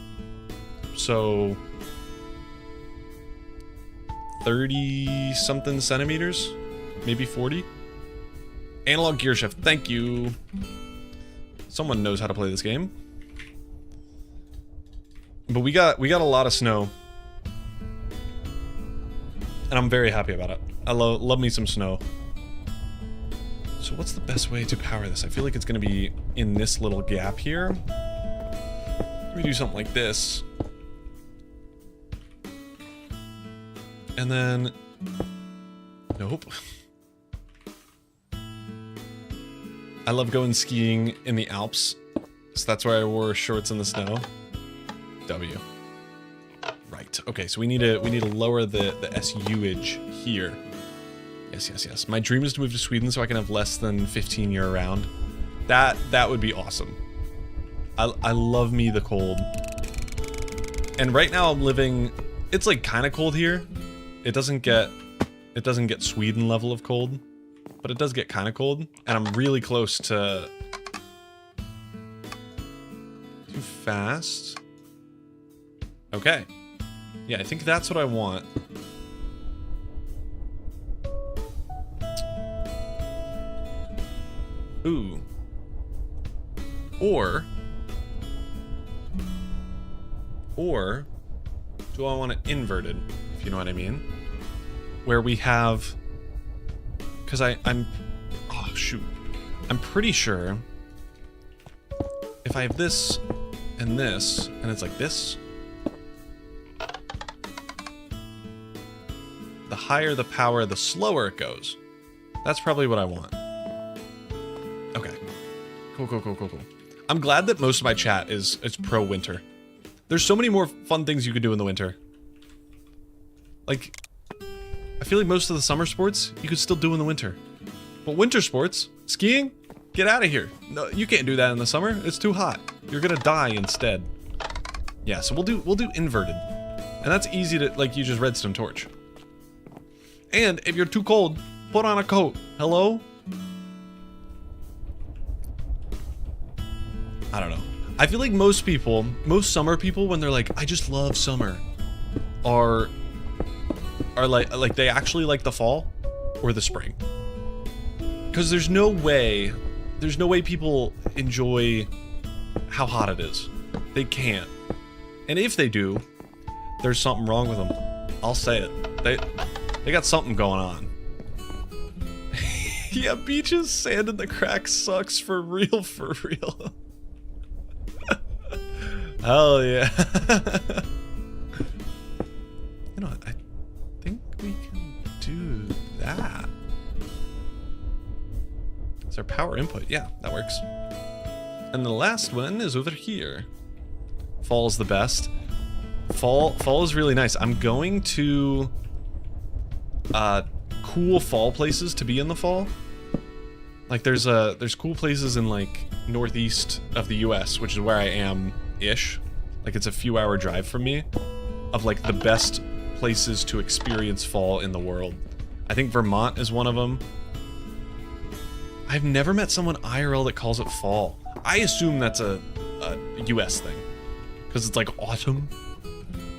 So 30-something centimeters, maybe 40. Analog gear shift, thank you. Someone knows how to play this game. But we got a lot of snow. And I'm very happy about it. I love me some snow. So what's the best way to power this? I feel like it's gonna be in this little gap here. Let me do something like this. And then... Nope. I love going skiing in the Alps. So that's where I wore shorts in the snow. W. Right. Okay, so we need to lower the SU-age here. Yes, yes, yes. My dream is to move to Sweden so I can have less than 15 year round. That would be awesome. I love me the cold. And right now I'm living... It's like kind of cold here. It doesn't get Sweden level of cold, but it does get kind of cold, and I'm really close to... Too fast? Okay. Yeah, I think that's what I want. Ooh. Or do I want it inverted, if you know what I mean? Where we have... Because I'm... Oh, shoot. I'm pretty sure if I have this, and it's like this, the higher the power, the slower it goes. That's probably what I want. Okay. Cool, cool, cool, cool, cool. I'm glad that most of my chat is pro-winter. There's so many more fun things you could do in the winter. Like, I feel like most of the summer sports you could still do in the winter. But winter sports, skiing, get out of here. No, you can't do that in the summer. It's too hot. You're gonna die instead. Yeah, so we'll do inverted. And that's easy to, like, you just redstone torch. And if you're too cold, put on a coat. Hello? I don't know. I feel like most summer people, when they're like, I just love summer, are like they actually like the fall or the spring. Because there's no way people enjoy how hot it is. They can't. And if they do, there's something wrong with them. I'll say it. They got something going on. Yeah, beaches, sand in the cracks sucks for real, for real. Hell yeah. You know what? I think we can do that. It's our power input. Yeah, that works. And the last one is over here. Fall's the best. Fall is really nice. I'm going to cool fall places to be in the fall. Like there's cool places in like northeast of the US, which is where I am ish. Like it's a few hour drive from me, of like the best places to experience fall in the world. I think Vermont is one of them. I've never met someone IRL that calls it fall. I assume that's a US thing, because it's like autumn.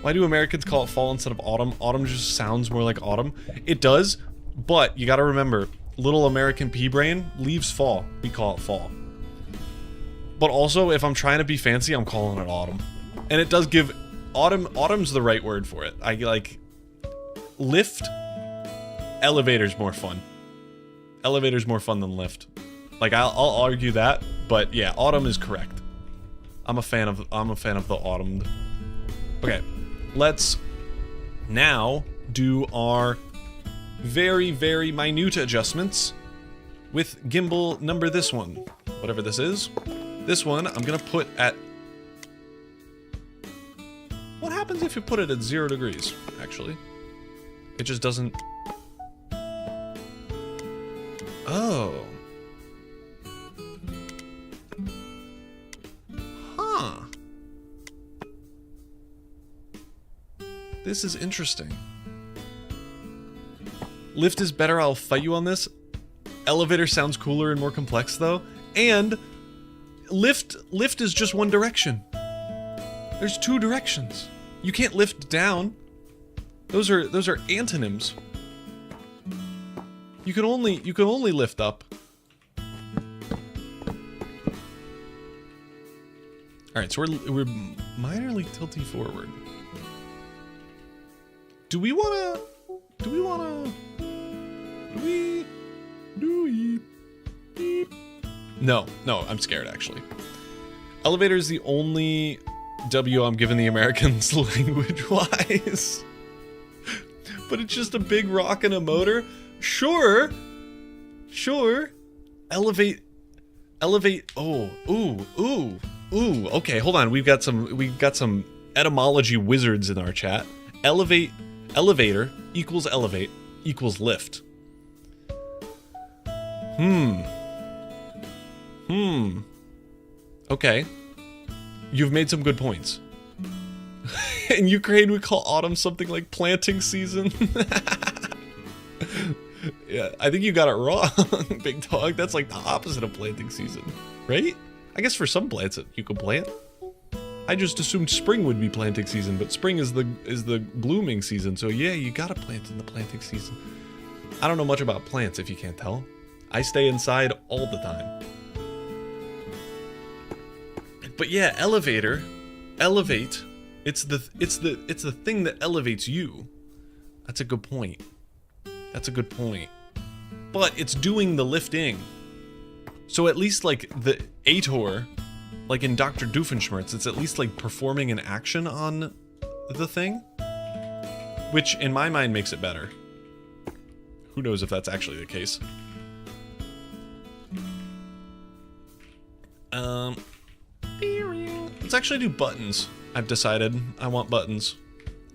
Why do Americans call it fall instead of autumn? Autumn just sounds more like autumn. It does, but you gotta remember, little American pea brain leaves fall. We call it fall. But also, if I'm trying to be fancy, I'm calling it autumn. And it does give autumn's the right word for it. I like lift. Elevator's more fun. Elevator's more fun than lift. Like I'll argue that, but yeah, autumn is correct. I'm a fan of the autumn. Okay, let's now do our very, very minute adjustments with gimbal number this one. Whatever this is. This one I'm gonna put at... What happens if you put it at 0 degrees, actually? It just doesn't... Oh. Huh. This is interesting. Lift is better, I'll fight you on this. Elevator sounds cooler and more complex though. And lift is just one direction. There's 2 directions. You can't lift down. Those are antonyms. You can only lift up. All right, so we're minorly tilty forward. Do we? No, I'm scared actually. Elevator is the only W I'm giving the Americans language-wise. But it's just a big rock and a motor. Sure. Elevate. Oh, ooh. Okay, hold on. We've got some etymology wizards in our chat. Elevator equals elevate equals lift. Okay. You've made some good points. In Ukraine, we call autumn something like planting season. Yeah, I think you got it wrong, Big Dog. That's like the opposite of planting season, right? I guess for some plants you can plant. I just assumed spring would be planting season, but spring is the blooming season. So yeah, you gotta plant in the planting season. I don't know much about plants, if you can't tell. I stay inside all the time. But yeah, elevate. It's the thing that elevates you. That's a good point. But it's doing the lifting. So at least like the Ator, like in Dr. Doofenshmirtz, it's at least like performing an action on the thing, which in my mind makes it better. Who knows if that's actually the case. Let's actually do buttons. I've decided I want buttons.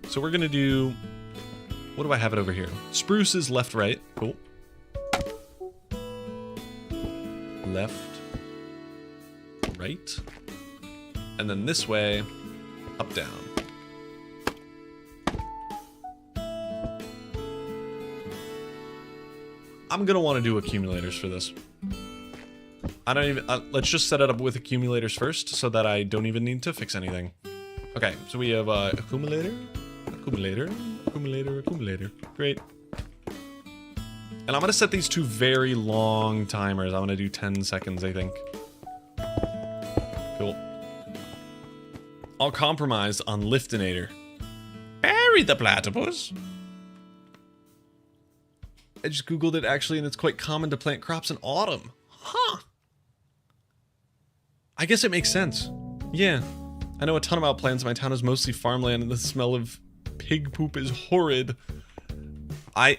So we're gonna do, what do I have it over here? Spruce is left, right. Cool. Left, right. And then this way, up, down. I'm gonna want to do accumulators for this. I don't even, let's just set it up with accumulators first so that I don't even need to fix anything. Okay, so we have accumulator. Great. And I'm gonna set these 2 very long timers. I'm gonna do 10 seconds, I think. Cool. I'll compromise on Liftinator. Bury the platypus. I just googled it actually, and it's quite common to plant crops in autumn. Huh. I guess it makes sense. Yeah. I know a ton about plants. My town is mostly farmland, and the smell of pig poop is horrid. I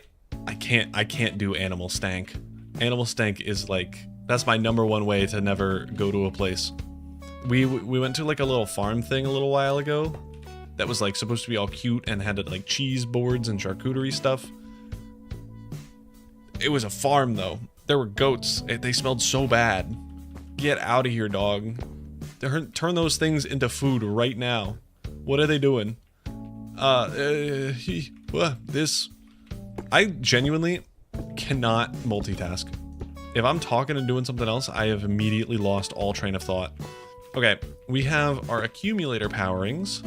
can't do animal stank. Animal stank is like, that's my #1 way to never go to a place. We went to like a little farm thing a little while ago that was like supposed to be all cute and had like cheese boards and charcuterie stuff. It was a farm though. There were goats. They smelled so bad. Get out of here, dog. Turn those things into food right now. What are they doing? This, I genuinely cannot multitask. If I'm talking and doing something else, I have immediately lost all train of thought. Okay, we have our accumulator powerings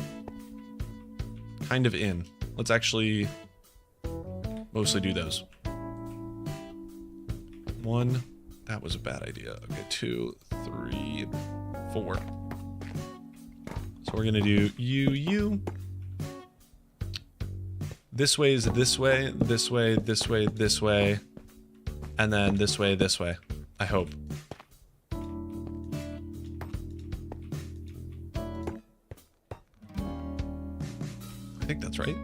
kind of in. Let's actually mostly do those. 1, that was a bad idea. Okay, 2, 3, 4. So we're gonna do you. This way is this way, this way, this way, this way, and then this way, I hope. I think that's right.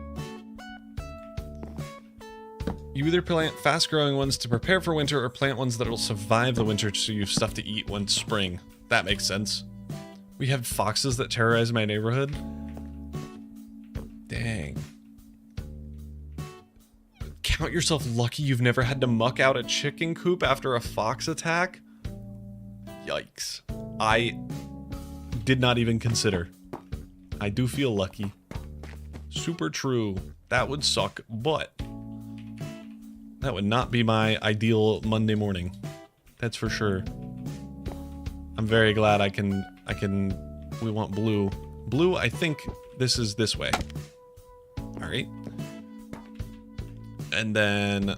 You either plant fast-growing ones to prepare for winter or plant ones that will survive the winter so you have stuff to eat when spring. That makes sense. We have foxes that terrorize my neighborhood. Dang. Count yourself lucky you've never had to muck out a chicken coop after a fox attack? Yikes. I did not even consider. I do feel lucky. Super true. That would suck, but that would not be my ideal Monday morning. That's for sure. I'm very glad I can, we want blue. Blue, I think this is this way. All right. And then,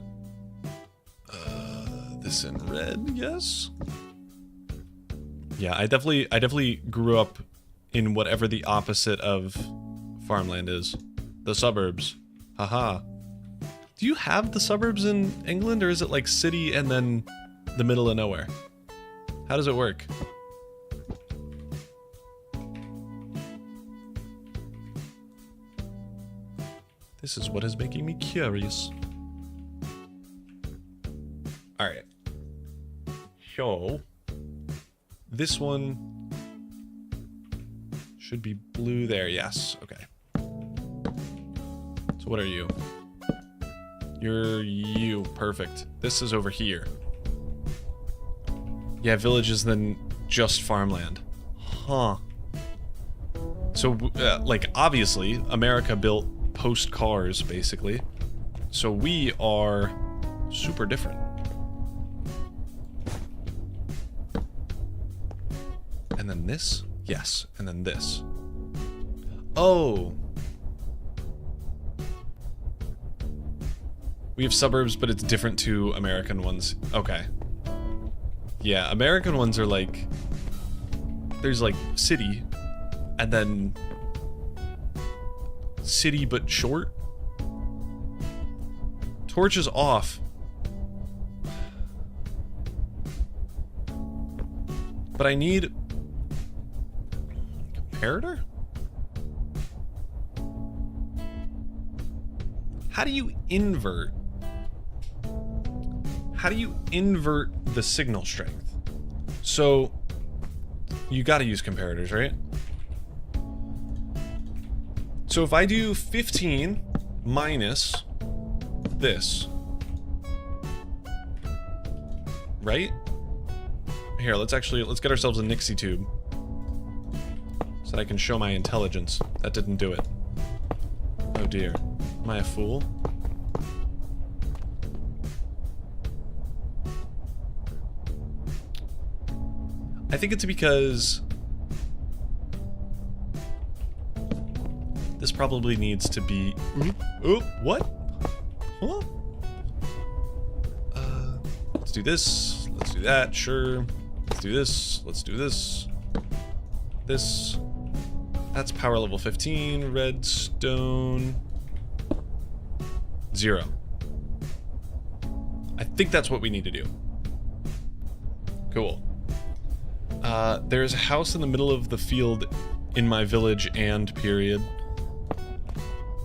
this in red, yes? Yeah, I definitely grew up in whatever the opposite of farmland is. The suburbs. Haha. Do you have the suburbs in England, or is it like city and then the middle of nowhere? How does it work? This is what is making me curious. Alright. So, this one should be blue there, yes. Okay. So what are you? You're you. Perfect. This is over here. Yeah, villages then just farmland. Huh. So, like, obviously, America built post cars, basically. So we are super different. And then this? Yes. And then this. Oh. We have suburbs, but it's different to American ones. Okay. Yeah, American ones are like... There's like city, and then... City but short? Torch is off. But I need... Comparator? How do you invert? How do you invert the signal strength? So, you gotta use comparators, right? So if I do 15 minus this, right? Here, let's get ourselves a Nixie tube so that I can show my intelligence. That didn't do it. Oh dear. Am I a fool? I think it's because this probably needs to be... Oh, what? Huh? Let's do this. Let's do that. Sure. Let's do this. Let's do this. This. That's power level 15. Redstone. 0. I think that's what we need to do. Cool. There's a house in the middle of the field in my village and period.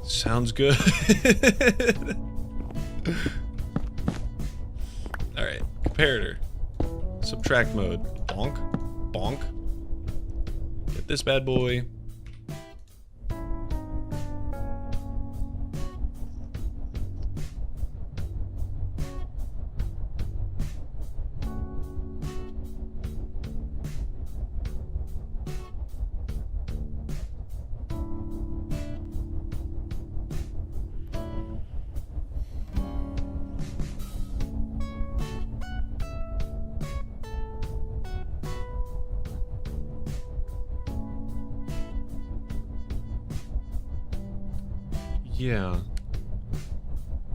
Sounds good. Alright, comparator. Subtract mode. Bonk. Bonk. Get this bad boy. Yeah.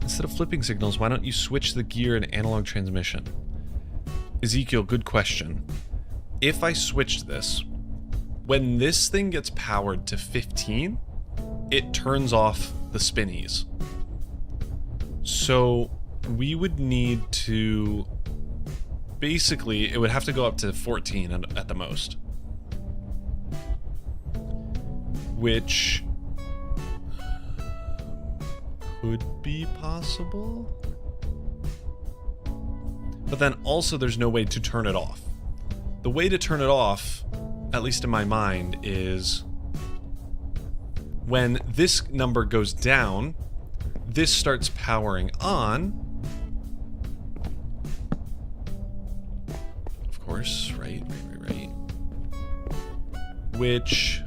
Instead of flipping signals, why don't you switch the gear and analog transmission? Ezekiel, good question. If I switched this, when this thing gets powered to 15, it turns off the spinnies. So we would need to... Basically, it would have to go up to 14 at the most. Which... could be possible? But then also there's no way to turn it off. The way to turn it off, at least in my mind, is when this number goes down, this starts powering on. Of course, right. Which...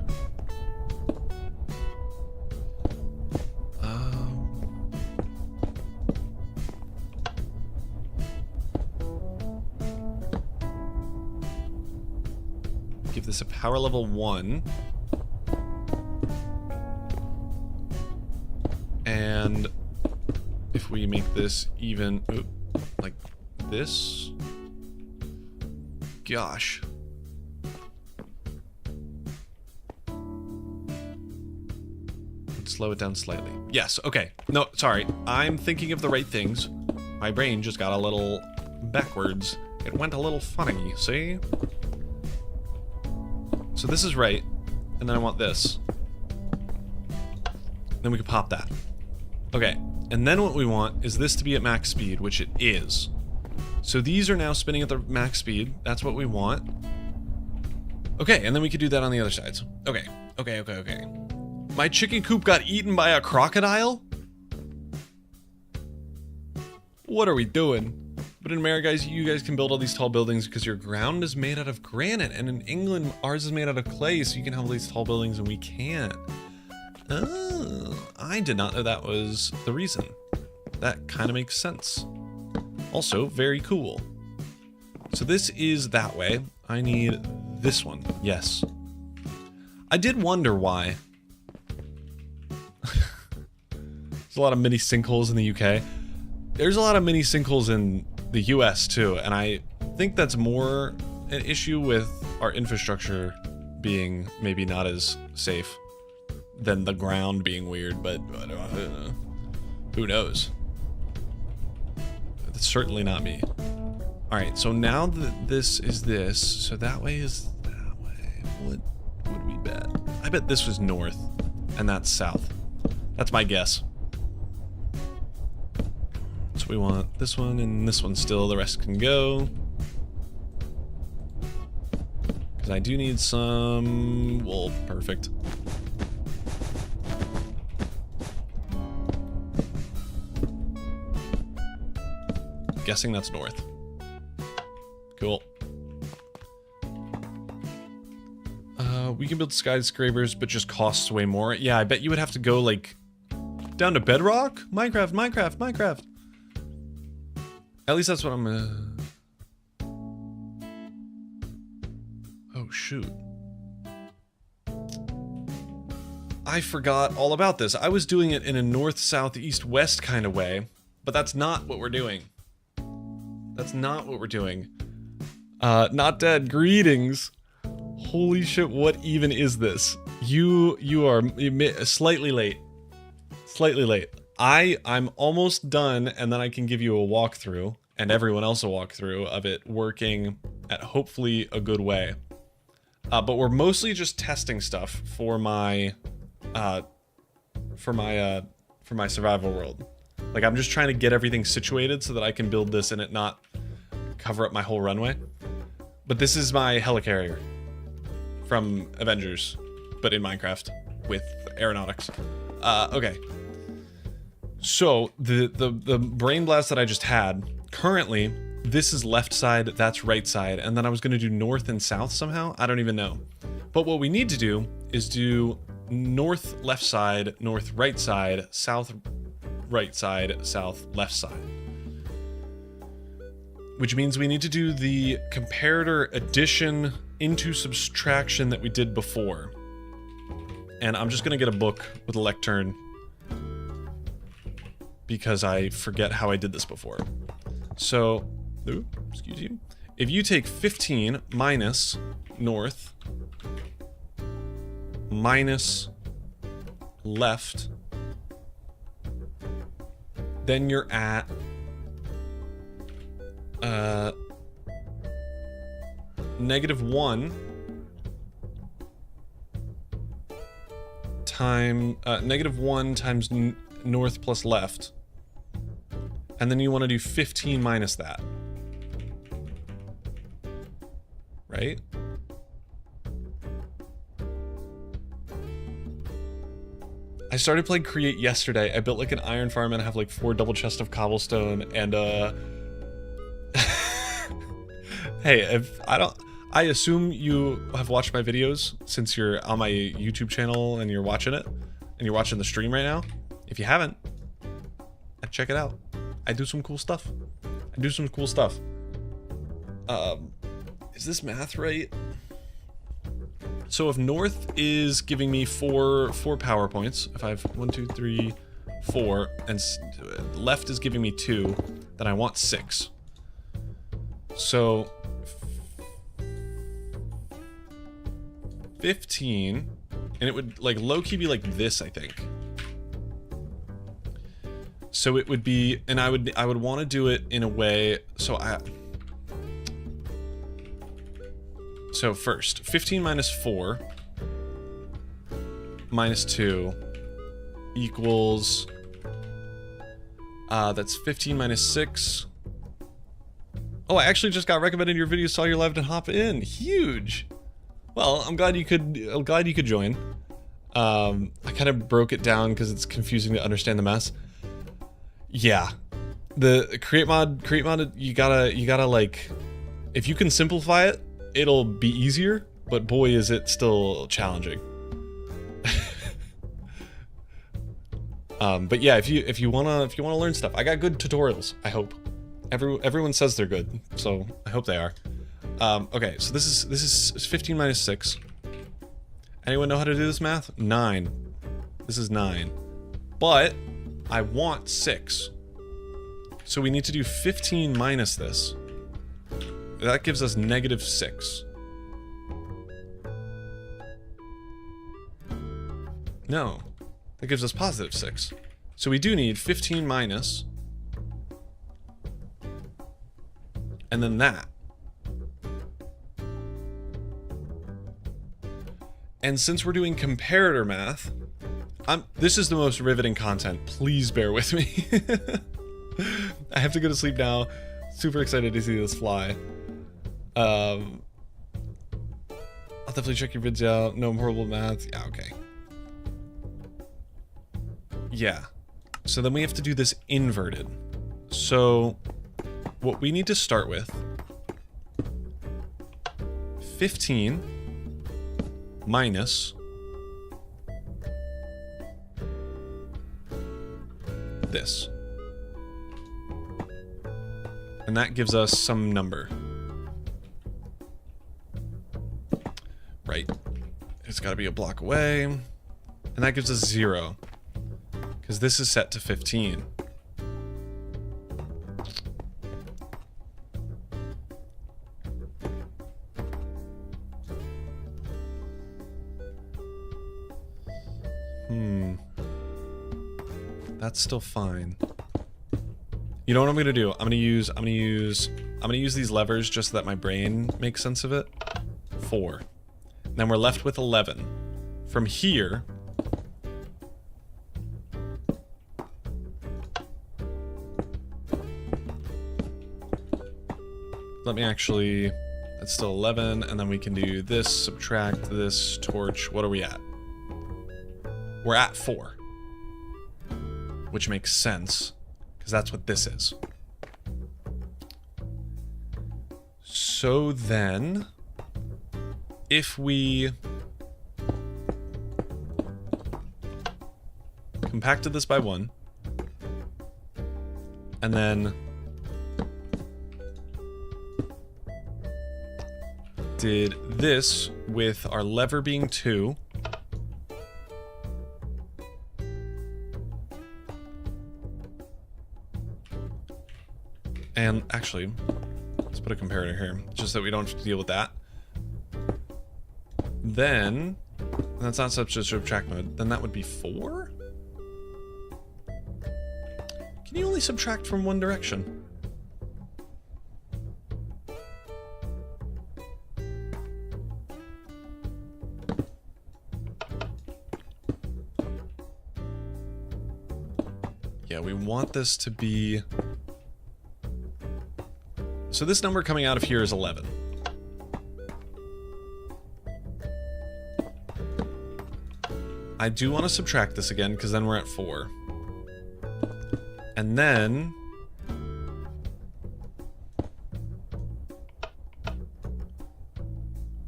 give this a power level 1. And if we make this even like this, gosh. Let's slow it down slightly. Yes, okay. No, sorry. I'm thinking of the right things. My brain just got a little backwards. It went a little funny, see? So this is right, and then I want this. Then we can pop that. Okay, and then what we want is this to be at max speed, which it is. So these are now spinning at the max speed. That's what we want. Okay, and then we could do that on the other sides. Okay. My chicken coop got eaten by a crocodile? What are we doing? But in America, you guys can build all these tall buildings because your ground is made out of granite. And in England, ours is made out of clay, so you can have all these tall buildings and we can't. Oh, I did not know that was the reason. That kind of makes sense. Also, very cool. So this is that way. I need this one. Yes. I did wonder why. There's a lot of mini sinkholes in the UK. There's a lot of mini sinkholes in the US too, and I think that's more an issue with our infrastructure being maybe not as safe than the ground being weird, but who knows? It's certainly not me. Alright, so now that this is this, so that way is that way. What would we bet? I bet this was north, and that's south. That's my guess. So we want this one and this one still, the rest can go. Because I do need some wool, perfect. Guessing that's north. Cool. We can build skyscrapers, but just costs way more. Yeah, I bet you would have to go like down to bedrock? Minecraft. At least that's what I'm Oh, shoot. I forgot all about this. I was doing it in a north, south, east, west kind of way, but that's not what we're doing. That's not what we're doing. Not dead. Greetings. Holy shit, what even is this? You are slightly late. Slightly late. I'm almost done, and then I can give you a walkthrough, and everyone else a walkthrough of it working at hopefully a good way. But we're mostly just testing stuff for my survival world. Like, I'm just trying to get everything situated so that I can build this and it not cover up my whole runway. But this is my helicarrier from Avengers, but in Minecraft with aeronautics. Okay. So the brain blast that I just had, currently this is left side, that's right side, and then I was going to do north and south somehow. I don't even know. But what we need to do is do north left side, north right side, south right side, south left side. Which means we need to do the comparator addition into subtraction that we did before. And I'm just going to get a book with a lectern because I forget how I did this before. So, excuse you. If you take 15 minus north minus left, then you're at -1 -1 times north plus left, and then you want to do 15 minus that, right? I started playing Create yesterday. I built like an iron farm and I have like 4 double chests of cobblestone and hey, if I assume you have watched my videos since you're on my YouTube channel and you're watching it and you're watching the stream right now. If you haven't, check it out. I do some cool stuff. Is this math right? So if north is giving me four power points, if I have 1, 2, 3, 4, and left is giving me 2, then I want 6. So 15, and it would like low-key be like this, I think. So it would be, and I would want to do it in a way, so first, 15 minus 4 minus 2 equals, that's 15 minus 6. Oh, I actually just got recommended your video, saw your live and hop in. Huge. Well, I'm glad you could join. I kind of broke it down because it's confusing to understand the mess. Yeah. The create mod, you gotta like, if you can simplify it, it'll be easier, but boy is it still challenging. But yeah, if you wanna learn stuff, I got good tutorials, I hope. Everyone says they're good, so I hope they are. Okay, so this is 15 minus 6. Anyone know how to do this math? 9. This is 9. But I want 6. So we need to do 15 minus this. That gives us -6. No, that gives us +6. So we do need 15 minus, and then that. And since we're doing comparator math, this is the most riveting content. Please bear with me. I have to go to sleep now. Super excited to see this fly. I'll definitely check your vids out. No horrible math. Yeah, okay. Yeah. So then we have to do this inverted. So what we need to start with, 15 minus this. And that gives us some number. Right. It's got to be a block away. And that gives us 0. Because this is set to 15. That's still fine. You know what I'm gonna do? I'm gonna use these levers just so that my brain makes sense of it. 4. Then we're left with 11. From here, let me actually, that's still 11, and then we can do this, subtract this, torch. What are we at? We're at 4. Which makes sense, because that's what this is. So then, if we compacted this by 1, and then did this with our lever being 2, And actually, let's put a comparator here, just so we don't have to deal with that. Then, that's not subtract mode, then that would be 4? Can you only subtract from one direction? Yeah, we want this to be... So this number coming out of here is 11. I do want to subtract this again, because then we're at 4. And then...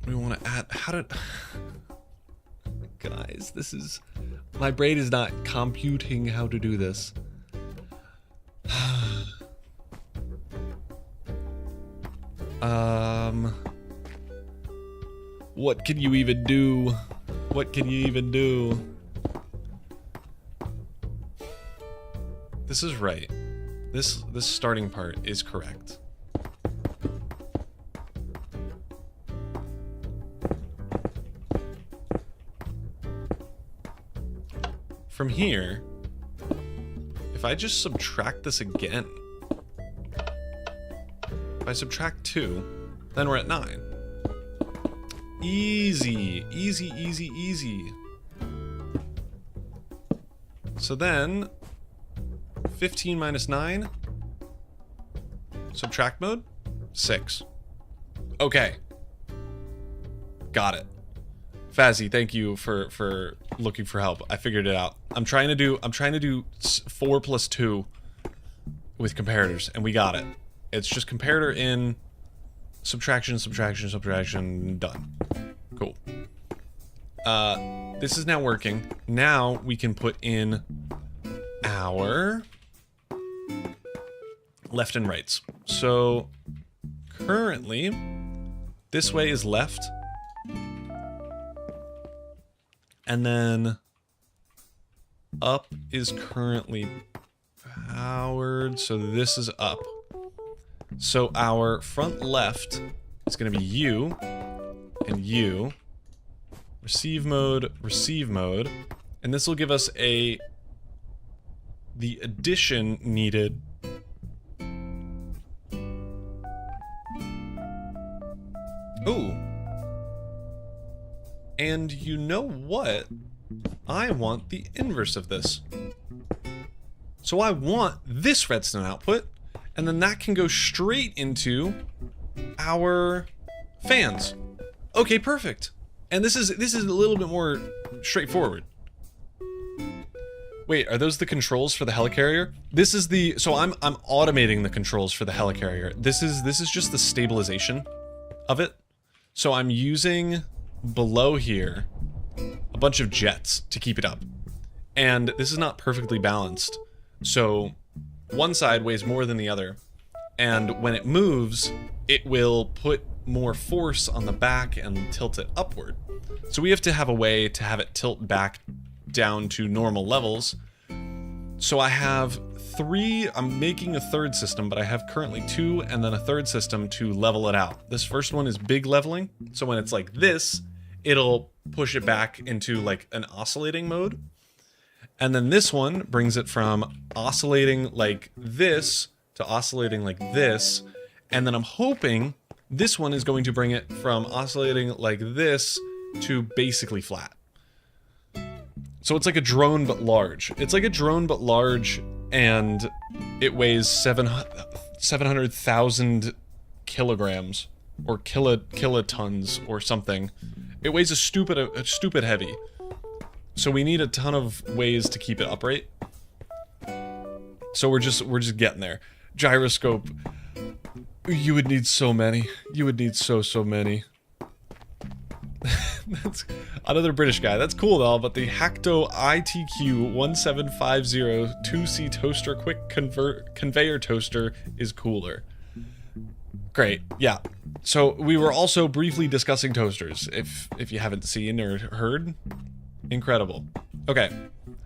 we want to add... How did... Guys, this is... My brain is not computing how to do this. What can you even do? What can you even do? This is right. This starting part is correct. From here, if I just subtract this again, if I subtract 2, then we're at 9. Easy, easy, easy, easy. So then, 15 minus 9, subtract mode, 6. Okay. Got it. Fazzy, thank you for looking for help. I figured it out. I'm trying to do 4 plus 2 with comparators, and we got it. It's just comparator in, subtraction, subtraction, subtraction, done. Cool. This is now working. Now we can put in our left and rights. So currently, this way is left. And then up is currently powered, so this is up. So our front left is going to be U and U. Receive mode, and this will give us the addition needed. Ooh. And you know what? I want the inverse of this. So I want this redstone output, and then that can go straight into our fans. Okay, perfect. And this is a little bit more straightforward. Wait, are those the controls for the helicarrier? This is the... So I'm automating the controls for the helicarrier. This is just the stabilization of it. So I'm using below here a bunch of jets to keep it up. And this is not perfectly balanced. So one side weighs more than the other. And when it moves, it will put more force on the back and tilt it upward. So we have to have a way to have it tilt back down to normal levels. So I have 3, I'm making a third system, but I have currently 2 and then a third system to level it out. This first one is big leveling. So when it's like this, it'll push it back into like an oscillating mode. And then this one brings it from oscillating like this to oscillating like this. And then I'm hoping this one is going to bring it from oscillating like this to basically flat. So it's like a drone but large. It's like a drone but large, and it weighs 700,000 kilograms or kilotons or something. It weighs a stupid heavy. So we need a ton of ways to keep it upright. So we're just getting there. Gyroscope. You would need so many. You would need so many. That's another British guy. That's cool though, but the Hacto ITQ 1750 2C toaster quick conveyor toaster is cooler. Great. Yeah. So we were also briefly discussing toasters, if you haven't seen or heard. Incredible. Okay.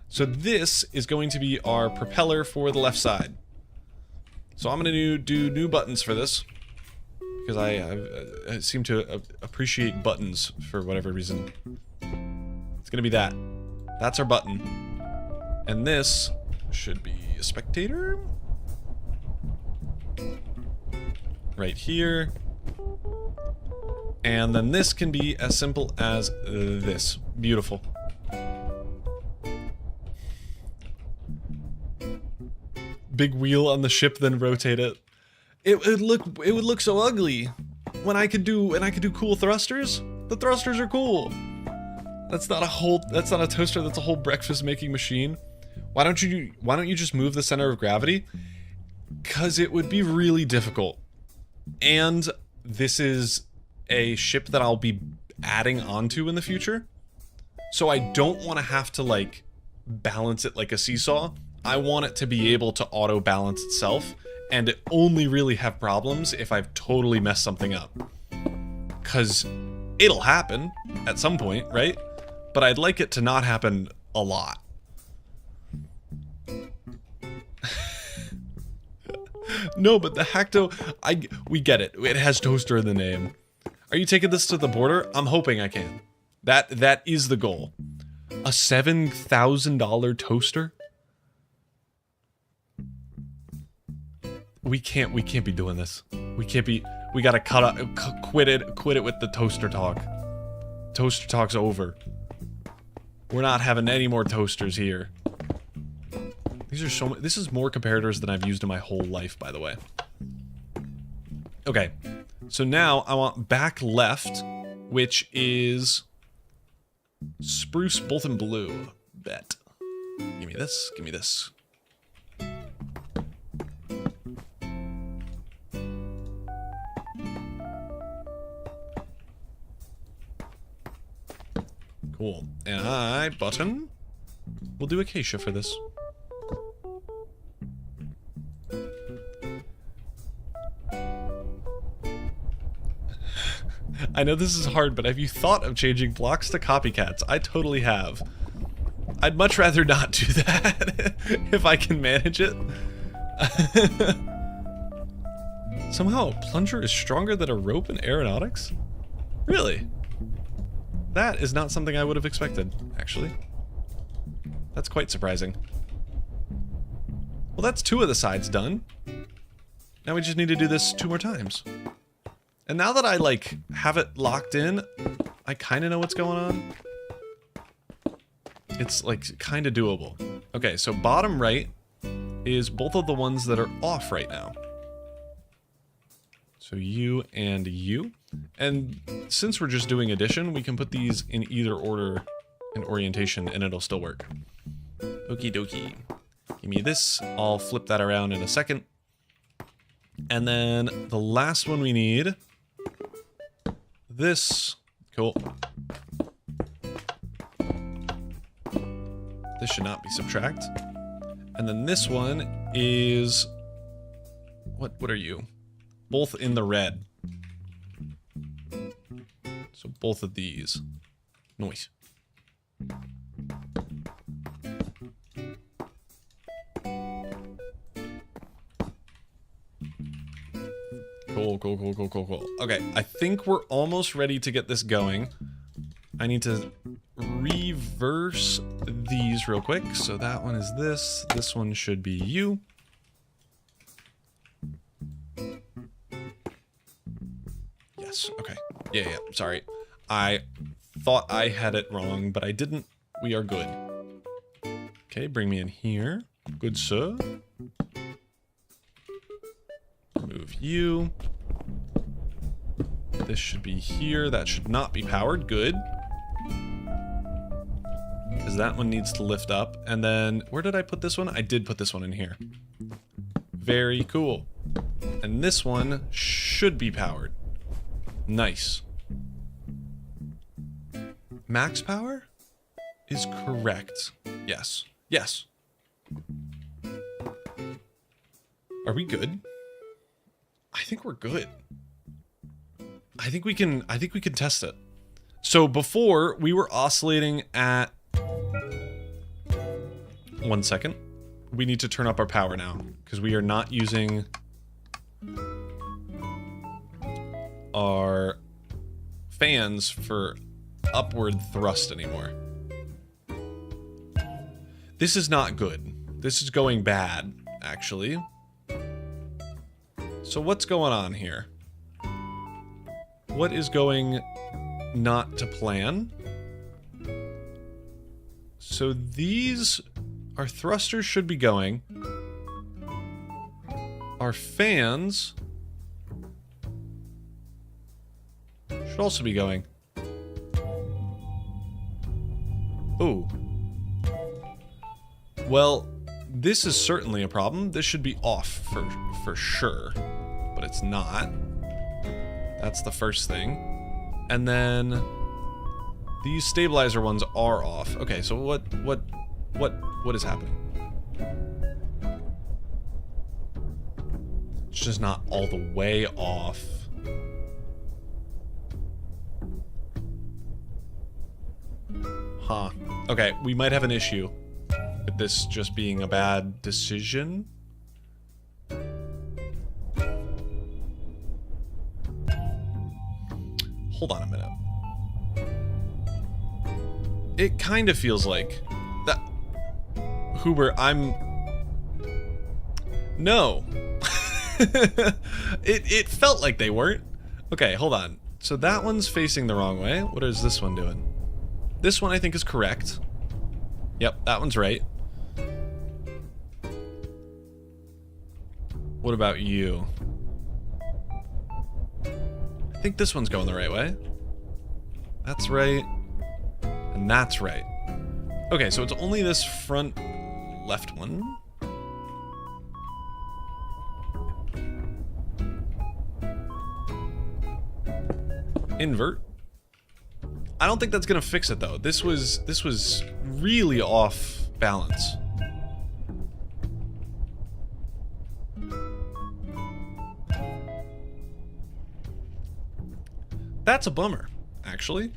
So this is going to be our propeller for the left side. So I'm gonna do new buttons for this. Because I seem to appreciate buttons for whatever reason. It's gonna be that. That's our button. And this should be a spectator. Right here. And then this can be as simple as this. Beautiful. Big wheel on the ship, then rotate it. It would look so ugly when I could do cool thrusters. The thrusters are cool. That's not a toaster, that's a whole breakfast making machine. Why don't you just move the center of gravity? Cuz it would be really difficult. And this is a ship that I'll be adding onto in the future. So I don't want to have to like balance it like a seesaw. I want it to be able to auto balance itself and only really have problems if I've totally messed something up. Cuz it'll happen at some point, right? But I'd like it to not happen a lot. No, but the Hacto, we get it. It has toaster in the name. Are you taking this to the border? I'm hoping I can. That is the goal. A $7,000 toaster? We can't be doing this. We gotta quit it with the toaster talk. Toaster talk's over. We're not having any more toasters here. These are so many. This is more comparators than I've used in my whole life, by the way. Okay, so now I want back left, which is spruce both in blue. Bet. Give me this. Give me this. Cool. And button. We'll do acacia for this. I know this is hard, but have you thought of changing blocks to copycats? I totally have. I'd much rather not do that if I can manage it. Somehow a plunger is stronger than a rope in aeronautics? Really? That is not something I would have expected, actually. That's quite surprising. Well, that's 2 of the sides done. Now we just need to do this 2 more times. And now that I, like, have it locked in, I kind of know what's going on. It's, like, kind of doable. Okay, so bottom right is both of the ones that are off right now. So you and you. And since we're just doing addition, we can put these in either order and orientation and it'll still work. Okie dokie. Give me this. I'll flip that around in a second. And then the last one we need... This. Cool. This should not be subtract. And then this one is... What are you? Both in the red. So both of these. Nice. Cool. Okay, I think we're almost ready to get this going. I need to reverse these real quick. So that one is this. This one should be you. Yes, okay. Yeah, sorry. I thought I had it wrong, but I didn't. We are good. Okay, bring me in here. Good, sir. Move you. This should be here. That should not be powered. Good. Because that one needs to lift up. And then, where did I put this one? I did put this one in here. Very cool. And this one should be powered. Nice. Max power is correct. Yes. Yes. Are we good? I think we're good. I think we can test it. So before we were oscillating at 1 second. We need to turn up our power now because we are not using our fans for upward thrust anymore. This is not good. This is going bad, actually. So what's going on here? What is going not to plan? So these... Our thrusters should be going. Our fans should also be going. Ooh. Well, this is certainly a problem. This should be off for sure, but it's not. That's the first thing. And then these stabilizer ones are off. Okay, so what is happening? It's just not all the way off. Huh. Okay, we might have an issue with this just being a bad decision. Hold on a minute. It kind of feels like that. Huber, No. It felt like they weren't. Okay, hold on. So that one's facing the wrong way. What is this one doing? This one I think is correct. Yep, that one's right. What about you? I think this one's going the right way. That's right. And that's right. Okay, so it's only this front left one. Invert. I don't think that's gonna fix it though. This was really off balance. That's a bummer, actually.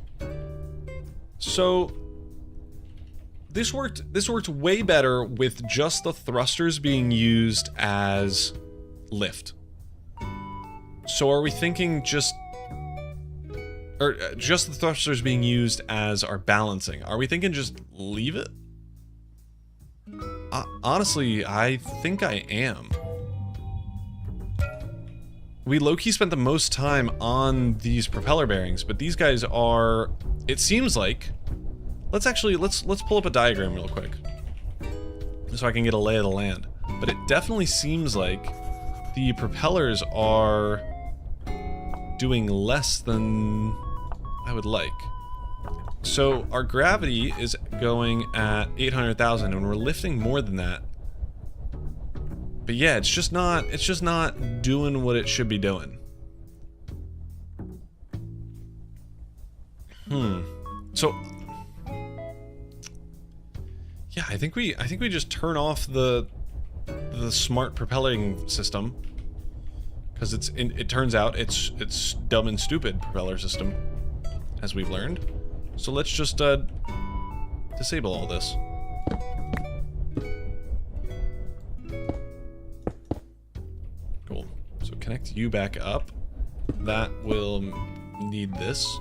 So this worked way better with just the thrusters being used as lift. So are we thinking just the thrusters being used as our balancing? Are we thinking just leave it? Honestly, I think I am. We low-key spent the most time on these propeller bearings, but these guys are, it seems like, let's pull up a diagram real quick so I can get a lay of the land. But it definitely seems like the propellers are doing less than I would like. So our gravity is going at 800,000 and we're lifting more than that. But yeah, it's just not doing what it should be doing. So yeah, I think we just turn off the smart propelling system, because it turns out it's dumb and stupid propeller system, as we've learned. So let's just disable all this. Cool. So connect you back up. That will need this.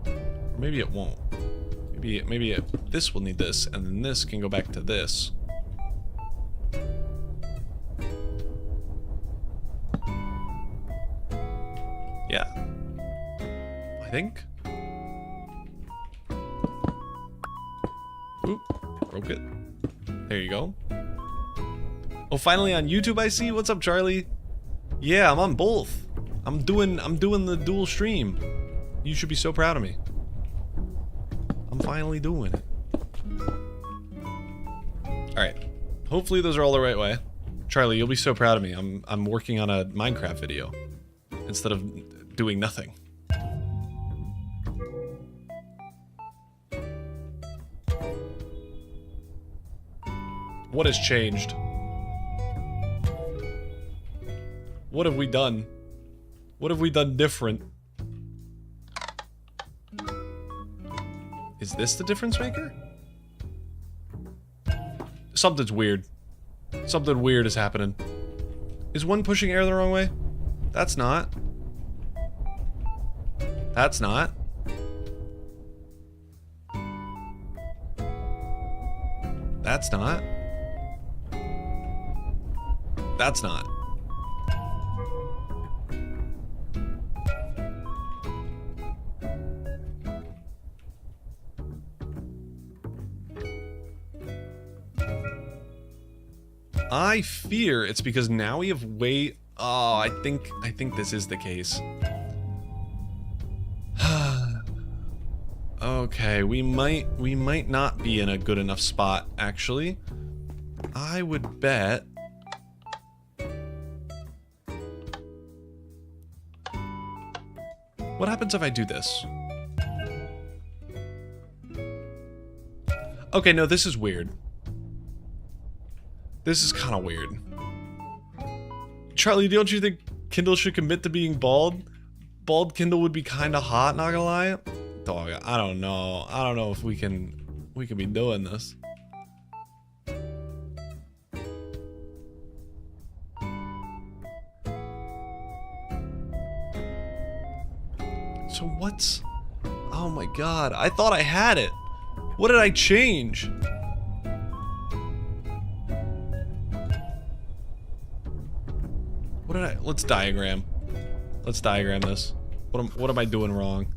Or maybe it won't. Maybe this will need this, and then this can go back to this. Yeah. I think. Oop, broke it. There you go. Oh, finally on YouTube I see. What's up, Charlie? Yeah, I'm on both. I'm doing the dual stream. You should be so proud of me. I'm finally doing it. Alright. Hopefully those are all the right way. Charlie, you'll be so proud of me. I'm working on a Minecraft video instead of doing nothing. What has changed? What have we done? What have we done different? Is this the difference maker? Something's weird. Something weird is happening. Is one pushing air the wrong way? That's not. That's not. That's not. That's not. I fear it's because now we have way... Oh, I think this is the case. Okay, we might not be in a good enough spot, actually. I would bet... What happens if I do this? Okay, no, this is weird. This is kind of weird. Charlie, don't you think Kindle should commit to being bald? Bald Kindle would be kind of hot, not gonna lie. Dog, I don't know. I don't know if we can be doing this. So what's... Oh my god, I thought I had it. What did I change? What did I... Let's diagram. Let's diagram this. What am I doing wrong?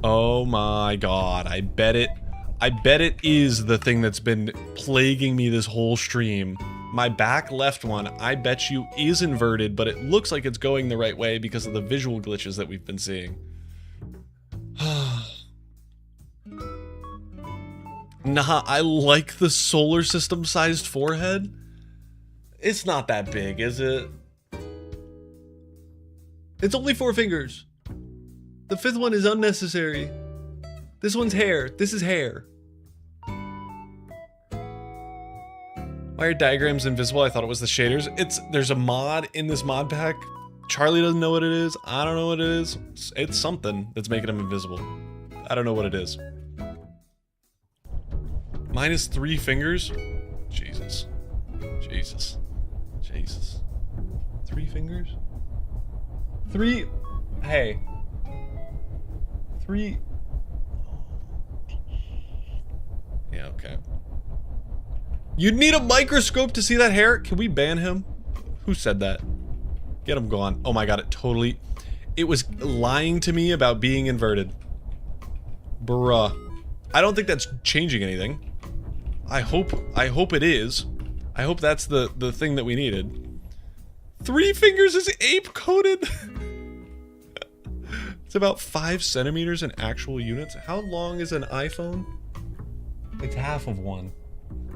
Oh my god, I bet it is the thing that's been plaguing me this whole stream. My back left one, I bet you, is inverted, but it looks like it's going the right way because of the visual glitches that we've been seeing. Nah, I like the solar system sized forehead. It's not that big, is it? It's only 4 fingers. The 5th one is unnecessary. This one's hair. This is hair. Why are diagrams invisible? I thought it was the shaders. There's a mod in this mod pack. Charlie doesn't know what it is. I don't know what it is. It's something that's making them invisible. I don't know what it is. Mine is 3 fingers. Jesus. Jesus. Jesus. 3 fingers? 3. Hey. 3. Yeah, okay. You'd need a microscope to see that hair? Can we ban him? Who said that? Get him gone. Oh my god, it was lying to me about being inverted. Bruh. I don't think that's changing anything. I hope it is. I hope that's the thing that we needed. 3 fingers is ape-coded? It's about 5 centimeters in actual units. How long is an iPhone? It's half of one.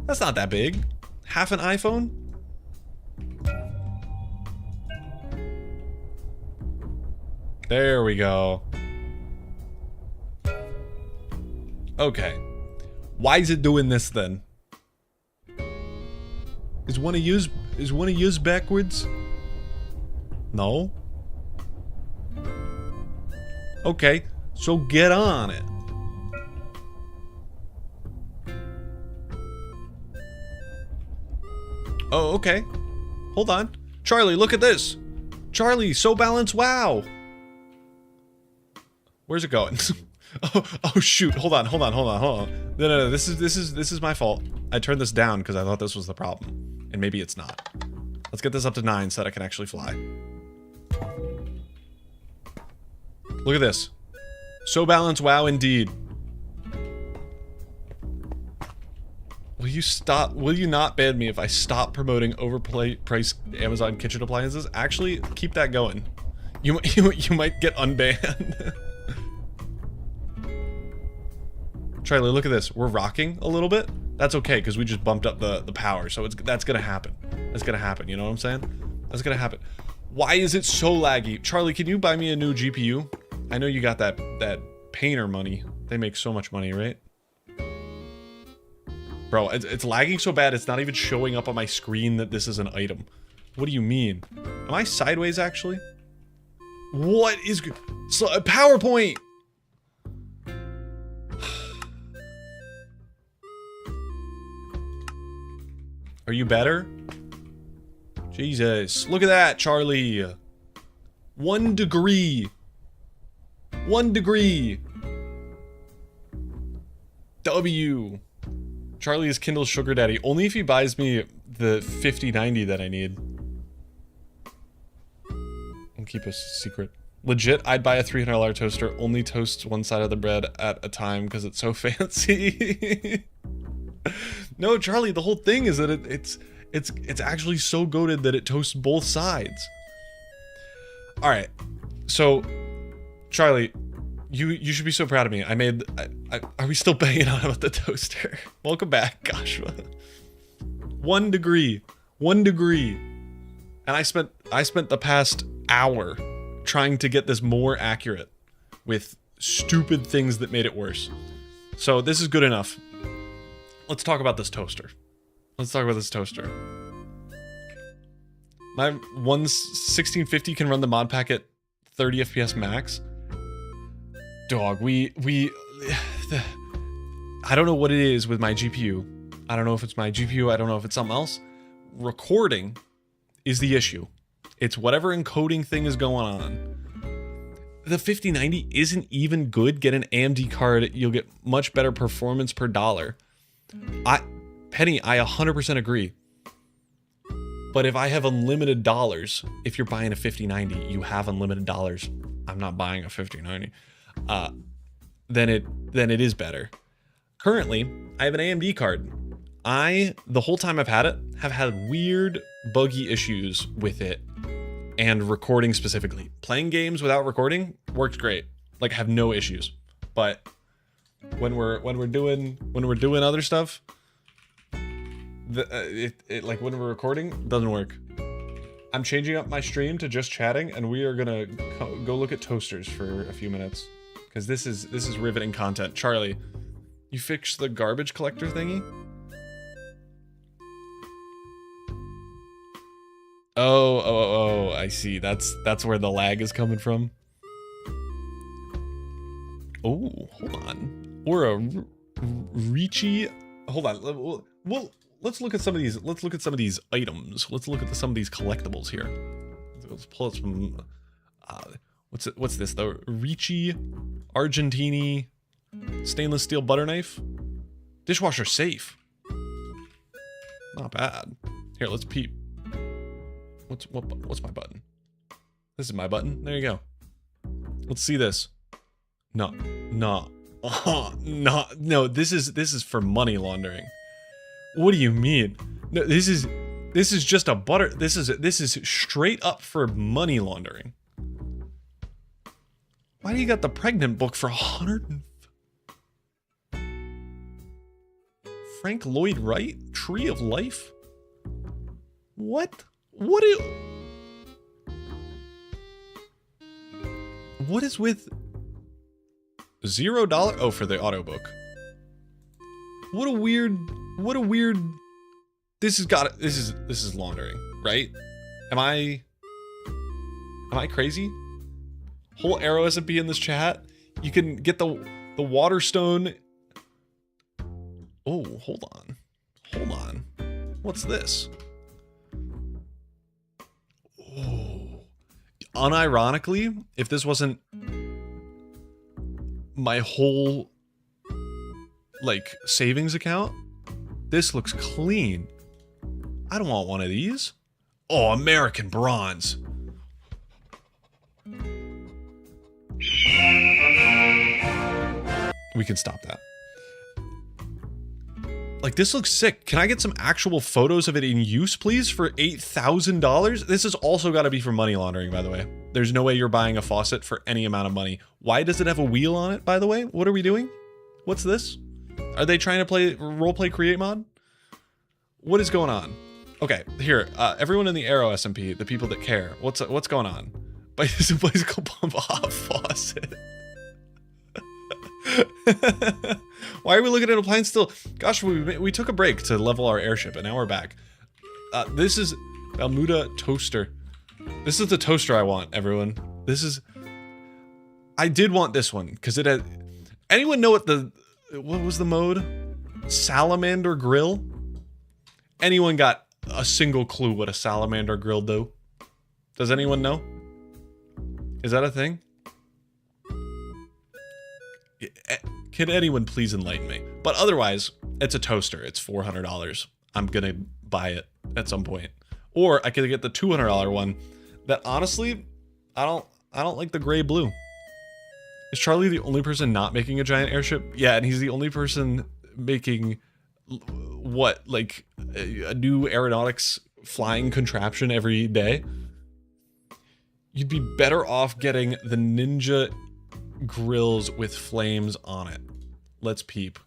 That's not that big. Half an iPhone? There we go. Okay. Why is it doing this then? Is one of yours backwards? No? Okay, so get on it. Oh, okay. Hold on. Charlie, look at this. Charlie, so balanced, wow. Where's it going? oh shoot, hold on. No, this is my fault. I turned this down because I thought this was the problem. And maybe it's not. Let's get this up to 9 so that I can actually fly. Look at this. So balanced, wow indeed. Will you not ban me if I stop promoting overpriced Amazon kitchen appliances? Actually, keep that going. You might get unbanned. Charlie, look at this. We're rocking a little bit. That's okay, because we just bumped up the power, so that's gonna happen. That's gonna happen, you know what I'm saying? That's gonna happen. Why is it so laggy? Charlie, can you buy me a new GPU? I know you got that painter money. They make so much money, right? Bro, it's lagging so bad it's not even showing up on my screen that this is an item. What do you mean? Am I sideways, actually? What is good? So, PowerPoint. Are you better? Jesus, look at that, Charlie. 1 degree. 1 degree. W. Charlie is Kindle's sugar daddy. Only if he buys me the 5090 that I need. I'll keep a secret. Legit, I'd buy a $300 toaster. Only toasts one side of the bread at a time because it's so fancy. No, Charlie, the whole thing is that it's actually so goated that it toasts both sides. All right, so Charlie, you should be so proud of me. Are we still banging on about the toaster? Welcome back, Joshua. 1 degree, 1 degree, and I spent the past hour trying to get this more accurate with stupid things that made it worse. So this is good enough. Let's talk about this toaster. Let's talk about this toaster. My 1650 can run the mod pack at 30 FPS max. Dog, I don't know what it is with my GPU. I don't know if it's my GPU, I don't know if it's something else. Recording is the issue. It's whatever encoding thing is going on. The 5090 isn't even good. Get an AMD card, you'll get much better performance per dollar. Penny, I 100% agree. But if I have unlimited dollars, if you're buying a 5090, you have unlimited dollars. I'm not buying a 5090. Then it is better. Currently, I have an AMD card. The whole time I've had it, have had weird, buggy issues with it. And recording specifically. Playing games without recording works great. Like, I have no issues. But when we're doing other stuff, like when we're recording, doesn't work. I'm changing up my stream to just chatting, and we are gonna go look at toasters for a few minutes because this is riveting content. Charlie, you fixed the garbage collector thingy? Oh, I see. That's where the lag is coming from. Oh, hold on. Or a Ricci. Hold on. Well, let's look at some of these. Let's look at some of these items. Let's look at some of these collectibles here. Let's pull up some. What's this? The Ricci Argentini stainless steel butter knife. Dishwasher safe. Not bad. Here, let's peep. What's my button? This is my button. There you go. Let's see this. No. This is for money laundering. What do you mean? No, this is just a butter. This is straight up for money laundering. Why do you got the pregnant book for 100? Frank Lloyd Wright? Tree of Life? What? What is with $0? Oh, for the audiobook. What a weird. This is laundering, right? Am I crazy? Whole Arrow SMP in this chat. You can get the Waterstone. Oh, hold on. What's this? Oh. Unironically, if this wasn't my whole like savings account, this looks clean. I don't want one of these. Oh, American bronze. We can stop that. Like, this looks sick. Can I get some actual photos of it in use, please, for $8,000? This has also got to be for money laundering, by the way. There's no way you're buying a faucet for any amount of money. Why does it have a wheel on it, by the way? What are we doing? What's this? Are they trying to play roleplay create mod? What is going on? Okay, here, everyone in the Arrow SMP, the people that care, what's going on? Bicycle pump off faucet. Why are we looking at appliance still? Gosh, we took a break to level our airship, and now we're back. This is Bermuda toaster. This is the toaster I want, everyone. This is... I did want this one, because it had... Anyone know what was the mode? Salamander grill? Anyone got a single clue what a salamander grill do? Does anyone know? Is that a thing? Can anyone please enlighten me? But otherwise, it's a toaster. It's $400. I'm gonna buy it at some point. Or I could get the $200 one that honestly, I don't like the gray blue. Is Charlie the only person not making a giant airship? Yeah, and he's the only person making what, like a new aeronautics flying contraption every day? You'd be better off getting the Ninja grills with flames on it. Let's peep.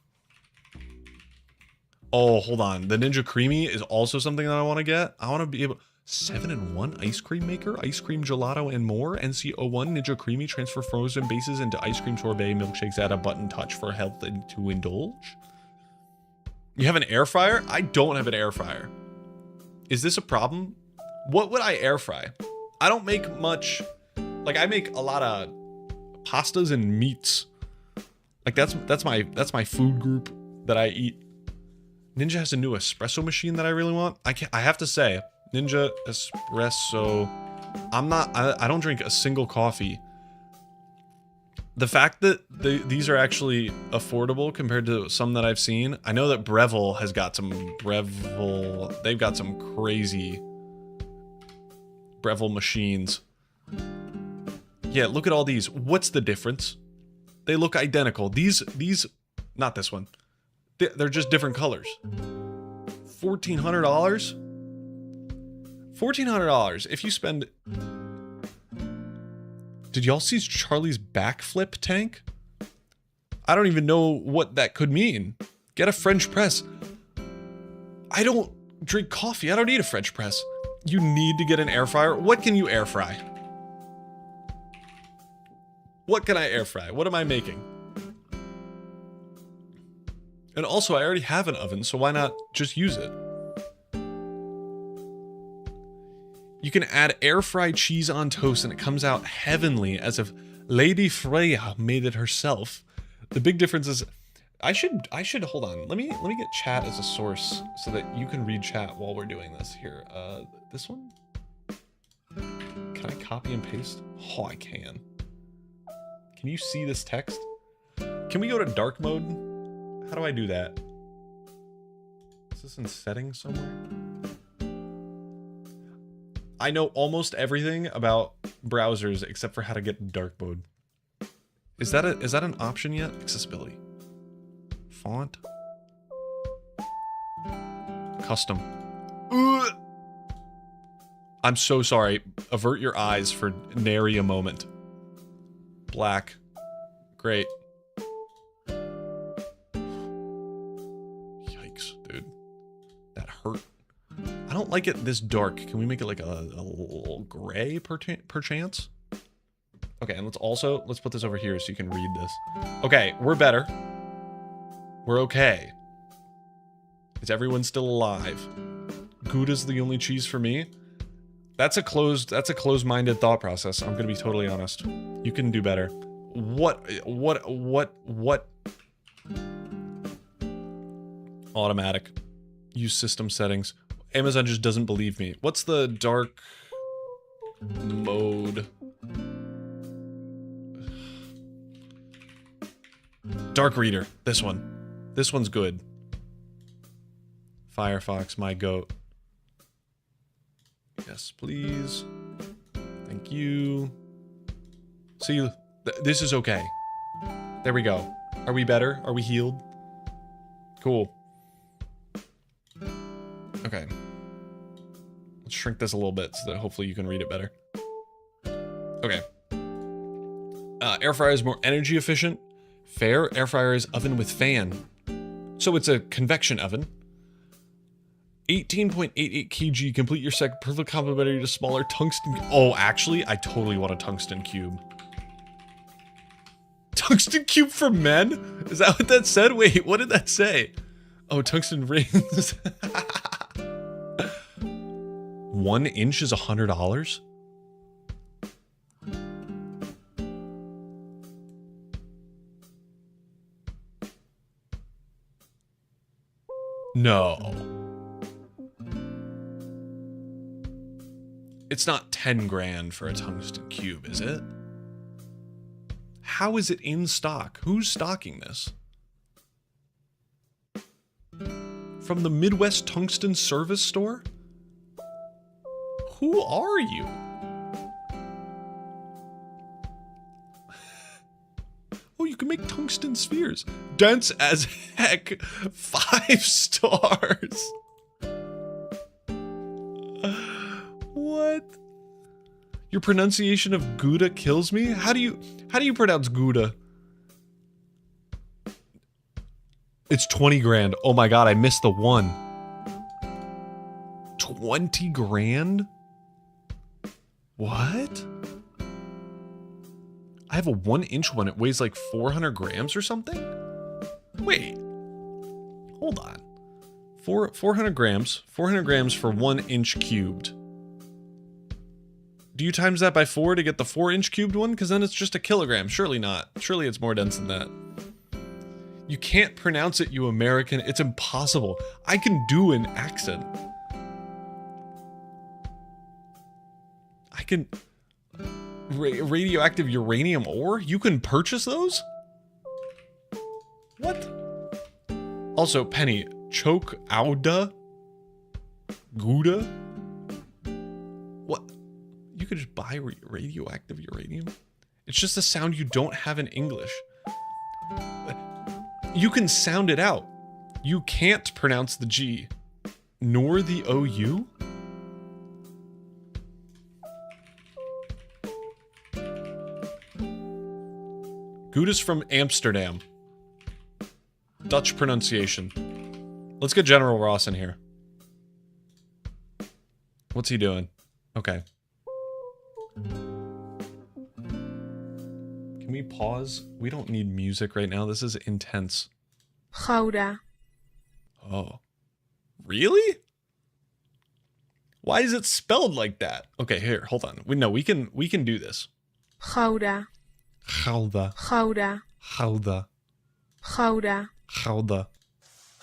Oh, hold on. The Ninja Creamy is also something that I want to get. I want to be able... 7-in-1 ice cream maker, ice cream gelato, and more. NC01 Ninja Creamy transfer frozen bases into ice cream sorbet milkshakes at a button touch for health and to indulge. You have an air fryer? I don't have an air fryer. Is this a problem? What would I air fry? I don't make much. Like, I make a lot of pastas and meats. Like that's my food group that I eat. Ninja has a new espresso machine that I really want. I have to say, Ninja espresso. I don't drink a single coffee. The fact that these are actually affordable compared to some that I've seen. I know that Breville has got some they've got some crazy Breville machines. Yeah, look at all these. What's the difference? They look identical. These, not this one. They're just different colors. $1,400? $1,400 if you spend... Did y'all see Charlie's backflip tank? I don't even know what that could mean. Get a French press. I don't drink coffee. I don't need a French press. You need to get an air fryer. What can you air fry? What can I air fry? What am I making? And also, I already have an oven, so why not just use it? You can add air fried cheese on toast and it comes out heavenly, as if Lady Freya made it herself. The big difference is, I should hold on. Let me get chat as a source so that you can read chat while we're doing this here. This one? Can I copy and paste? Oh, I can. Can you see this text? Can we go to dark mode? How do I do that? Is this in settings somewhere? I know almost everything about browsers except for how to get dark mode. Is that an option yet? Accessibility. Font. Custom. Ugh. I'm so sorry. Avert your eyes for nary a moment. Black. Great. Yikes, dude. That hurt. I don't like it this dark. Can we make it like a little gray perchance? Okay, and let's put this over here so you can read this. Okay, we're better. We're okay. Is everyone still alive? Gouda's the only cheese for me? That's a closed-minded thought process. I'm gonna be totally honest. You can do better. What? Automatic. Use system settings. Amazon just doesn't believe me. What's the dark mode? Dark reader. This one. This one's good. Firefox, my goat. Yes, please. Thank you. See, this is okay. There we go. Are we better? Are we healed? Cool. Okay. Let's shrink this a little bit so that hopefully you can read it better. Okay. Air fryer is more energy efficient. Fair. Air fryer is oven with fan. So it's a convection oven. 18.88 kg. Complete your set. Perfect complementary to smaller tungsten. Oh, actually, I totally want a tungsten cube. Tungsten cube for men? Is that what that said? Wait, what did that say? Oh, tungsten rings. 1 inch is $100? No. It's not 10 grand for a tungsten cube, is it? How is it in stock? Who's stocking this? From the Midwest Tungsten Service Store? Who are you? Oh, you can make tungsten spheres. Dense as heck. 5 stars. What? Your pronunciation of Gouda kills me? How do you pronounce Gouda? It's 20 grand. Oh my god, I missed the one. 20 grand? What? I have a 1-inch one. It weighs like 400 grams or something? Wait. Hold on. 400 grams. 400 grams for 1-inch cubed. Do you times that by 4 to get the 4-inch cubed one? Because then it's just a kilogram. Surely not. Surely it's more dense than that. You can't pronounce it, you American. It's impossible. I can do an accent. I can... radioactive uranium ore? You can purchase those? What? Also, Penny, choke Auda? Gouda? What? You could just buy radioactive uranium? It's just a sound you don't have in English. You can sound it out. You can't pronounce the G, nor the OU? Gouda's from Amsterdam. Dutch pronunciation. Let's get General Ross in here. What's he doing? Okay. Can we pause? We don't need music right now. This is intense. Gouda. Oh. Really? Why is it spelled like that? Okay, here, hold on. We can do this. Gouda. Gouda. Gouda. Gouda. Gouda. Gouda.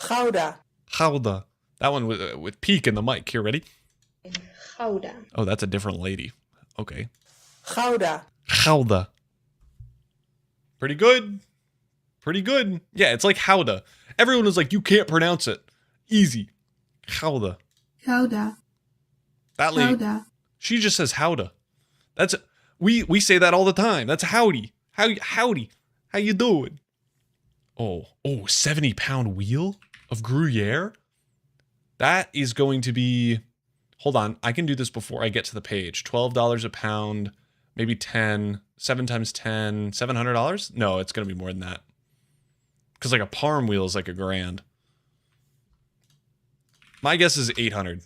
Gouda. Gouda. That one with peak in the mic. Here, ready? Gouda. Oh, that's a different lady. Okay. Gouda. Gouda. Pretty good. Pretty good. Yeah, it's like Howda. Everyone was like, you can't pronounce it. Easy. Gouda. Gouda. That lady. Gouda. She just says howda. That's we say that all the time. That's howdy. Howdy. How you doing? Oh, 70-pound wheel of Gruyere? That is going to be... Hold on, I can do this before I get to the page. $12 a pound, maybe 10, 7 times 10, $700? No, it's going to be more than that. Because like a parm wheel is like $1,000. My guess is 800.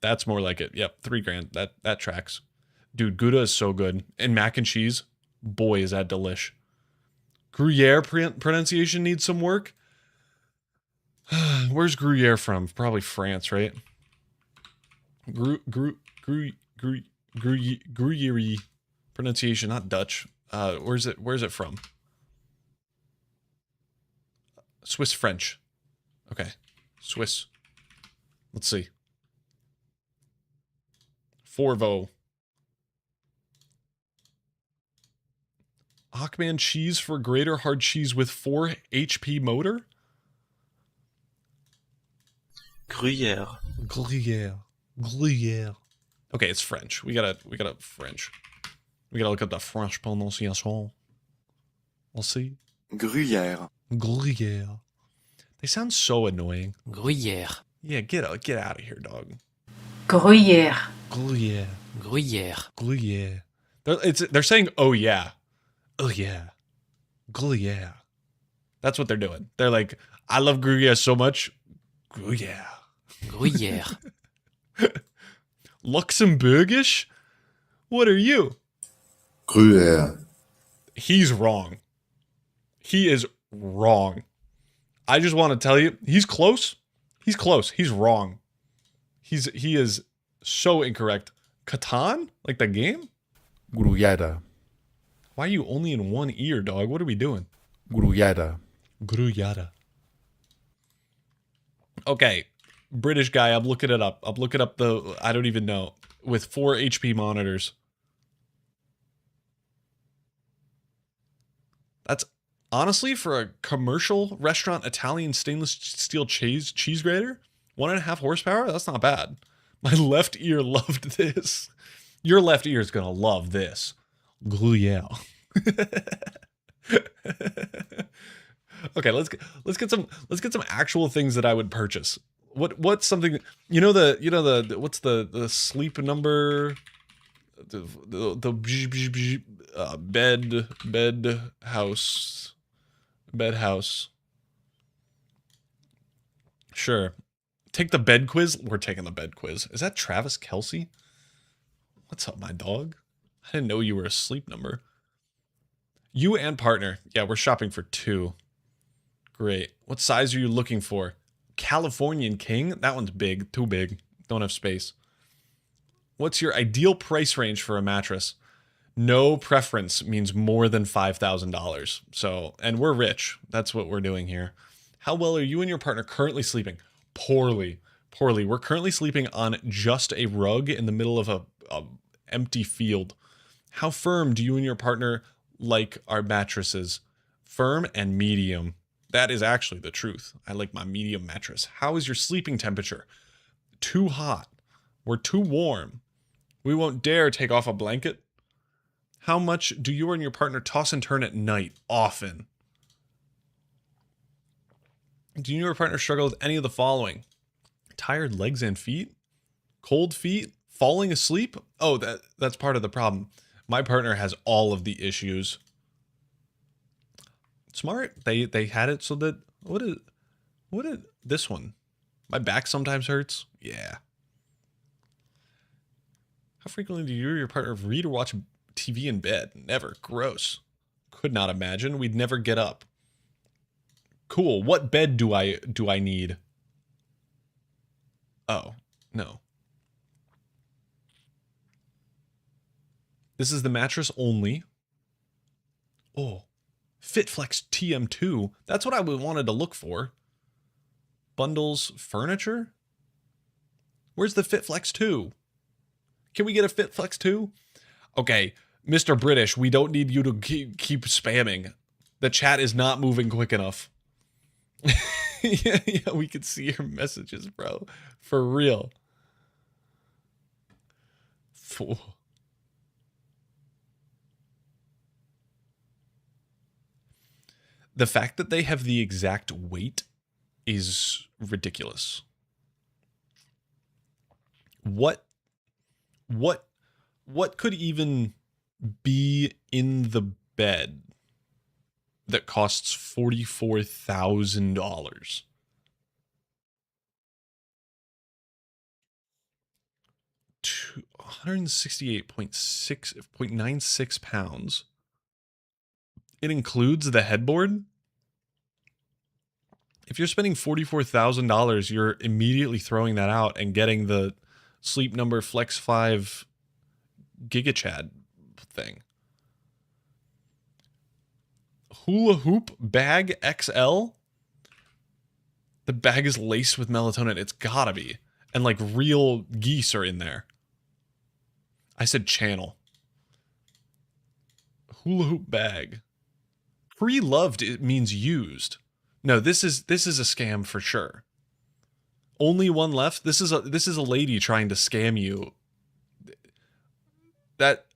That's more like it. Yep, $3,000. That tracks. Dude, Gouda is so good. And mac and cheese, boy, is that delish. Gruyere pronunciation needs some work. Where's Gruyere from? Probably France, right? Gruyere pronunciation, not Dutch. Where's it from? Swiss French. Okay, Swiss. Let's see. Forvo. Achman cheese for greater hard cheese with 4 HP motor? Gruyere. Gruyere. Okay, it's French. We gotta French. We gotta look up the French pronunciation. We'll see. Gruyere. Gruyere. They sound so annoying. Gruyere. Yeah, get out of here, dog. Gruyère. Gruyere. Gruyere. Gruyere. They're saying, oh yeah. Oh yeah. Gruyere. That's what they're doing. They're like, I love Gruyere so much. Gruyere. Gruyere. Luxembourgish? What are you? Gruyère. He's wrong. He is wrong. I just want to tell you, he's close. He's close. He's wrong. He is so incorrect. Catan? Like the game? Gruyère. Why are you only in one ear, dog? What are we doing? Gruyère. Gruyere. Okay, British guy, I'm looking it up. I'm looking up the, I don't even know, with 4 HP monitors. That's honestly for a commercial restaurant Italian stainless steel cheese grater, 1.5 horsepower. That's not bad. My left ear loved this. Your left ear is gonna love this. Gruyere. Okay, let's get some actual things that I would purchase. What's something, what's the sleep number, the bed house. Sure. Take the bed quiz. We're taking the bed quiz. Is that Travis Kelsey? What's up, my dog? I didn't know you were a sleep number. You and partner. Yeah, we're shopping for 2. Great. What size are you looking for? Californian King? That one's big. Too big. Don't have space. What's your ideal price range for a mattress? No preference means more than $5,000. So, and we're rich. That's what we're doing here. How well are you and your partner currently sleeping? Poorly. Poorly. We're currently sleeping on just a rug in the middle of a empty field. How firm do you and your partner like our mattresses? Firm and medium. That is actually the truth. I like my medium mattress. How is your sleeping temperature? Too hot. We're too warm. We won't dare take off a blanket. How much do you and your partner toss and turn at night? Often. Do you and your partner struggle with any of the following? Tired legs and feet? Cold feet? Falling asleep? Oh, that's part of the problem. My partner has all of the issues. Smart. They had it so that what did this one? My back sometimes hurts. Yeah. How frequently do you or your partner read or watch TV in bed? Never. Gross. Could not imagine. We'd never get up. Cool. What bed do I need? Oh, no. This is the mattress only. Oh. FitFlex TM2. That's what I wanted to look for. Bundles furniture? Where's the FitFlex 2? Can we get a FitFlex 2? Okay, Mr. British, we don't need you to keep spamming. The chat is not moving quick enough. yeah, we can see your messages, bro. For real. Fool. The fact that they have the exact weight is ridiculous. What could even be in the bed that costs $44,000? 168.96 pounds. It includes the headboard. If you're spending $44,000, you're immediately throwing that out and getting the Sleep Number Flex 5 GigaChad thing. Hula Hoop Bag XL. The bag is laced with melatonin. It's gotta be. And like real geese are in there. I said channel. Hula Hoop Bag. Pre-loved, it means used. No, this is a scam for sure. Only one left. This is a lady trying to scam you. That,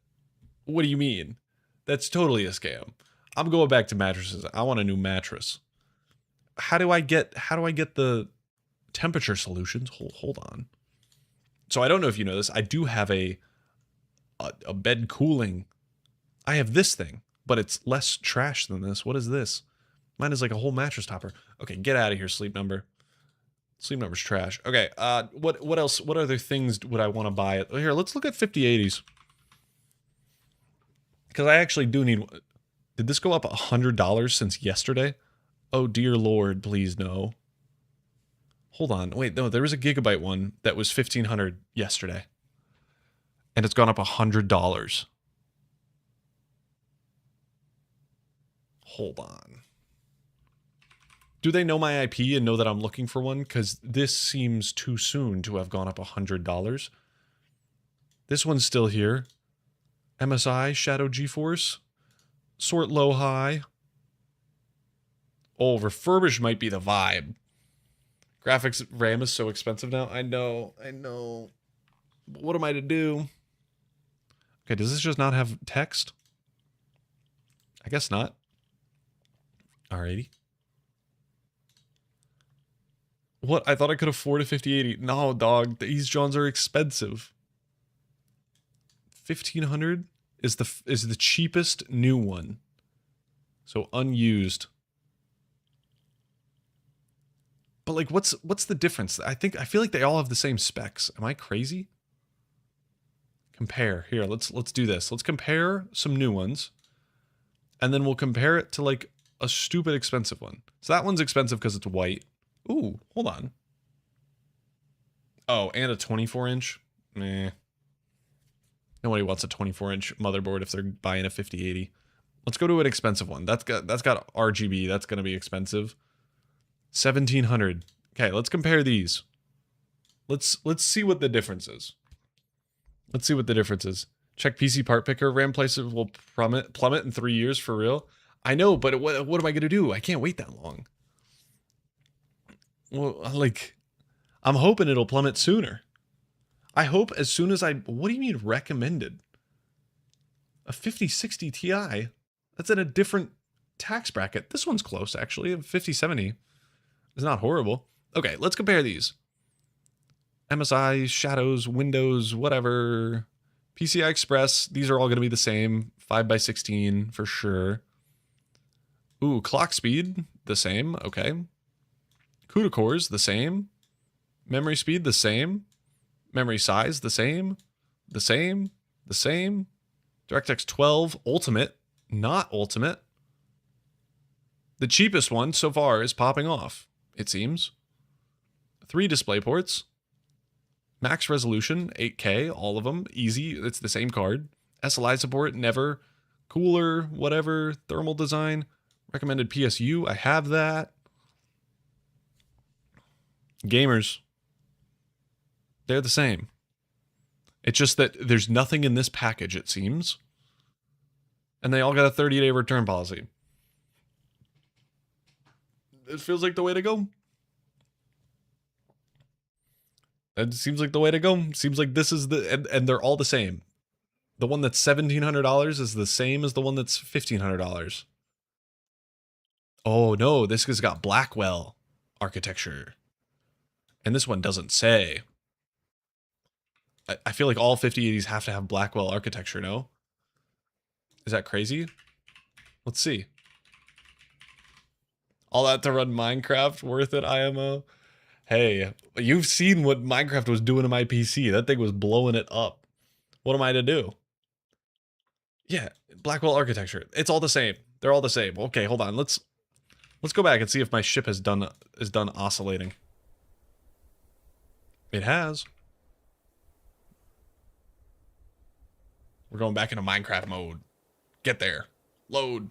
what do you mean? That's totally a scam. I'm going back to mattresses. I want a new mattress. How do I get the temperature solutions? Hold on. So I don't know if you know this. I do have a bed cooling. I have this thing, but it's less trash than this. What is this? Mine is like a whole mattress topper. Okay, get out of here, Sleep Number. Sleep Number's trash. Okay, what else? What other things would I want to buy? Here, let's look at 5080s. Because I actually do need... Did this go up $100 since yesterday? Oh, dear Lord, please no. Hold on. Wait, no, there was a Gigabyte one that was $1,500 yesterday. And it's gone up $100. Hold on. Do they know my IP and know that I'm looking for one? Because this seems too soon to have gone up $100. This one's still here. MSI, Shadow GeForce. Sort low high. Oh, refurbished might be the vibe. Graphics RAM is so expensive now. I know. But what am I to do? Okay, does this just not have text? I guess not. Alrighty. What? I thought I could afford a 5080. No, dog. These Johns are expensive. 1500 is the cheapest new one. So unused. But like, what's the difference? I feel like they all have the same specs. Am I crazy? Compare. Here, let's do this. Let's compare some new ones. And then we'll compare it to like a stupid expensive one. So that one's expensive because it's white. Ooh, hold on. Oh, and a 24-inch? Meh. Nobody wants a 24-inch motherboard if they're buying a 5080. Let's go to an expensive one. That's got RGB. That's going to be expensive. 1700. Okay, let's compare these. Let's see what the difference is. Let's see what the difference is. Check PC part picker. RAM prices will plummet in 3 years for real. I know, but what am I going to do? I can't wait that long. Well, like, I'm hoping it'll plummet sooner. I hope as soon as what do you mean recommended? A 5060 Ti? That's in a different tax bracket. This one's close, actually. A 5070 is not horrible. Okay, let's compare these. MSI, Shadows, Windows, whatever. PCI Express, these are all going to be the same. 5x16 for sure. Ooh, clock speed, the same. Okay. CUDA cores, the same. Memory speed, the same. Memory size, the same. The same. The same. DirectX 12 Ultimate, not Ultimate. The cheapest one so far is popping off, it seems. 3 display ports. Max resolution, 8K, all of them. Easy, it's the same card. SLI support, never. Cooler, whatever. Thermal design. Recommended PSU, I have that. Gamers. They're the same. It's just that there's nothing in this package, it seems. And they all got a 30-day return policy. It feels like the way to go. It seems like the way to go. Seems like this is and they're all the same. The one that's $1,700 is the same as the one that's $1,500. Oh no, this has got Blackwell architecture. And this one doesn't say. I feel like all 5080s have to have Blackwell architecture, no? Is that crazy? Let's see. All that to run Minecraft, worth it, IMO? Hey, you've seen what Minecraft was doing to my PC. That thing was blowing it up. What am I to do? Yeah, Blackwell architecture. It's all the same. They're all the same. Okay, hold on. Let's go back and see if my ship is done oscillating. It has. We're going back into Minecraft mode. Get there. Load.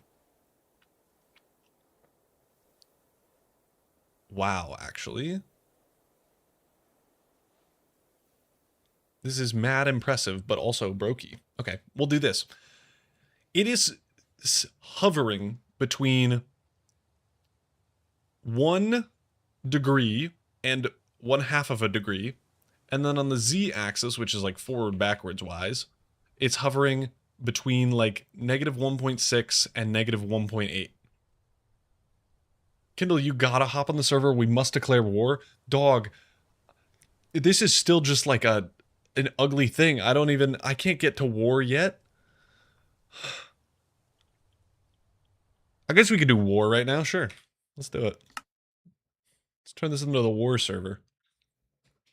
Wow, actually. This is mad impressive, but also brokey. Okay, we'll do this. It is hovering between 1 degree and 1/2 of a degree. And then on the z-axis, which is like forward backwards wise, it's hovering between like -1.6 and -1.8. Kindle, you gotta hop on the server. We must declare war. Dog, this is still just like an ugly thing. I can't get to war yet. I guess we could do war right now. Sure. Let's do it. Let's turn this into the war server.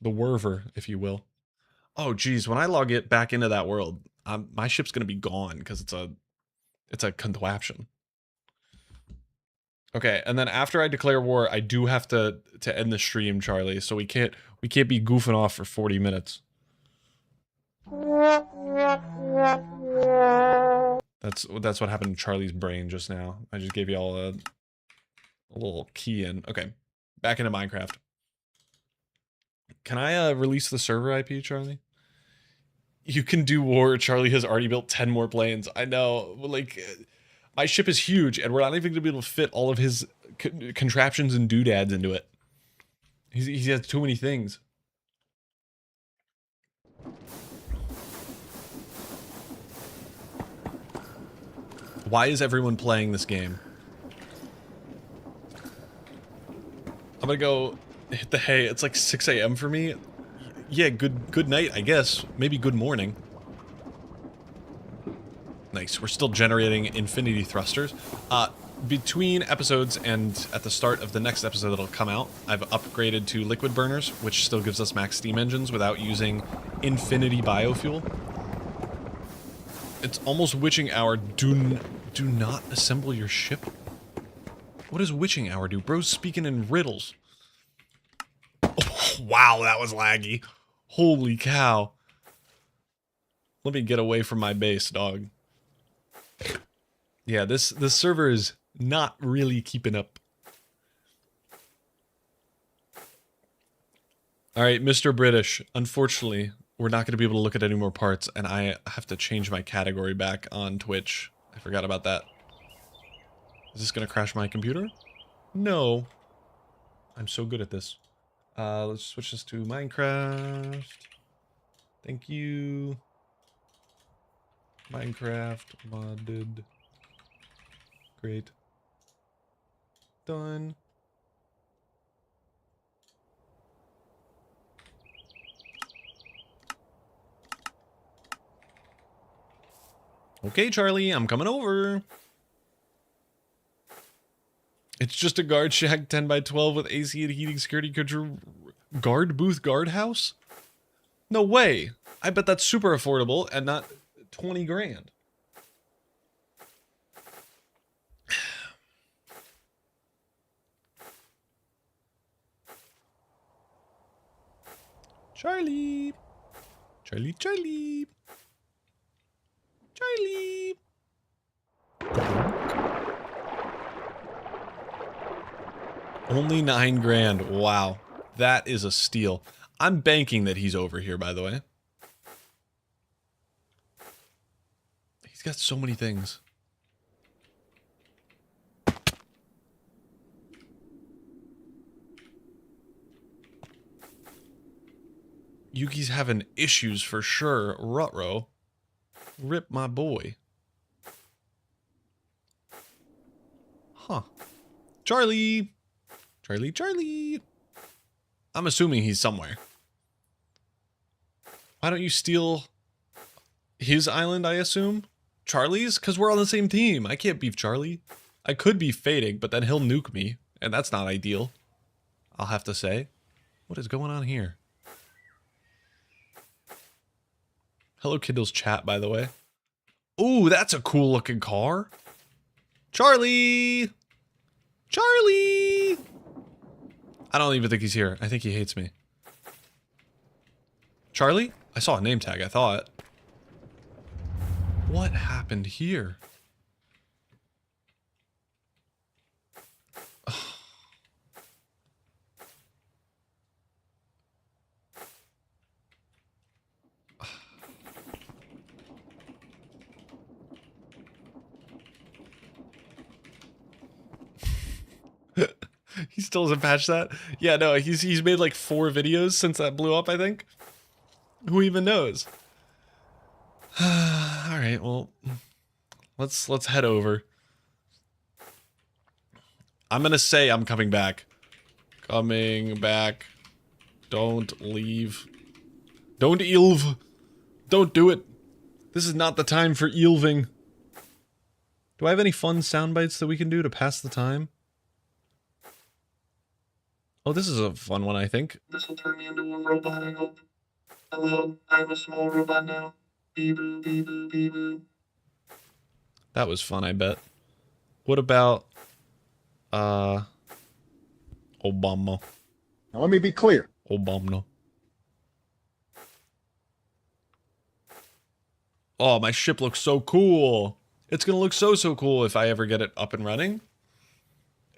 The Werver, if you will. Oh, geez. When I log it back into that world, my ship's going to be gone because it's a contraption. Okay, and then after I declare war, I do have to end the stream, Charlie. So we can't be goofing off for 40 minutes. That's what happened to Charlie's brain just now. I just gave you all a A little key in. Okay. Back into Minecraft. Can I release the server IP, Charlie? You can do war. Charlie has already built 10 more planes. I know. Like, my ship is huge, and we're not even going to be able to fit all of his contraptions and doodads into it. He has too many things. Why is everyone playing this game? I'm gonna go hit the hay. It's like 6 a.m. for me. Yeah, good night, I guess. Maybe good morning. Nice. We're still generating infinity thrusters. Between episodes and at the start of the next episode that'll come out, I've upgraded to liquid burners, which still gives us max steam engines without using infinity biofuel. It's almost witching hour. Do not assemble your ship. What does witching hour do? Bro's speaking in riddles. Oh, wow, that was laggy. Holy cow. Let me get away from my base, dog. Yeah, this server is not really keeping up. Alright, Mr. British. Unfortunately, we're not going to be able to look at any more parts, and I have to change my category back on Twitch. I forgot about that. Is this going to crash my computer? No. I'm so good at this. Let's switch this to Minecraft. Thank you. Minecraft modded. Great. Done. Okay, Charlie, I'm coming over. It's just a guard shack 10 by 12 with AC and heating, security control, guard booth, guardhouse? No way. I bet that's super affordable and not 20 grand. Charlie. Charlie, Charlie. Charlie. Only 9 grand. Wow. That is a steal. I'm banking that he's over here, by the way. He's got so many things. Yuki's having issues for sure. Rutrow. Rip my boy. Huh. Charlie. Charlie, Charlie. I'm assuming he's somewhere. Why don't you steal his island, I assume? Charlie's? Because we're on the same team. I can't beef Charlie. I could be fading, but then he'll nuke me. And that's not ideal. I'll have to say. What is going on here? Hello Kindle's chat, by the way. Ooh, that's a cool looking car. Charlie! Charlie! I don't even think he's here. I think he hates me. Charlie? I saw a name tag, I thought. What happened here? He still hasn't patched that? Yeah, no, he's made like 4 videos since that blew up, I think. Who even knows? Alright, well, let's head over. I'm gonna say I'm coming back. Coming back. Don't leave. Don't eelve. Don't do it. This is not the time for eelving. Do I have any fun sound bites that we can do to pass the time? Oh, this is a fun one, I think. This will turn me into a robot, I hope. Hello, I'm a small robot now. Bee-boo, bee-boo, bee-boo. That was fun, I bet. What about, Obama? Now let me be clear. Obama. Oh, my ship looks so cool. It's gonna look so cool if I ever get it up and running.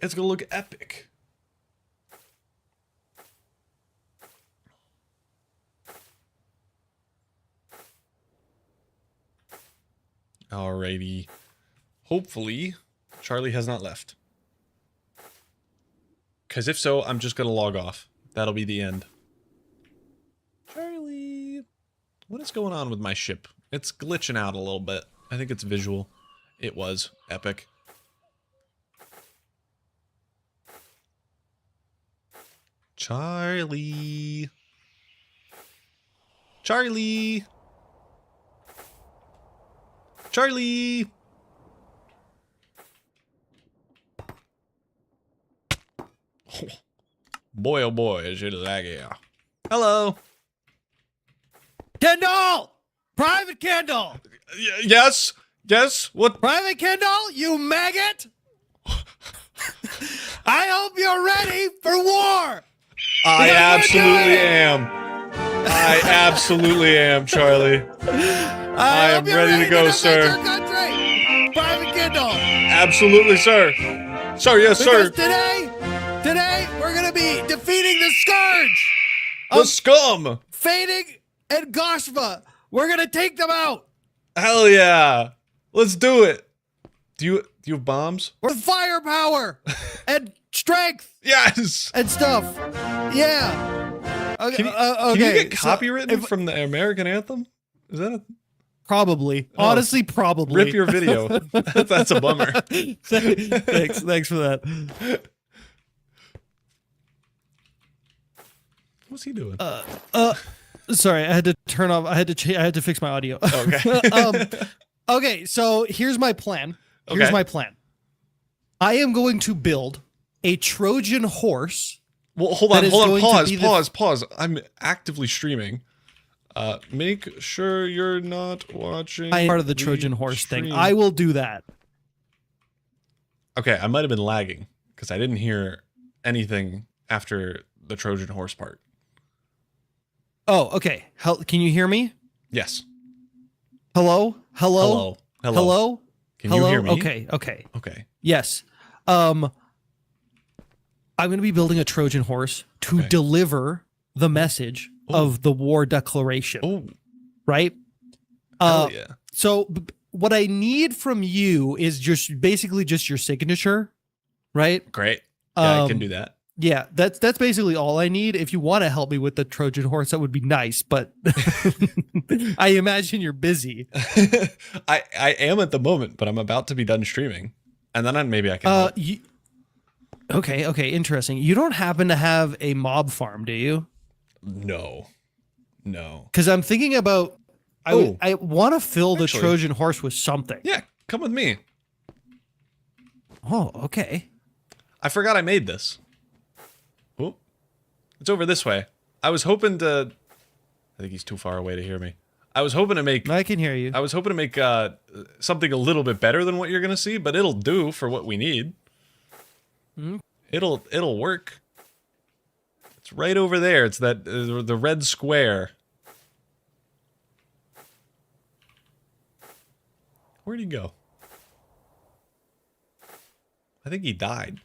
It's gonna look epic. Alrighty. Hopefully, Charlie has not left. Because if so, I'm just gonna log off. That'll be the end. Charlie! What is going on with my ship? It's glitching out a little bit. I think it's visual. It was epic. Charlie! Charlie! Charlie! Boy, oh boy, is it laggy. Hello! Kendall! Private Kendall! Yes? Yes? What? Private Kendall, you maggot! I hope you're ready for war! I absolutely am. I absolutely am, Charlie. I am hope you're ready to go, defend sir. your country! Private Kendall! Absolutely, sir. Sir, yes, sir. Because today, we're gonna be defeating the Scourge! The scum! Fading and Goshva! We're gonna take them out! Hell yeah. Let's do it. Do you have bombs? With firepower! and strength! Yes! And stuff! Yeah! Okay, Can you, okay, can you get so copywritten from the American anthem? Is that a... Probably. Oh. Honestly, probably. Rip your video. That's a bummer. Thanks for that. What's he doing? Sorry, I had to turn off. I had to fix my audio. Okay. Okay, so here's my plan. Here's my plan. I am going to build a Trojan horse. Well, hold on. Pause. I'm actively streaming. Make sure you're not watching. I am part of the Trojan horse thing. I will do that. Okay, I might have been lagging because I didn't hear anything after the Trojan horse part. Oh, okay. Can you hear me? Yes. Hello? Hello. Can you hear me? Okay. Okay. Yes. I'm going to be building a Trojan horse to deliver the message of the war declaration. Oh. Right? Hell yeah. So what I need from you is just basically just your signature, right? Great. Yeah, I can do that. Yeah, that's basically all I need. If you want to help me with the Trojan horse, that would be nice, but I imagine you're busy. I am at the moment, but I'm about to be done streaming. And then maybe I can help. Okay, interesting. You don't happen to have a mob farm, do you? No. Because I'm thinking about I want to fill the Actually, Trojan horse with something. Yeah, come with me. Oh, okay. I forgot I made this. Oh, it's over this way. I was hoping to... I think he's too far away to hear me. I was hoping to make... I can hear you. I was hoping to make something a little bit better than what you're going to see, but it'll do for what we need. Mm-hmm. It'll work. It's right over there. It's that the red square. Where'd he go? I think he died.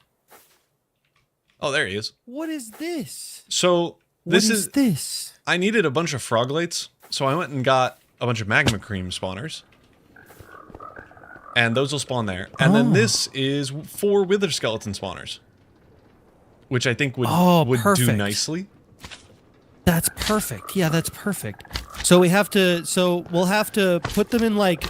Oh, there he is. What is this? So this What is this? I needed a bunch of froglights, so I went and got a bunch of magma cream spawners. And those will spawn there. And then this is 4 wither skeleton spawners. Which I think would do perfect. nicely. That's perfect. Yeah, that's perfect. So we'll have to put them in like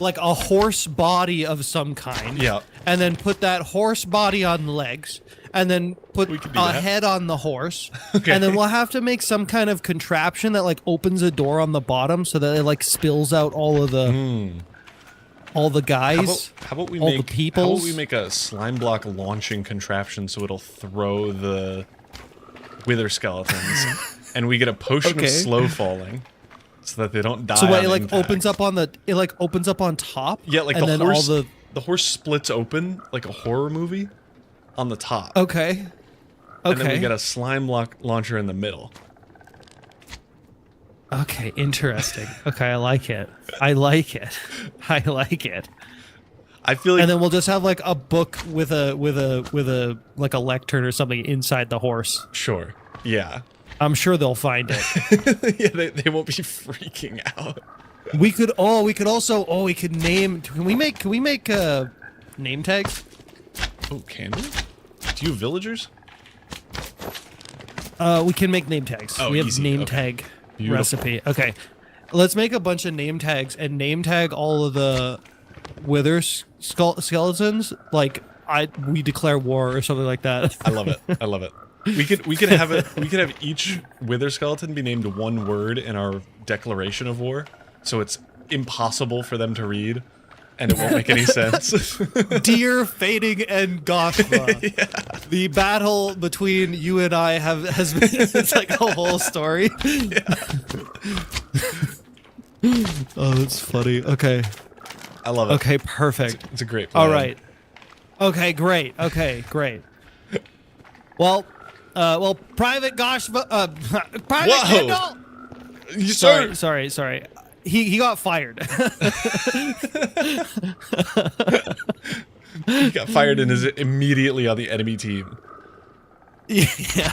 a horse body of some kind. Yeah. And then put that horse body on legs. And then put a head on the horse. Okay. And then we'll have to make some kind of contraption that like opens a door on the bottom so that it like spills out all of the all the guys. How about we all make the peoples? How about we make a slime block launching contraption so it'll throw the wither skeletons and we get a potion of slow falling so that they don't die. So what, on it like impact. opens up on top? Yeah, like and the then horse all the horse splits open like a horror movie on the top. Okay. And then we get a slime block launcher in the middle. Okay, interesting. Okay, I like it. I like it. I feel like And then we'll just have like a book with a like a lectern or something inside the horse. sure. Yeah. I'm sure they'll find it. Yeah, they won't be freaking out. We could name. Can we make name tags? Oh, can we? Do you have villagers? We can make name tags. Oh, we have easy. name Okay. tag Beautiful. recipe. Okay, let's make a bunch of name tags and name tag all of the wither skeletons. Like we declare war or something like that. I love it. I love it. We could have each wither skeleton be named one word in our declaration of war, so it's impossible for them to read, and it won't make any sense. Dear Fading and Goshma, Yeah. the battle between you and I has been it's like a whole story. Oh, that's funny. Okay. I love it. Okay, perfect. It's a great plan. All right. Okay, great. Okay, great. Well, Private Goshma, Private Whoa! Kendall. You sir. Sorry. He got fired. He got fired and is immediately on the enemy team. Yeah.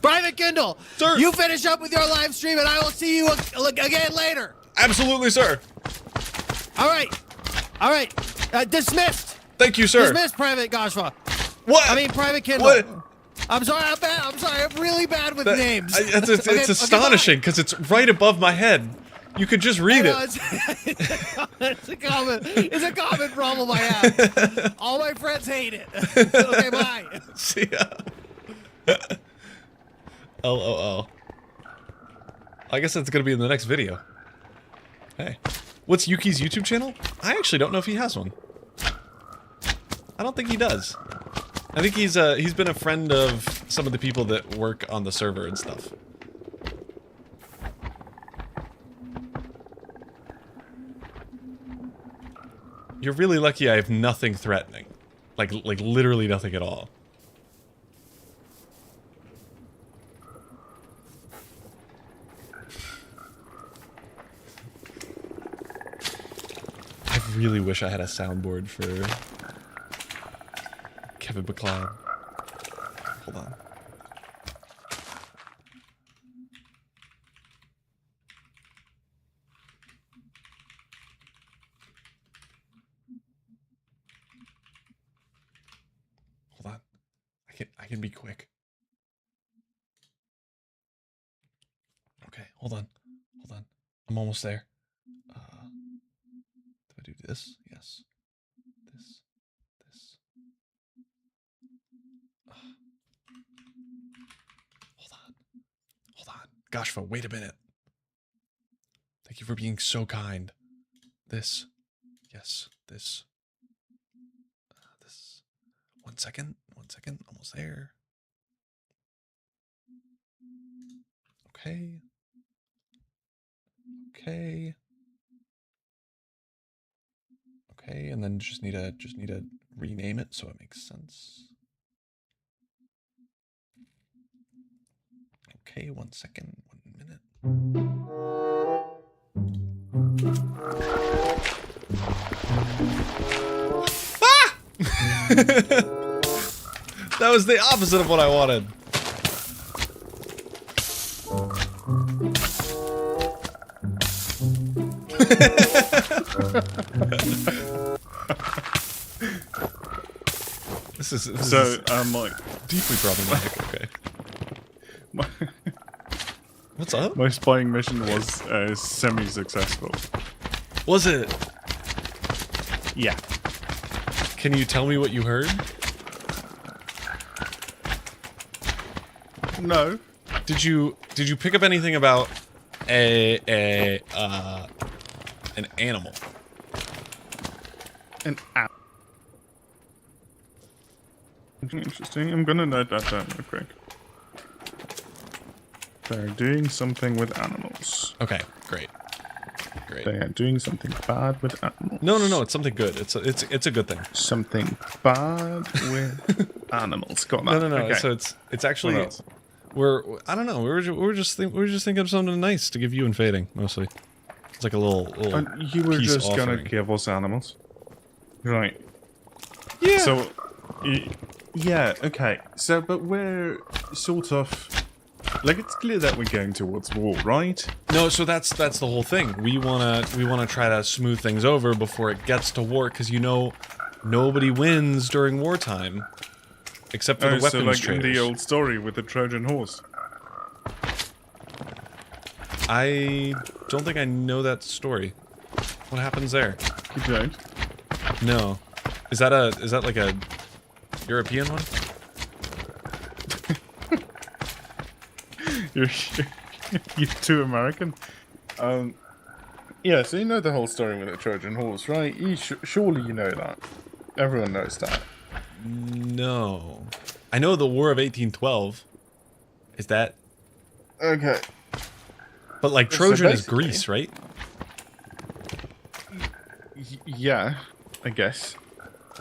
Private Kendall, Sir. you finish up with your live stream, and I will see you again later. Absolutely, sir. All right. Dismissed. Thank you, sir. Dismissed, Private Goshma. What? I mean, Private Kendall. What? I'm sorry. I'm sorry. I'm really bad with names. It's Okay, astonishing because it's right above my head. You could just read I know, it. it's a common problem I have. All my friends hate it. Okay, bye. See ya. LOL. I guess that's gonna be in the next video. Hey. What's Yuki's YouTube channel? I actually don't know if he has one. I don't think he does. I think he's been a friend of some of the people that work on the server and stuff. You're really lucky I have nothing threatening. Like literally nothing at all. I really wish I had a soundboard for Kevin McLeod. Hold on. Hold on. I can be quick. Okay, hold on. Hold on. I'm almost there. Do I do this? Yes. This. Hold on. Hold on. Goshfa, wait a minute. Thank you for being so kind. This. Yes. This. This. 1 second. 1 second. Almost there. Okay. Okay. Okay, and then just need to rename it so it makes sense. Okay, 1 second, 1 minute. Ah! That was the opposite of what I wanted. This is like deeply problematic. Okay. my, What's up? my spying mission was semi-successful. Was it? Yeah. Can you tell me what you heard? No. Did you pick up anything about an animal? An app. Interesting. I'm gonna note that down real quick. They're doing something with animals. Okay, great. Great. They are doing something bad with animals. No, it's something good. It's a good thing. Something bad with animals. Got that. No. Okay. So it's actually What else? I don't know. We were just thinking of something nice to give you and Fading mostly. It's like a little You were peace just gonna offering. give us animals. Right. Yeah. So, yeah, okay. So, but we're sort of like, it's clear that we're going towards war, right? No, so that's the whole thing. We wanna try to smooth things over before it gets to war, because nobody wins during wartime, except for the weapons so like traders. in the old story with the Trojan horse. I don't think I know that story. What happens there? You don't? No. Is that like a European one? You're too American. Yeah, so you know the whole story with the Trojan horse, right? Surely you know that. Everyone knows that. No. I know the War of 1812. Is that? Okay. But like So Trojan is basically- Greece, right? Yeah, I guess.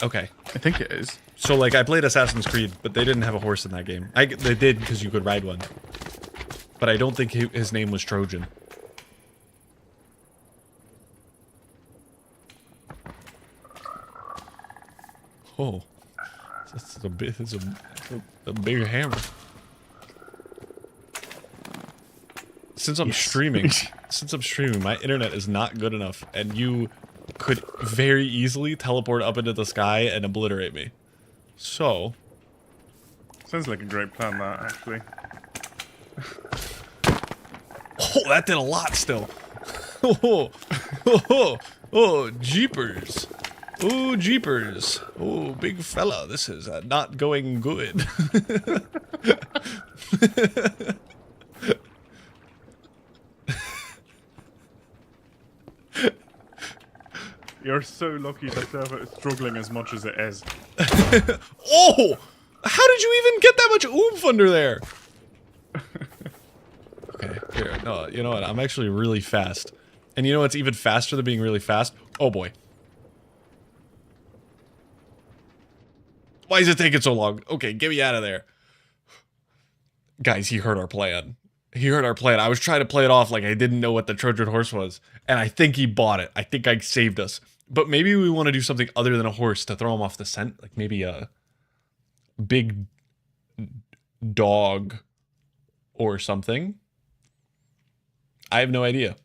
Okay. I think it is. So like I played Assassin's Creed, but they didn't have a horse in that game. They did because you could ride one. But I don't think his name was Trojan. Oh, that's a bit. It's a big hammer. Since I'm streaming, my internet is not good enough, and you could very easily teleport up into the sky and obliterate me. So, Sounds like a great plan, that, actually. oh, that did a lot still. Oh, jeepers. Oh, jeepers. Oh, big fella, this is not going good. You're so lucky the server is struggling as much as it is. Oh! How did you even get that much oomph under there? Okay, here, no, you know what? I'm actually really fast. And you know what's even faster than being really fast? Oh boy. Why is it taking so long? Okay, get me out of there. Guys, he heard our plan. He heard our plan. I was trying to play it off like I didn't know what the Trojan horse was. And I think he bought it. I think I saved us. But maybe we want to do something other than a horse to throw him off the scent. Like maybe a big dog or something. I have no idea.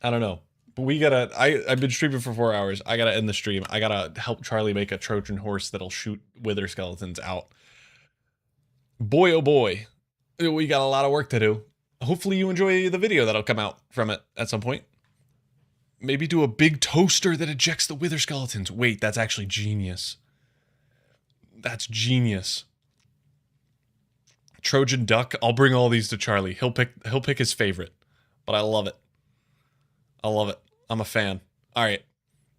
I don't know. But we gotta... I've been streaming for 4 hours. I gotta end the stream. I gotta help Charlie make a Trojan horse that'll shoot wither skeletons out. Boy, oh boy. We got a lot of work to do. Hopefully you enjoy the video that'll come out from it at some point. Maybe do a big toaster that ejects the wither skeletons. Wait, that's actually genius. That's genius. Trojan duck. I'll bring all these to Charlie. He'll pick his favorite. But I love it. I love it. I'm a fan. All right.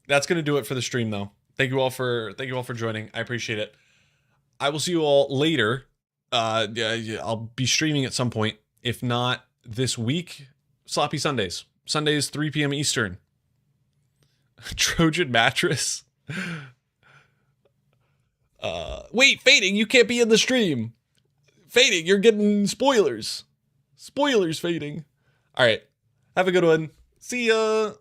That's going to do it for the stream though. Thank you all for joining. I appreciate it. I will see you all later. I'll be streaming at some point. If not this week, Sloppy Sundays. Sundays 3 p.m. Eastern. Trojan mattress. Wait, Fading, you can't be in the stream. Fading, you're getting spoilers. Spoilers, Fading. All right. Have a good one. See ya.